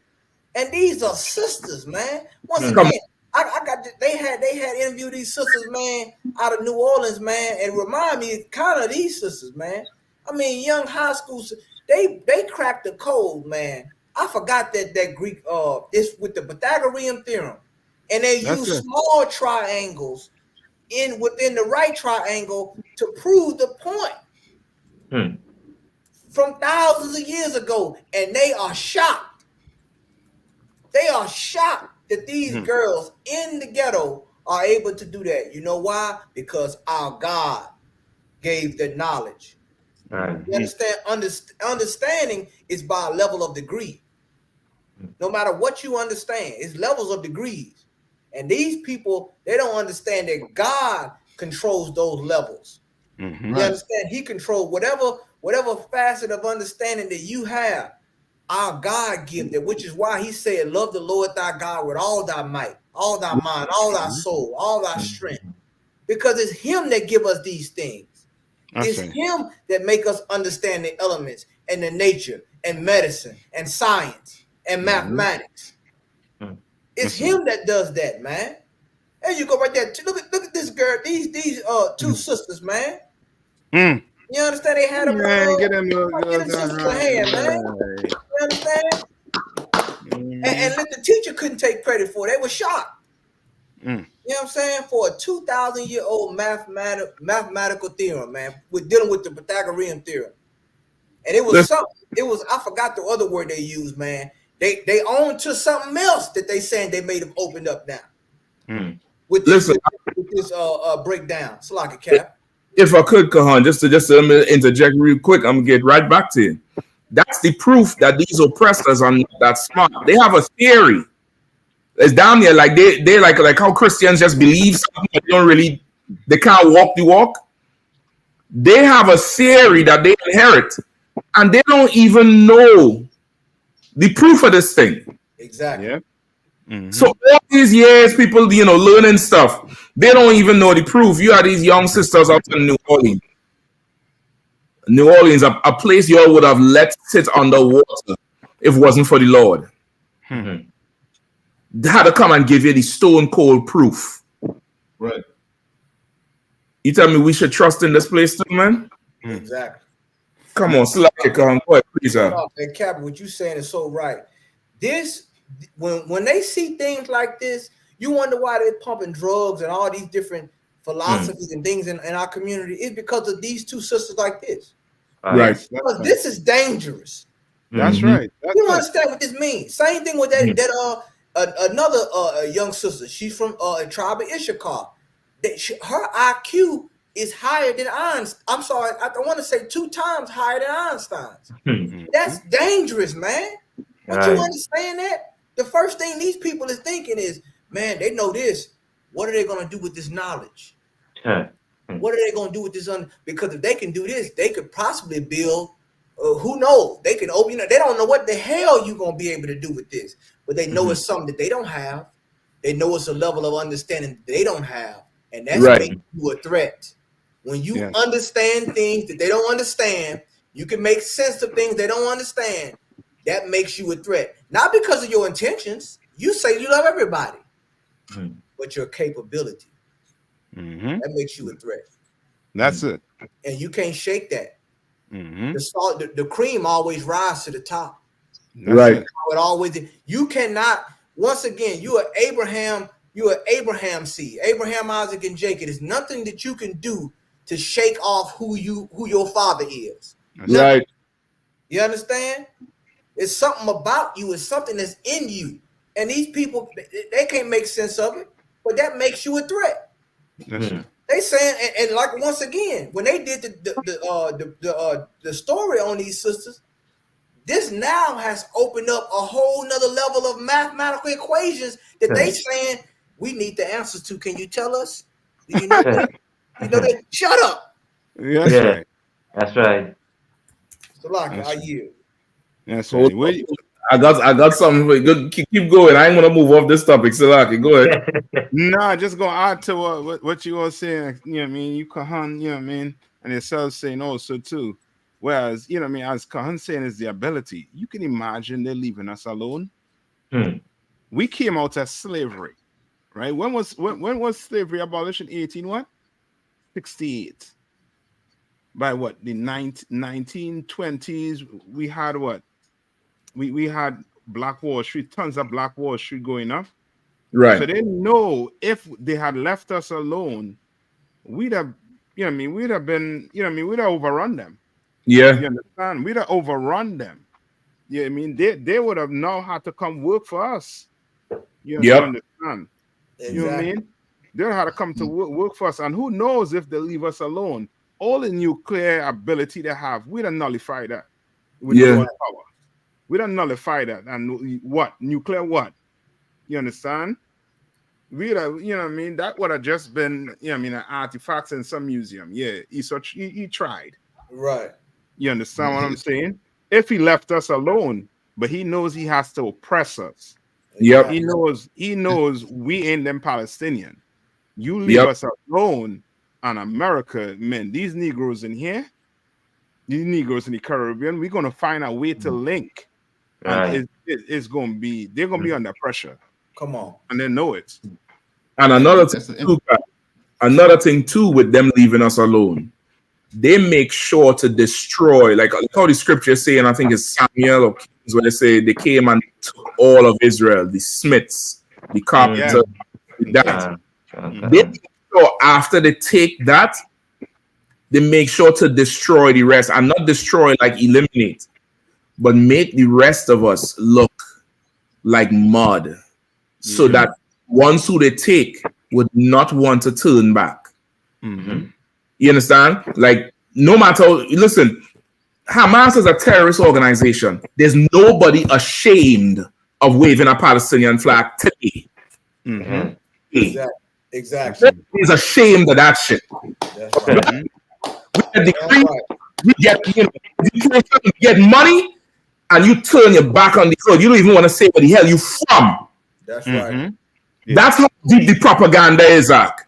And these are sisters, man. Once again, I got they had interviewed these sisters, man, out of New Orleans, man, and remind me kind of these sisters, man. I mean, young high school, they cracked the code, man. I forgot that Greek it's with the Pythagorean theorem. And they use small triangles within the right triangle to prove the point. from thousands of years ago, and they are shocked. They are shocked that these girls in the ghetto are able to do that. You know why? Because our God gave the knowledge. You understand? Understanding is by a level of degree. No matter what you understand, it's levels of degrees. And these people, they don't understand that God controls those levels. You understand? He controls whatever facet of understanding that you have. Our God gives it, which is why he said, love the Lord thy God with all thy might, all thy mind, all thy soul, all thy strength. Because it's him that give us these things. It's him that make us understand the elements and the nature and medicine and science and mathematics. It's him that does that, man. There you go right there. Look at this girl, these two sisters, man. You understand? They had them. Get them sisters a hand, man. You understand? And the teacher couldn't take credit for it. They were shocked. You know what I'm saying? For a 2,000-year-old mathematical theorem, man, with dealing with the Pythagorean theorem. And it was something, I forgot the other word they used, man. They own to something else that they saying they may have opened up now. With this breakdown. Slaka Cap. If I could, Kahan, just to interject real quick, I'm gonna get right back to you. That's the proof that these oppressors are not that smart. They have a theory. It's down there, like they like how Christians just believe something, they can't walk the walk. They have a theory that they inherit, and they don't even know the proof of this thing. Exactly. So all these years, people, learning stuff, they don't even know the proof. You have these young sisters out in New Orleans. New Orleans, a place you all would have let sit underwater if it wasn't for the Lord. They had to come and give you the stone cold proof. Right. You tell me we should trust in this place too, man? Exactly. Come on, Slack it, come on, go ahead, please. And Cap, what you saying is so right. This, when they see things like this, you wonder why they're pumping drugs and all these different philosophies and things in our community. It's because of these two sisters like this. Right. Because this is dangerous. That's right. You don't understand what this means. Same thing with another young sister. She's from a tribe of Issachar. Her IQ is higher than Einstein. I'm sorry, I want to say 2 times higher than Einstein's. That's dangerous, man. Don't you understand that? The first thing these people is thinking is, man, they know this. What are they going to do with this knowledge? What are they going to do with this? Because if they can do this, they could possibly build. Who knows? They can open. They don't know what the hell you're going to be able to do with this, but they know it's something that they don't have. They know it's a level of understanding that they don't have, and that's making you a threat. When you understand things that they don't understand, you can make sense of things they don't understand. That makes you a threat, not because of your intentions. You say you love everybody, but your capability that makes you a threat. That's it, and you can't shake that. The cream always rises to the top. Right. It always. You cannot. Once again, you are Abraham. You are Abraham seed. Abraham, Isaac, and Jacob. There's nothing that you can do to shake off who your father is. Right. You understand? It's something about you. It's something that's in you. And these people, they can't make sense of it, but that makes you a threat. They saying, and like once again, when they did the story on these sisters, this now has opened up a whole nother level of mathematical equations that they saying we need the answers to. Can you tell us? Do you know that? You know that? Shut up. That's right. That's right. So like I yield. That's right. I got something for you. Keep going. I ain't gonna move off this topic. So like, go ahead. Nah, just gonna add to what you were saying. You know what I mean? You Kahan, you know what I mean? And yourself saying also too. Whereas, you know what I mean, as Kahan saying is the ability. You can imagine they're leaving us alone. We came out of slavery, right? When was slavery abolished in 1868? By what? The 1920s, we had what? We had Black Wall Street, tons of Black Wall Street going up. Right. So they know if they had left us alone, we'd have, you know what I mean, we'd have been, you know what I mean, we'd have overrun them. Yeah. You understand? We'd have overrun them. Yeah, I mean, they would have known how to come work for us. You understand? Exactly. You know what I mean? They know how to come to work for us. And who knows if they leave us alone. All the nuclear ability they have, we don't nullify that with the Lord's power. We don't nullify that. And what? Nuclear what? You understand? We'd have, you know what I mean? That would have just been, you know what I mean, an artifacts in some museum. Yeah, he tried. Right. You understand what I'm saying? If he left us alone, but he knows he has to oppress us. Yep. He knows we ain't them Palestinian. You leave us alone on America, man. These Negroes in here, these Negroes in the Caribbean, we're gonna find a way to link. Right. And it's gonna be, they're gonna be under pressure. Come on. And they know it. And another thing too with them leaving us alone, they make sure to destroy, like how the scriptures say, and I think it's Samuel or Kings, where they say they came and took all of Israel, the smiths, the carpenter, that. They make sure after they take that, they make sure to destroy the rest, and not destroy like eliminate, but make the rest of us look like mud, so that ones who they take would not want to turn back. You understand? Like, no matter, listen, Hamas is a terrorist organization. There's nobody ashamed of waving a Palestinian flag today. Exactly. He's ashamed of that shit. We get money, and you turn your back on the code. You don't even want to say where the hell you from. That's right. That's how deep the propaganda is, Zach.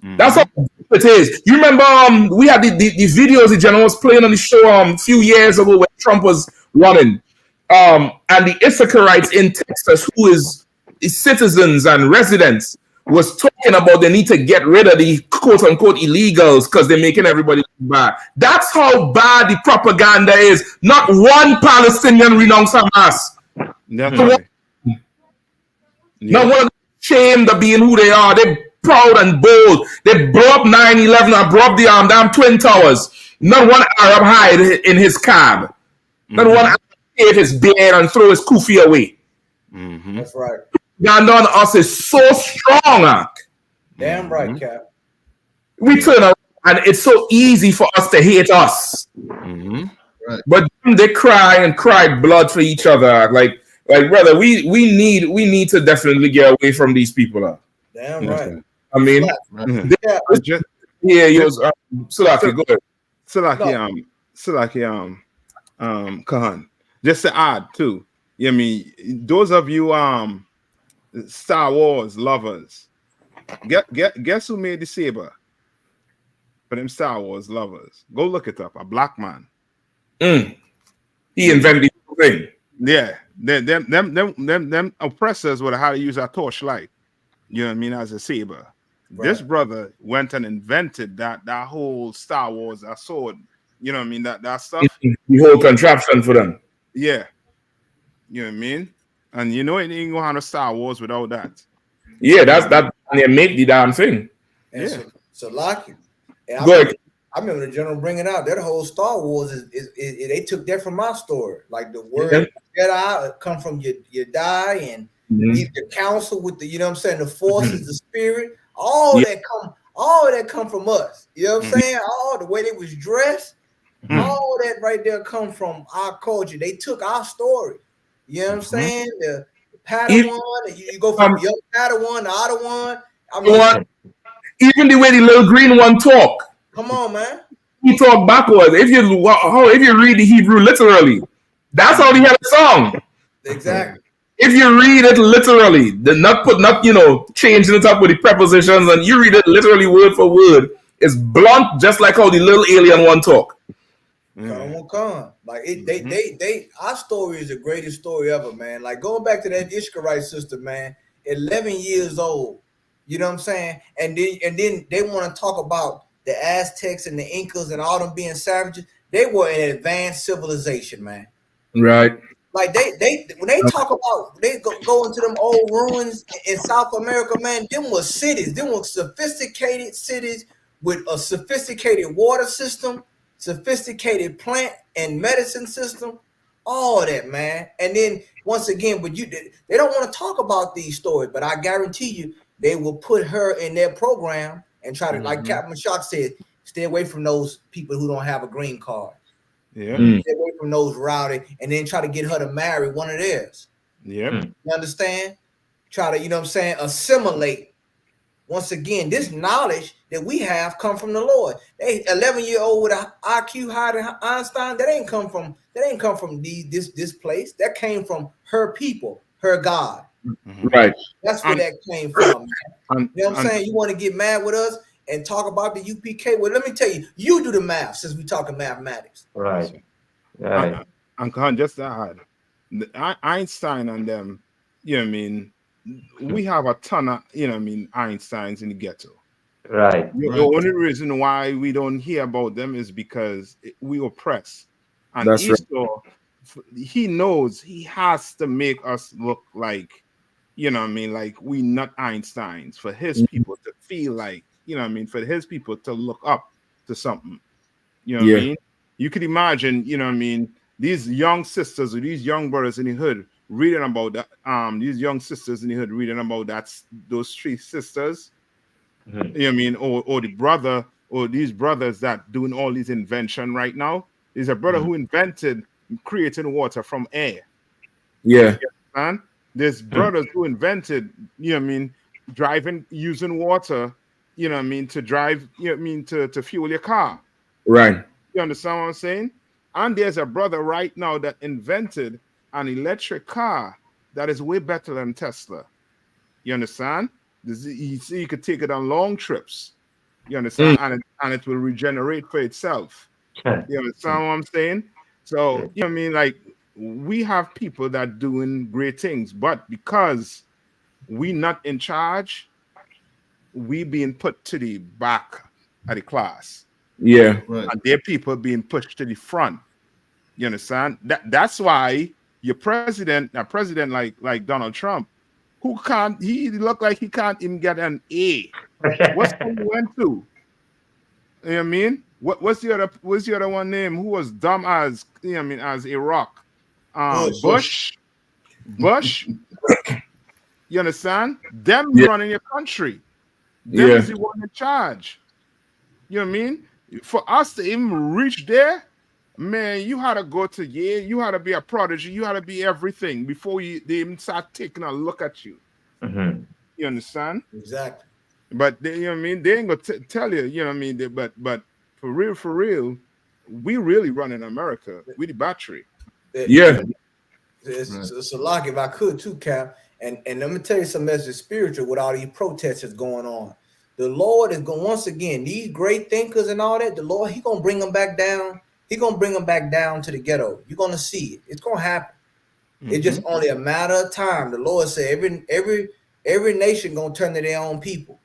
That's how deep it is. You remember we had the videos the general was playing on the show a few years ago when Trump was running. And the Issacharites in Texas, who is citizens and residents, was talking about they need to get rid of the quote-unquote illegals because they're making everybody look bad. That's how bad the propaganda is. Not one Palestinian renounced Hamas. Not one of them ashamed of being who they are. They're proud and bold. They blow up 9/11 and blow up the damn Twin Towers. Not one Arab hide in his cab. Not one Arab shave his beard and throw his kufi away. That's right. Propaganda on us is so strong. Damn right, Cap. We turn around and it's so easy for us to hate us. Right. But they cry and cry blood for each other. Like brother, we need to definitely get away from these people. Damn right. I mean, Sulaki, go ahead. Sulaki, Kahan. Just to add too. I mean, those of you Star Wars lovers, guess who made the saber? For them Star Wars lovers, go look it up. A black man. He invented the thing. Yeah, them oppressors would have had to use a torchlight. You know what I mean, as a saber. Right. This brother went and invented that whole Star Wars, that sword. You know what I mean, that stuff. The whole contraption for them. Yeah. You know what I mean? And you know it ain't gonna have no Star Wars without that. Yeah, that's that. And they make the damn thing. And so Locky. Good. I remember the general bringing out that whole Star Wars is they took that from my story. Like the word Jedi come from your die and the council with the, you know what I'm saying, the forces, the spirit, all that come from us. You know what I'm saying? All the way they was dressed, all that right there come from our culture. They took our story. You know what I'm saying? The Padawan, you go from young Padawan to Ottawa. I mean, even the way the little green one talk. Come on, man. He talk backwards. If you read the Hebrew literally, that's how he had a song. Exactly. If you read it literally, not changing it up with the prepositions, and you read it literally word for word, it's blunt, just like how the little alien one talk. Like our story is the greatest story ever, man. Like going back to that Ishkarite sister, man, 11 years old. You know what I'm saying? And then they want to talk about the Aztecs and the Incas and all them being savages. They were an advanced civilization, man. Right. Like they when they talk about they go into them old ruins in South America, man, them were cities. Them were sophisticated cities with a sophisticated water system. sophisticated plant and medicine system, all that, man. And then once again, but they don't want to talk about these stories, but I guarantee you they will put her in their program and try to, like Captain Shock said, stay away from those people who don't have a green card. Yeah. Stay away from those rowdy, and then try to get her to marry one of theirs. Yep. You understand? Try to, you know what I'm saying, assimilate. Once again, this knowledge that we have come from the Lord. They 11-year-old with an IQ higher than Einstein, that ain't come from this place. That came from her people, her God. Right. That's where that came from. Man. You know what I'm saying? You want to get mad with us and talk about the UPK? Well, let me tell you, you do the math since we talking mathematics. Right. And just to add, Einstein and them, you know what I mean, we have a ton of, you know what I mean, Einsteins in the ghetto. Right. The only reason why we don't hear about them is because we oppress. And That's Esau, he knows he has to make us look like, you know what I mean, like we not Einsteins for his people to feel like, you know what I mean, for his people to look up to something. You know what I mean? You could imagine, you know what I mean, these young sisters or these young brothers in the hood reading about that, these young sisters in the hood reading about those three sisters, you know what I mean, or the brother, or these brothers that doing all these invention right now. There's a brother who invented creating water from air. Yeah. And there's brothers who invented, you know what I mean, using water, you know what I mean, to drive, you know what I mean, to fuel your car. Right. You understand what I'm saying? And there's a brother right now that invented an electric car that is way better than Tesla. You understand? You could take it on long trips. You understand? And it will regenerate for itself. You understand what I'm saying? So, you know what I mean? Like, we have people that doing great things, but because we not in charge, we being put to the back of the class. Yeah. Right. And their people being pushed to the front. You understand? That's why your president, a president like Donald Trump, he look like he can't even get an A. What school he went to? You know what I mean? What's the other one name? Who was dumb as, you know what I mean, as a rock? Bush. You understand? Them running your country. Them is the one in charge. You know what I mean? For us to even reach there, man, you had to go to Yale. You had to be a prodigy. You had to be everything before they even start taking a look at you. You understand? Exactly. But they, you know what I mean? They ain't gonna tell you. You know what I mean? But for real, we really run in America. We the battery. It's a lock if I could too, Cap. And let me tell you something that's spiritual with all these protests that's going on. The Lord is going, once again, these great thinkers and all that, the Lord, He gonna bring them back down. He gonna bring them back down to the ghetto. You're gonna see it. It's gonna happen. It's just only a matter of time. The Lord said every nation gonna turn to their own people.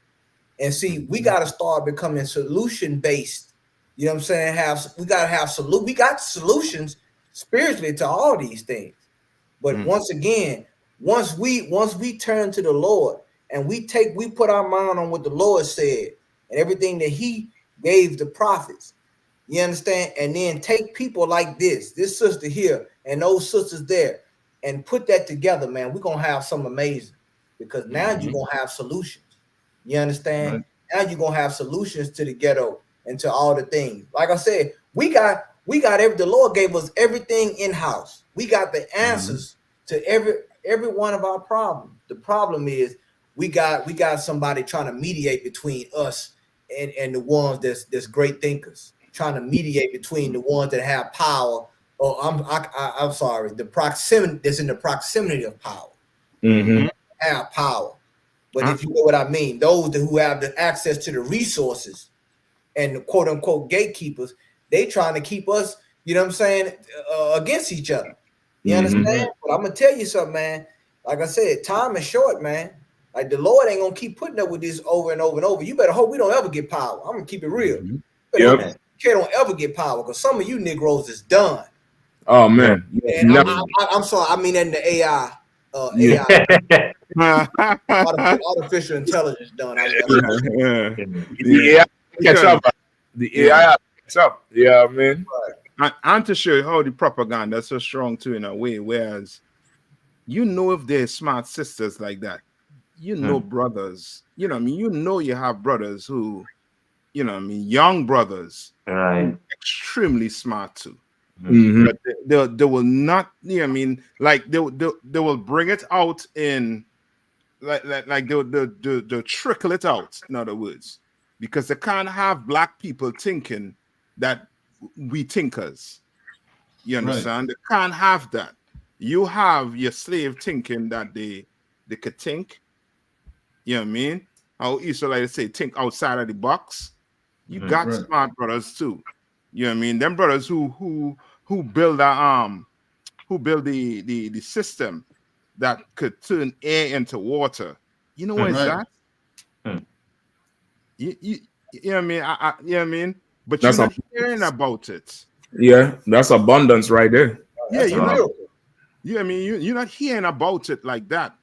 And see, we gotta start becoming solution based. You know what I'm saying? We got solutions spiritually to all these things. But once again, once we turn to the Lord and we put our mind on what the Lord said and everything that He gave the prophets, you understand? And then take people like this sister here and those sisters there and put that together, man, we're gonna have something amazing, because now you're gonna have solutions. You understand? Right. Now you're gonna have solutions to the ghetto and to all the things. Like I said, the Lord gave us everything in-house. We got the answers to every one of our problems. The problem is we got somebody trying to mediate between us and the ones that's great thinkers, trying to mediate between the ones that have power, or I'm sorry, the proximity that's in the proximity of power. Have power. But if you know what I mean, those who have the access to the resources and the quote unquote gatekeepers, they trying to keep us, you know what I'm saying, against each other. You understand? But I'm gonna tell you something, man. Like I said, time is short, man. Like, the Lord ain't gonna keep putting up with this over and over and over. You better hope we don't ever get power. I'm gonna keep it real. You don't ever get power, because some of you Negroes is done. Oh man. And I'm sorry, I mean that in the AI. Artificial intelligence done. The AI catch up. The AI What's up? Yeah, man. And to show you how the propaganda is so strong too in a way, whereas if they're smart sisters like that, brothers, you have brothers who, young brothers, right, extremely smart too. Mhm. But they will not, like they will bring it out in like they'll trickle it out, in other words, because they can't have black people thinking that we thinkers. You understand? They can't have that. You have your slave thinking that they could think. You know what I mean? How Israelites say, think outside of the box. You got smart brothers too. You know what I mean? Them brothers who build the system that could turn air into water. You know what is that? You know what I mean? You know what I mean? But That's you're not hearing about it. Yeah, that's abundance right there. Yeah, you're not. You know what I mean? You're not hearing about it like that.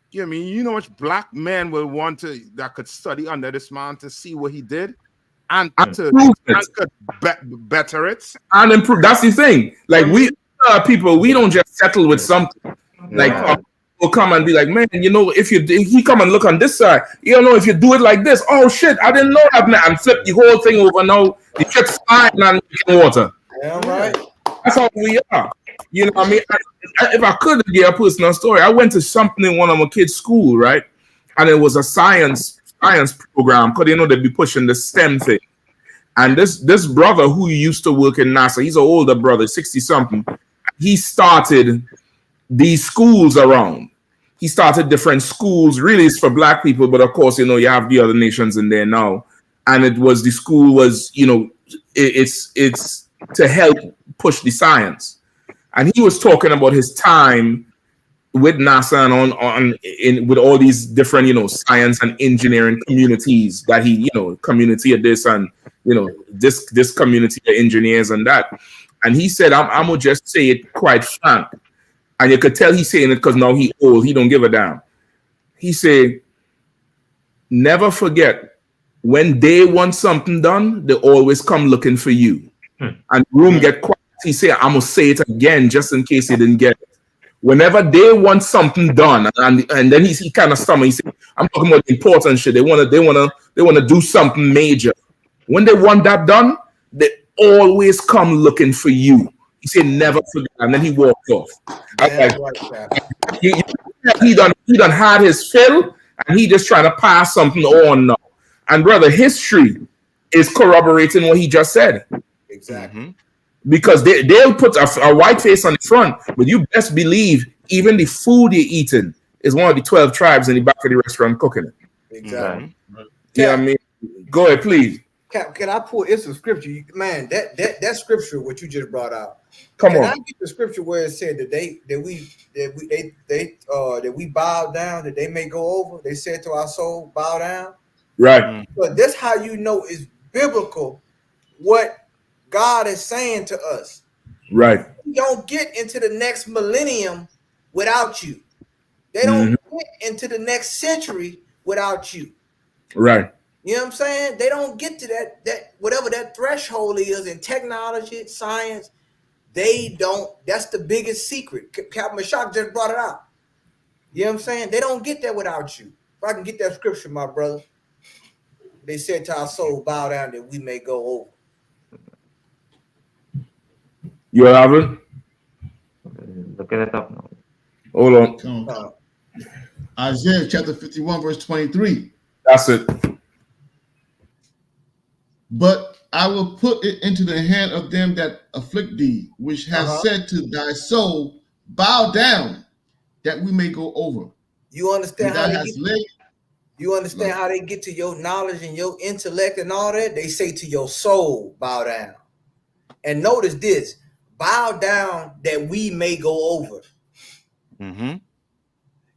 You know what I mean? You know which black man will want that could study under this man to see what he did and to better it and improve. That's the thing. Like people, we don't just settle with something. Like will come and be like, man, if he come and look on this side, if you do it like this, oh shit, I didn't know that, man, and flip the whole thing over. Now the shit's fine and making water. Yeah, right. That's how we are. You know what I mean? If I could give a personal story, I went to something in one of my kids' school, right? And it was a science program, because they'd be pushing the STEM thing. And this brother who used to work in NASA, he's an older brother, 60-something, he started these schools around. He started different schools. Really, it's for black people, but of course, you have the other nations in there now. And the school was, it's to help push the science. And he was talking about his time with NASA and with all these different, science and engineering communities that he, community of this and, this community of engineers and that. And he said, I'm gonna just say it quite frank. And you could tell he's saying it because now he old, he don't give a damn. He said, never forget, when they want something done, they always come looking for you. And room get quiet. He said, I'm gonna say it again just in case he didn't get it. Whenever they want something done, and then he kind of stumbled. He said, I'm talking about important shit. They wanna do something major. When they want that done, they always come looking for you. He said, never forget. And then he walked off. He done had his fill, and he just trying to pass something on now. And brother, history is corroborating what he just said. Exactly. Because they'll put a white face on the front, but you best believe even the food you're eating is one of the 12 tribes in the back of the restaurant cooking it. Exactly. Yeah, I mean, go ahead, please. Can I pull? It's a scripture, man. That scripture, what you just brought out. Come on. Can I get the scripture where it said that we bow down, that they may go over? They said to our soul, bow down. Right. But that's how you know it's biblical. What God is saying to us. Right. We don't get into the next millennium without you. They don't get into the next century without you. Right. You know what I'm saying? They don't get to that whatever that threshold is in technology, science. They don't. That's the biggest secret. Captain Mashak just brought it out. You know what I'm saying? They don't get there without you. If I can get that scripture, my brother. They said to our soul, bow down that we may go over. You have it? Looking it up now. Hold on. Isaiah chapter 51, verse 23. That's it. But I will put it into the hand of them that afflict thee, which have said to thy soul, bow down, that we may go over. You understand how how they get to your knowledge and your intellect and all that? They say to your soul, bow down. And notice this, bow down that we may go over.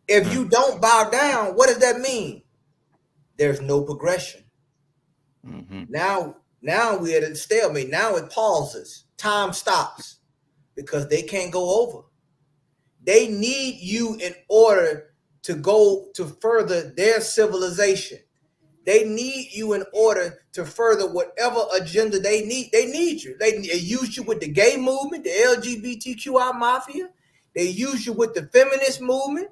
If you don't bow down, what does that mean? There's no progression. Now we're at a stalemate. Now it pauses. Time stops because they can't go over. They need you in order to go to further their civilization. They need you in order to further whatever agenda they need. They need you. They use you with the gay movement, the LGBTQI mafia. They use you with the feminist movement.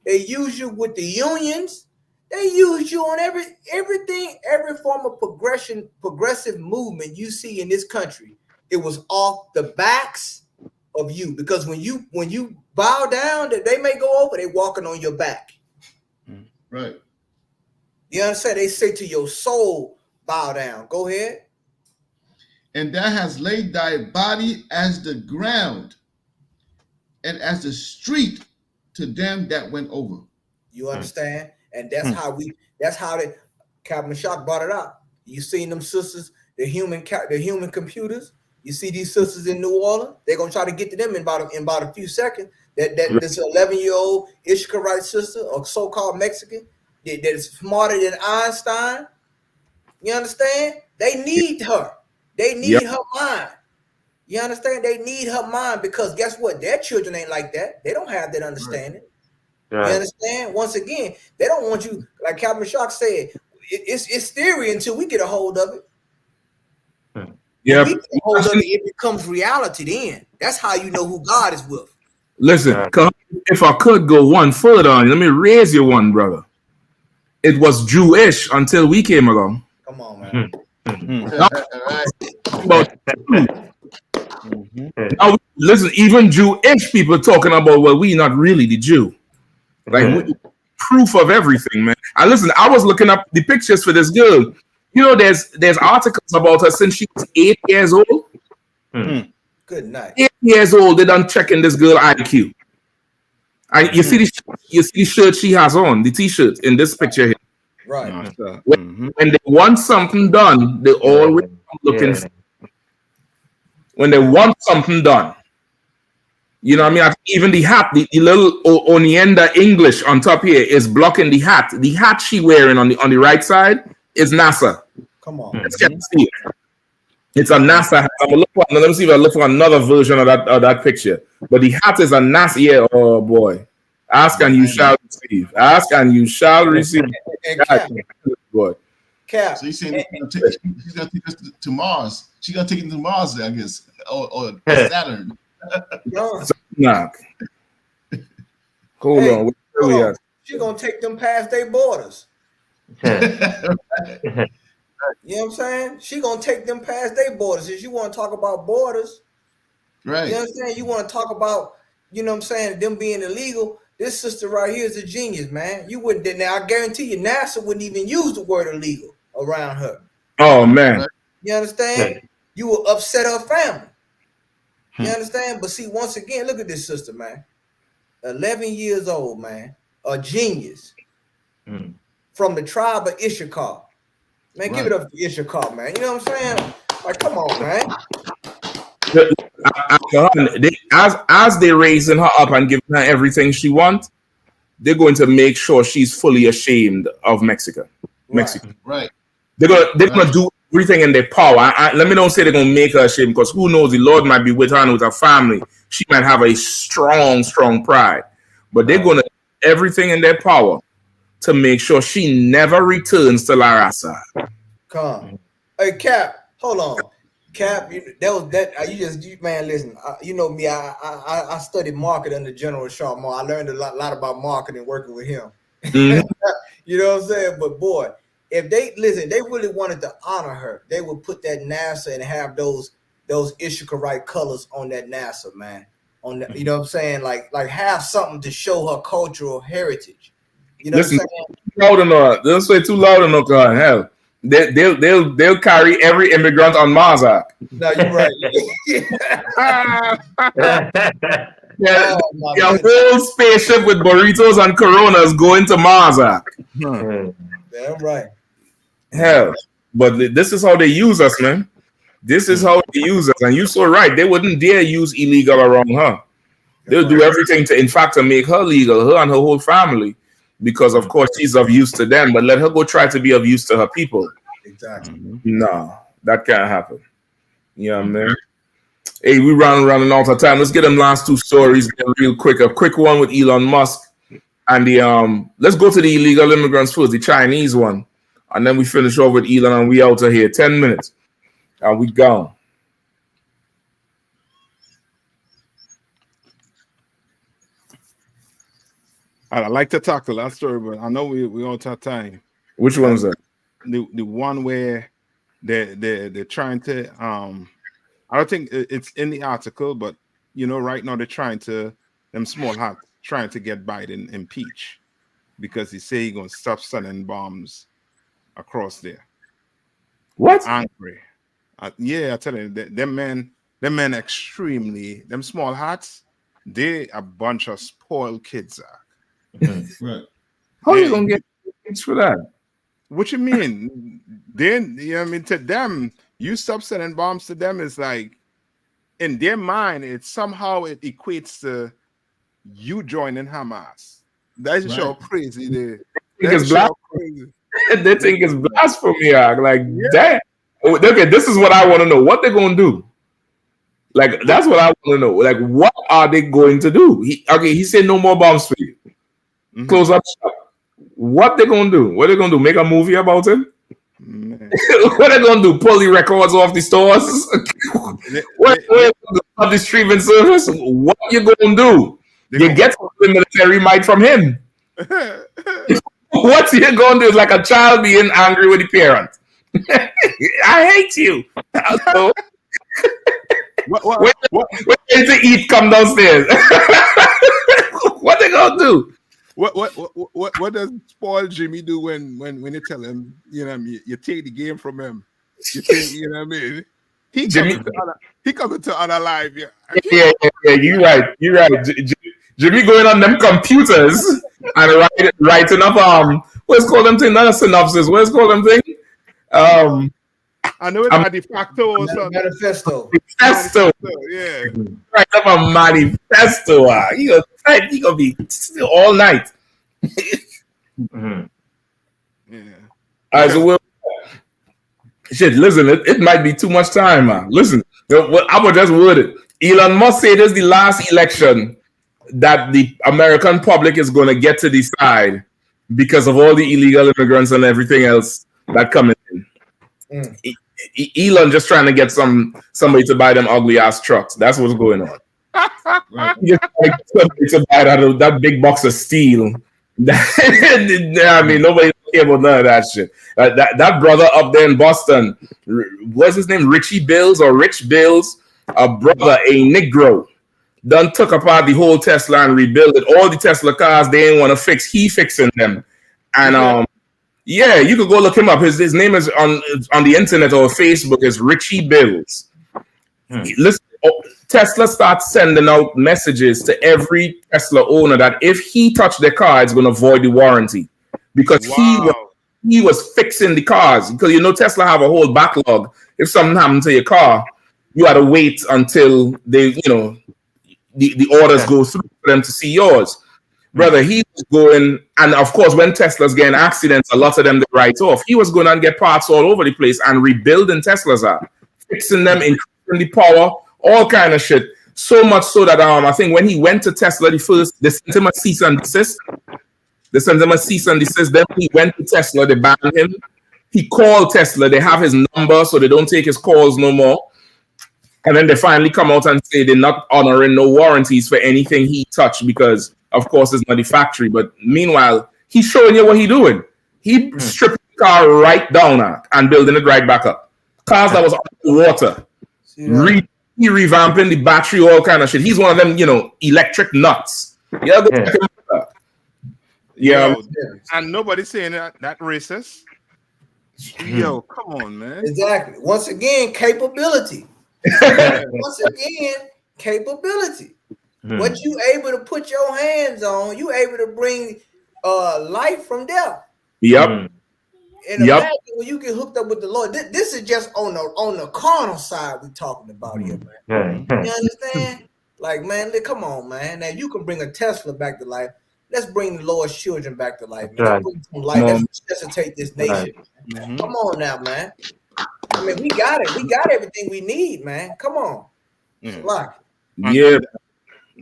They use you with the unions. They use you on everything, every form of progressive movement you see in this country. It was off the backs of you, because when you bow down, that they may go over, they walking on your back. Right. You understand? They say to your soul, bow down. Go ahead. And that has laid thy body as the ground and as the street to them that went over. You understand? And that's how they, Captain Shock brought it out. You seen them sisters, the human computers. You see these sisters in New Orleans. They're gonna try to get to them in about a few seconds. This 11-year-old Ishkarite sister, or so-called Mexican, that is smarter than Einstein. You understand? They need her. They need her mind. You understand? They need her mind, because guess what? Their children ain't like that. They don't have that understanding. Right. You understand? Once again, they don't want you, like Captain Shock said, it's theory until we get a hold of it. Yeah. We get a hold of it, it becomes reality then. That's how you know who God is with. Listen, if I could go one further on, let me raise you one, brother. It was Jewish until we came along. Come on, man. Now, listen, even Jewish people talking about, well, we not really the Jew. Like, proof of everything, man. And listen, I was looking up the pictures for this girl. You know, there's articles about her since she was 8 years old. Good night. 8 years old, they done checking this girl IQ. You see the shirt she has on, the T-shirt in this picture here. Right. When they want something done, they always looking for. When they want something done, you know what I mean? Even the hat, the little Onienda English on top here is blocking the hat. The hat she wearing on the right side is NASA. Come on. Let's see it. It's a NASA hat. Let me see if I look for another version of that picture. But the hat is a NASA. Yeah, oh boy. Ask and you shall receive. Ask and you shall receive. Boy. Cap. So you saying she's gonna take us to Mars? She's gonna take it to Mars, I guess, or Saturn. Knock. Hold on. Where we at? She's gonna take them past their borders. You know what I'm saying? She gonna take them past their borders. If you want to talk about borders, right? You know what I'm saying? You want to talk about, you know what I'm saying, them being illegal. This sister right here is a genius, man. You wouldn't. Now I guarantee you, NASA wouldn't even use the word illegal around her. Oh man. You understand? You will upset her family. You understand? But see, once again, look at this sister, man. 11 years old, man. A genius. From the tribe of Issachar. Man, give it up to Issachar, man. You know what I'm saying? Like, come on, man. As they're raising her up and giving her everything she wants, they're going to make sure she's fully ashamed of Mexico. Right. They're gonna do everything in their power. Let me don't say they're gonna make her ashamed, because who knows, the Lord might be with her and with her family. She might have a strong pride. But they're gonna do everything in their power to make sure she never returns to La Raza. Come. Hey, Cap, hold on. Cap, you man, listen, you know me, I studied marketing under General Sharma. I learned a lot about marketing working with him. You know what I'm saying? But boy, if they really wanted to honor her, they would put that NASA and have those Issacharite colors on that NASA, man. On the, you know what I'm saying? Like have something to show her cultural heritage. You know what I'm saying? Too loud enough. Don't say too loud enough, God. Hell. They'll carry every immigrant on Mars. No, you're right. Your whole spaceship with burritos and Coronas going to Mars. Damn right. Hell, but this is how they use us, man. This is how they use us, and you're so right. They wouldn't dare use illegal around her. They'll do everything to make her legal, her and her whole family. Because of course she's of use to them, but let her go try to be of use to her people. Exactly. No, that can't happen. Yeah, man. Hey, we running out of time. Let's get them last two stories real quick. A quick one with Elon Musk and the let's go to the illegal immigrants first. The Chinese one. and then we finish off with Elon, and we out of here. 10 minutes, and we gone. I'd like to talk to that story, but I know we don't have time. Which one is that? The one where they're trying to I don't think it's in the article, but right now they're trying to them small hats trying to get Biden impeached because he say he's gonna stop sending bombs across there. What? Angry. Yeah, I tell you, them men extremely them small hats. They a bunch of spoiled kids. Right. How you gonna get impeached for that? What you mean? Then to them, you stop sending bombs to them is like in their mind, it equates to you joining Hamas. That's just how crazy they think they think it's blasphemy. Like, damn. Okay, this is what I want to know. What they're gonna do? Like, that's what I want to know. Like, what are they going to do? He said no more bombs for you. Mm-hmm. Close up shop. What they gonna do? What they gonna do? Make a movie about it? What they gonna do? Pull the records off the stores? What the streaming service? What you gonna do? You get the military might from him. What you gonna do? It's like a child being angry with the parent. I hate you. What to eat? Come downstairs. What they gonna do? What does spoiled Jimmy do when you tell him, you take the game from him? You take, He coming to unalive you. Yeah, you're right. Jimmy going on them computers and writing up what's called them thing? Not a synopsis. What's called them thing? I know it's a de facto or something. Manifesto. Yeah. Write up a manifesto. You gonna be still all night. Yeah. All right, so shit, listen, it might be too much time, man. Listen, I would just word it. Elon Musk said this is the last election that the American public is going to get to decide because of all the illegal immigrants and everything else that come in. Elon just trying to get somebody to buy them ugly ass trucks. That's what's going on. Right. He just like somebody to buy that big box of steel. I mean, nobody care about none of that shit. That brother up there in Boston, what's his name? Richie Bills or Rich Bills, a brother, a Negro, done took apart the whole Tesla and rebuilt it. All the Tesla cars they ain't want to fix, he fixing them. And yeah, you could go look him up. His name is on the internet or Facebook is Richie Bills. Listen, Tesla starts sending out messages to every Tesla owner that if he touched their car, it's going to void the warranty because he was fixing the cars. Because Tesla have a whole backlog. If something happened to your car, you had to wait until they, the orders go through for them to see yours. Brother, he was going, and of course, when Tesla's getting accidents, a lot of them they write off. He was going and get parts all over the place and rebuilding Teslas are fixing them, increasing the power, all kind of shit. So much so that I think when he went to Tesla, they sent him a cease and desist. Then he went to Tesla, they banned him. He called Tesla, they have his number, so they don't take his calls no more. And then they finally come out and say they're not honoring no warranties for anything he touched because, of course, it's not the factory. But meanwhile, he's showing you what he's doing. He stripped the car right down and building it right back up. Cars that was underwater. He revamping the battery, all kind of shit. He's one of them, electric nuts. Yeah, check him out. Yeah. And nobody's saying that racist. Yo, come on, man. Exactly. Once again, capability. What you able to put your hands on, you able to bring life from death. Yep. And imagine when you get hooked up with the Lord. This is just on the carnal side we're talking about here, man. You understand? Like, man, come on, man. Now you can bring a Tesla back to life. Let's bring the Lord's children back to life, man. Let's bring some life. Let's resuscitate this nation. Come on now, man. I mean, we got it. We got everything we need, man. Come on. Yeah.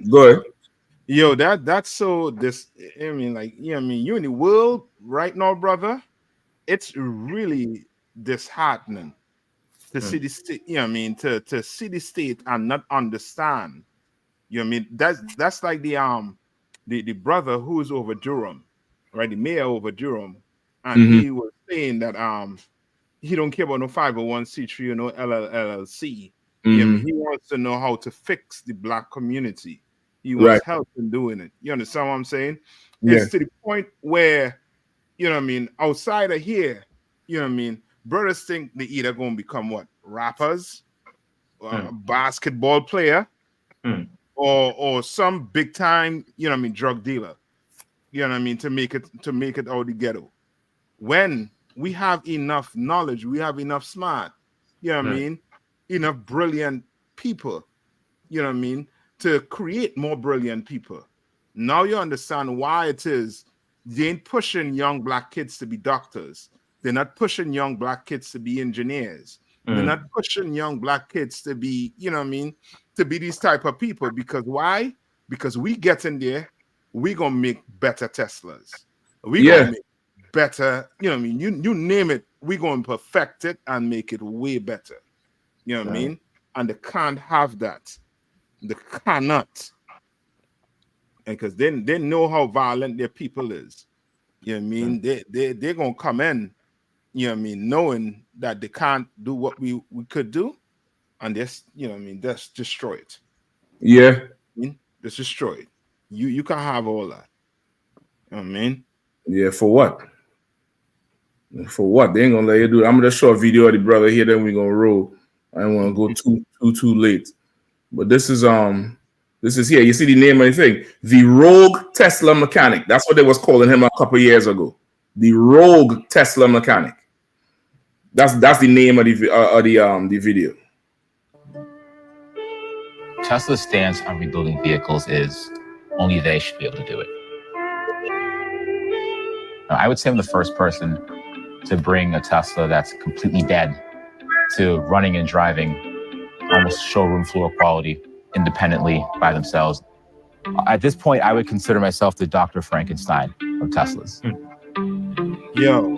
Go ahead. Yo, that's so this. I mean, you in the world right now, brother. it's really disheartening to see the state, you know what I mean, to see the state and not understand. You know what I mean? That's like the brother who is over Durham, right? The mayor over Durham, and he was saying that he don't care about no 501c3 or no LLC. You know what I mean? He wants to know how to fix the black community. He wants help in doing it. You understand what I'm saying? Yeah. It's to the point where, you know what I mean, outside of here, you know what I mean, brothers think they either going to become what? Rappers, basketball player, or some big time, you know what I mean, drug dealer. You know what I mean, to make it out the ghetto. When we have enough knowledge, we have enough smart, you know what I mean, enough brilliant people, you know what I mean, to create more brilliant people. Now you understand why it is they ain't pushing young black kids to be doctors. They're not pushing young black kids to be engineers. They're not pushing young black kids to be, you know what I mean, to be these type of people. Because why? Because we get in there, we gonna make better Teslas. We gonna make better, you know what I mean? You name it, we gonna perfect it and make it way better. You know what I mean? And they can't have that. They cannot. And because they know how violent their people is. You know what I mean? They're gonna come in, you know what I mean, knowing that they can't do what we could do, and just, you know what I mean, just destroy it. Yeah. I mean, just destroy it. You can have all that. You know what I mean? Yeah, for what? For what? They ain't gonna let you do it. I'm gonna just show a video of the brother here, then we're gonna roll. I don't want to go too late. But this is here. You see the name of the thing? The Rogue Tesla Mechanic. That's what they was calling him a couple years ago. The Rogue Tesla Mechanic. That's the name of the video. Tesla's stance on rebuilding vehicles is only they should be able to do it. Now, I would say I'm the first person to bring a Tesla that's completely dead to running and driving almost showroom floor quality independently by themselves. At this point, I would consider myself the Dr. Frankenstein of Teslas. Yo.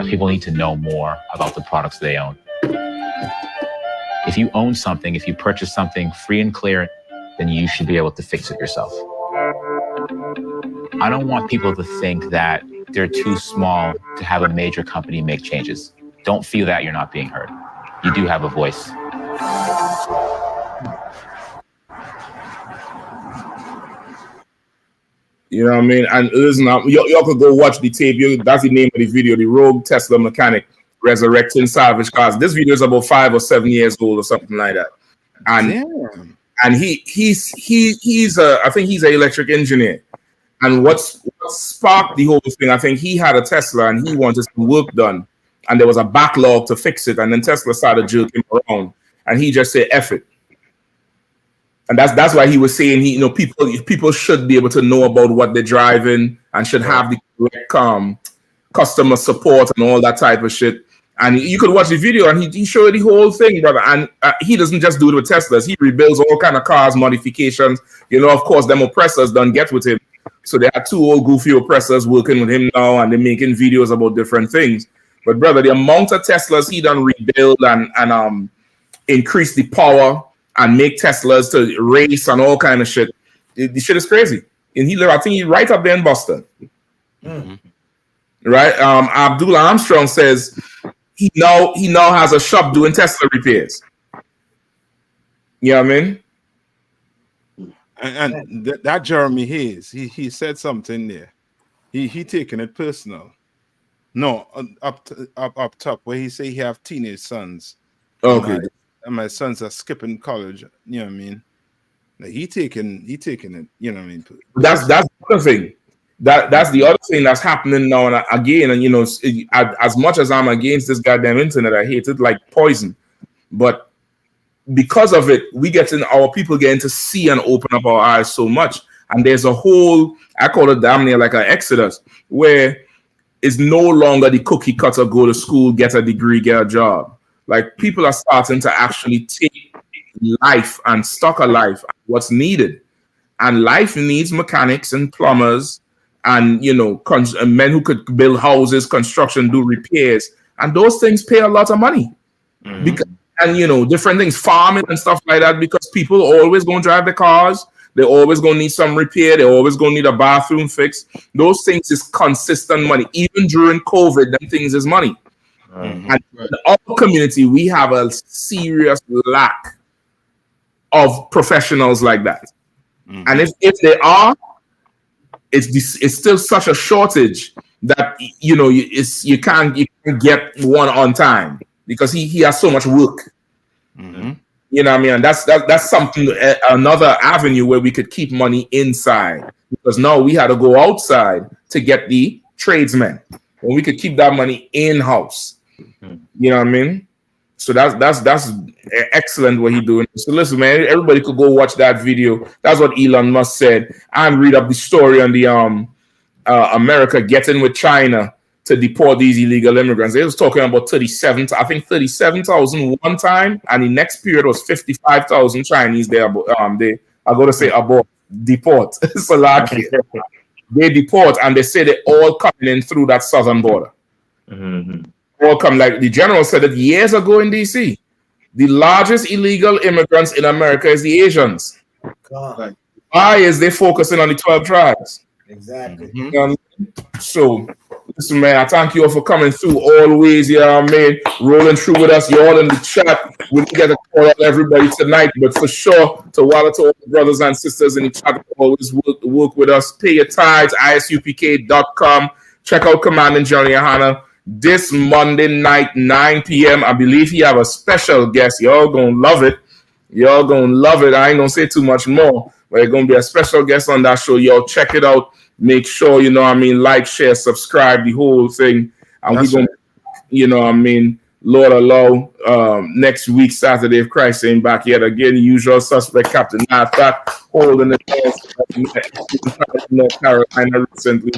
People need to know more about the products they own. If you own something, if you purchase something free and clear, then you should be able to fix it yourself. I don't want people to think that they're too small to have a major company make changes. Don't feel that you're not being heard. You do have a voice. You know what I mean? And listen, y'all could go watch the tape. That's the name of the video, the Rogue Tesla Mechanic Resurrecting Salvage Cars. This video is about 5 or 7 years old or something like that. And he's I think he's an electric engineer. And what sparked the whole thing, I think he had a Tesla and he wanted some work done. And there was a backlog to fix it. And then Tesla started jerking around. And he just said, F it. And that's why he was saying people should be able to know about what they're driving and should have the correct customer support and all that type of shit. And you could watch the video and he showed the whole thing, brother. And he doesn't just do it with Teslas. He rebuilds all kind of cars, modifications. You know, of course, them oppressors don't get with him. So there are 2 old goofy oppressors working with him now, and they're making videos about different things. But brother, the amount of Teslas he done rebuild and increase the power and make Teslas to race and all kind of shit. The shit is crazy. And I think he's right up there in Boston. Right? Abdullah Armstrong says he now has a shop doing Tesla repairs. You know what I mean? And that Jeremy Hayes, he said something there. He taking it personal. No, up top where he say he have teenage sons. Okay. And my sons are skipping college. You know what I mean? Like he taking it. You know what I mean? That's the other thing. That's the other thing that's happening now. And again, and you know, as much as I'm against this goddamn internet, I hate it like poison. But because of it, our people getting to see and open up our eyes so much. And there's a whole, I call it damn near like an exodus, where it's no longer the cookie cutter, go to school, get a degree, get a job. Like people are starting to actually take life and stock of life, what's needed. And life needs mechanics and plumbers and men who could build houses, construction, do repairs, and those things pay a lot of money. Because, and different things, farming and stuff like that, because people always gonna drive their cars. They're always gonna need some repair. They're always gonna need a bathroom fix. Those things is consistent money. Even during COVID, them things is money. And in our community, we have a serious lack of professionals like that. And if they are, it's still such a shortage that you can't get one on time because he has so much work. You know what I mean? And that's something, another avenue where we could keep money inside, because now we had to go outside to get the tradesmen, and we could keep that money in house. You know what I mean? So that's excellent what he's doing. So listen, man, everybody could go watch that video. That's what Elon Musk said, and read up the story on the America getting with China to deport these illegal immigrants. They was talking about 37,000 one time, and the next period was 55,000 Chinese there. I go to say deport. So like they deport, and they say they all coming in through that southern border. All come, like the general said it years ago in DC. The largest illegal immigrants in America is the Asians. God. Why is they focusing on the 12 tribes? Exactly. So, listen, man, I thank you all for coming through always. Rolling through with us. You're all in the chat. We didn't get to call out everybody tonight, but for sure, to all the brothers and sisters in the chat, always work with us. Pay your tithes, ISUPK.com. Check out Commanding Johnny Ahana this Monday night, 9 p.m. I believe he have a special guest. Y'all gonna love it. Y'all gonna love it. I ain't gonna say too much more, but there's gonna be a special guest on that show. Y'all check it out. Make sure, like, share, subscribe, the whole thing. And we're going to, Lord allow, next week, Saturday, if Christ ain't back yet again, usual suspect, Captain Nathak, holding the North Carolina recently,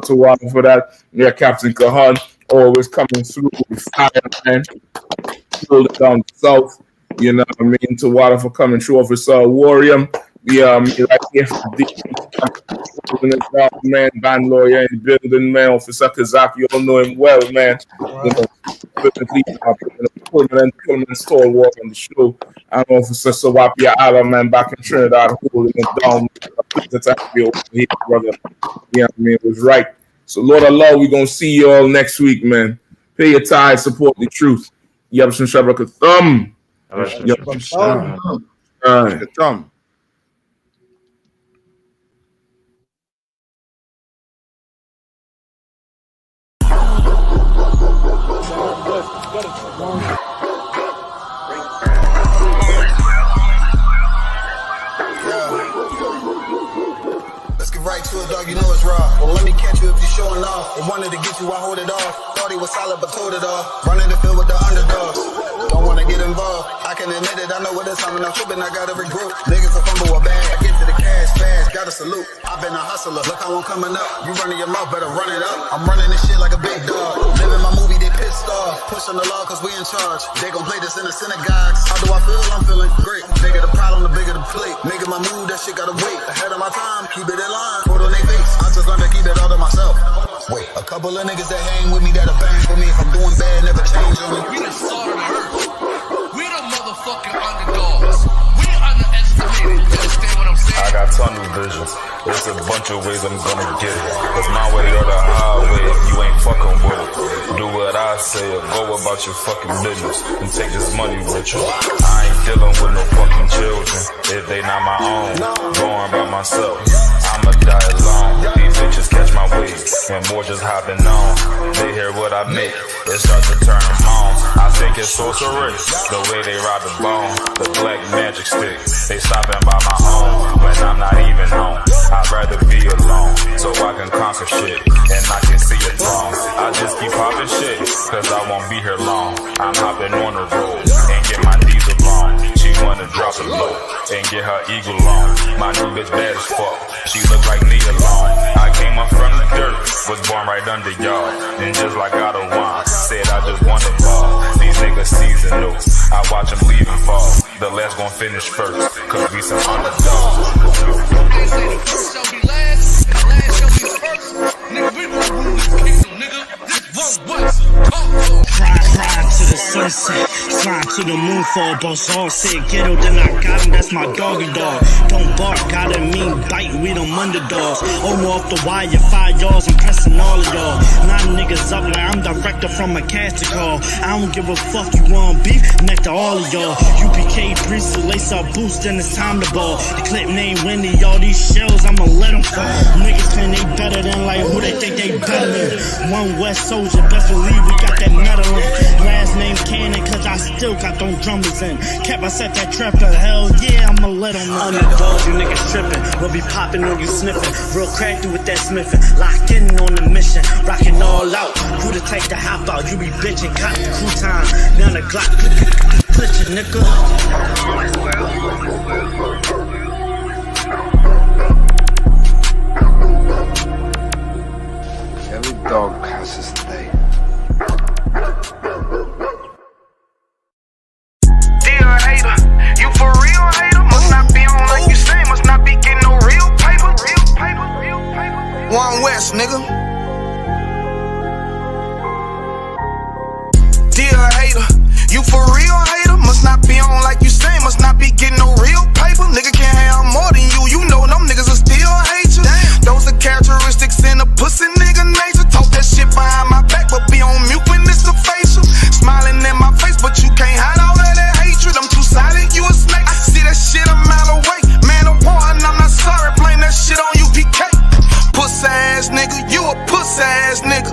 to water for that. Yeah, Captain Kahan, always coming through with fire, man. Holding down south, to water for coming through. Officer Warrior. Right here from man, band lawyer in the building, man. Officer Kazak, you all know him well, man. Permanent stalwart on the show. And Officer Sawapia Ala, man, back in Trinidad, holding it down. Brother. It was right. So, Lord Allah, we're going to see you all next week, man. Pay your tithes, support the truth. Yabshin Shabaka Thumb. Thumb. Right to it, dog, you know it's raw. Well, let me catch you if you're showing off. I wanted to get you, I hold it off. Thought he was solid, but told it off. Running the field with the underdogs. Don't want to get involved. I can admit it, I know what it's time, and I'm tripping, I got every group. Niggas a fumble a bag. I get to the cash fast, gotta salute. I've been a hustler, look how I'm coming up. You running your mouth, better run it up. I'm running this shit like a big dog. Living my movie, they pissed off. Pushing the law, cause we in charge. They gon' play this in the synagogues. How do I feel? I'm feeling great. Bigger the problem, the bigger the plate. Making my move, that shit gotta wait. Ahead of my time, keep it in line. Put on their face. I just learned to keep it all to myself. Wait, a couple of niggas that hang with me that'll bang for me. If I'm doing bad, never change on me. We the salt of the earth. We the motherfucking underdogs. We underestimated. You understand what I'm saying? I got tunnel vision. There's a bunch of ways I'm gonna get it. It's my way or the highway. You ain't fucking with it. Do what I say or go about your fucking business and take this money with you. I ain't dealing with no fucking children if they not my own. Going by myself. I'ma die alone. These bitches catch my wave and more just hopping on. They hear what I make, it starts to turn them on. I think it's sorcery, the way they rob the bone. The black magic stick, they stopping by my home when I'm not even home. I'd rather be alone so I can conquer shit and I can see it wrong. I just keep popping shit cause I won't be here long. I'm hopping on the road and get my knees along. She wanna drop it low and get her eagle on. My new bitch bad as fuck, she look like me alone. I came up from the dirt, was born right under y'all. And just like God of wine, said I just want it ball. These niggas seasonal, I watch them leave and fall. The last gon' finish first, cause we some underdogs. They say the first shall be last, and the last shall be sunset. Flying to the moon for a boss. All said ghetto, then I got him, that's my doggy dog. Don't bark, gotta mean bite, we them underdogs. Off the wire, 5 yards, I'm pressing all of y'all. 9 niggas up like I'm director from a casting call. I don't give a fuck, you want beef, neck to all of y'all. UPK priest, lace up boost, then it's time to ball. The clip name Winnie, all these shells, I'ma let them fall. Niggas claim they better than like who they think they better than. One West soldier, best believe we got that medal in. Last name Cannon, cause I still got them drummers in. Kept I set that trap to hell, yeah, I'ma let them know. Underdogs, you niggas tripping, we'll be popping on you sniffing. Real crafty with that smithing, locked in on the mission, rocking all out. Who the type to hop out? You be bitching, got the crew time. Now the Glock, glitch it, nigga. Every dog has his day. Dear hater, you for real hater? Must not be on like you say, must not be getting no real paper. One West, nigga. Dear hater, you for real hater? Must not be on like you say, must not be getting no real paper. Nigga can't have more than you, you know them niggas will still hate you. Those are characteristics in a pussy nigga nature. Talk that shit behind my back, but be on mute when it's a facial. Smiling in my face, but you can't hide all of that hatred. I'm too silent, you a snake. I see that shit a mile away. Man of war, and I'm not sorry, blame that shit on UPK. Pussy ass nigga, you a pussy ass nigga.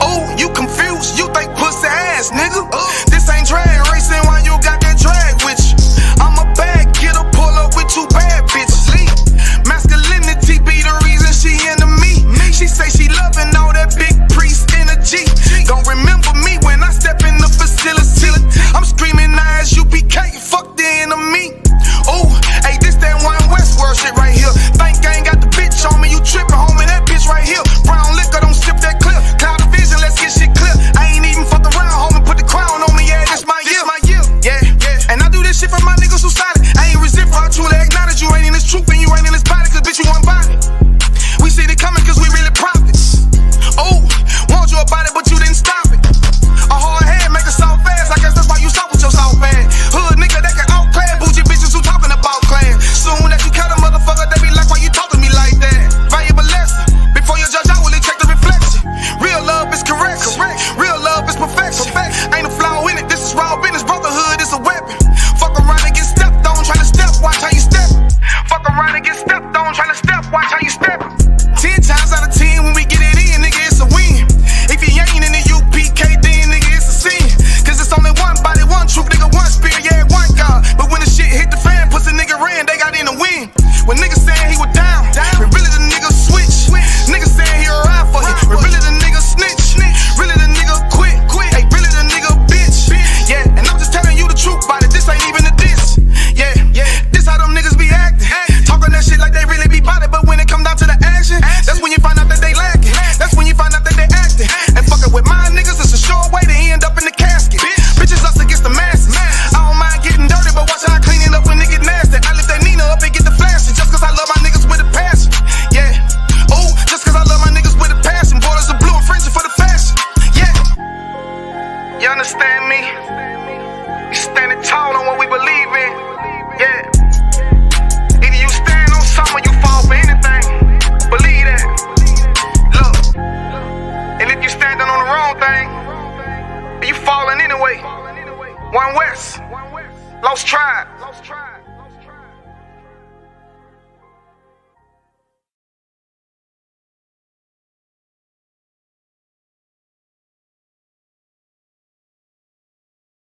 Oh, you confused, you think pussy ass nigga.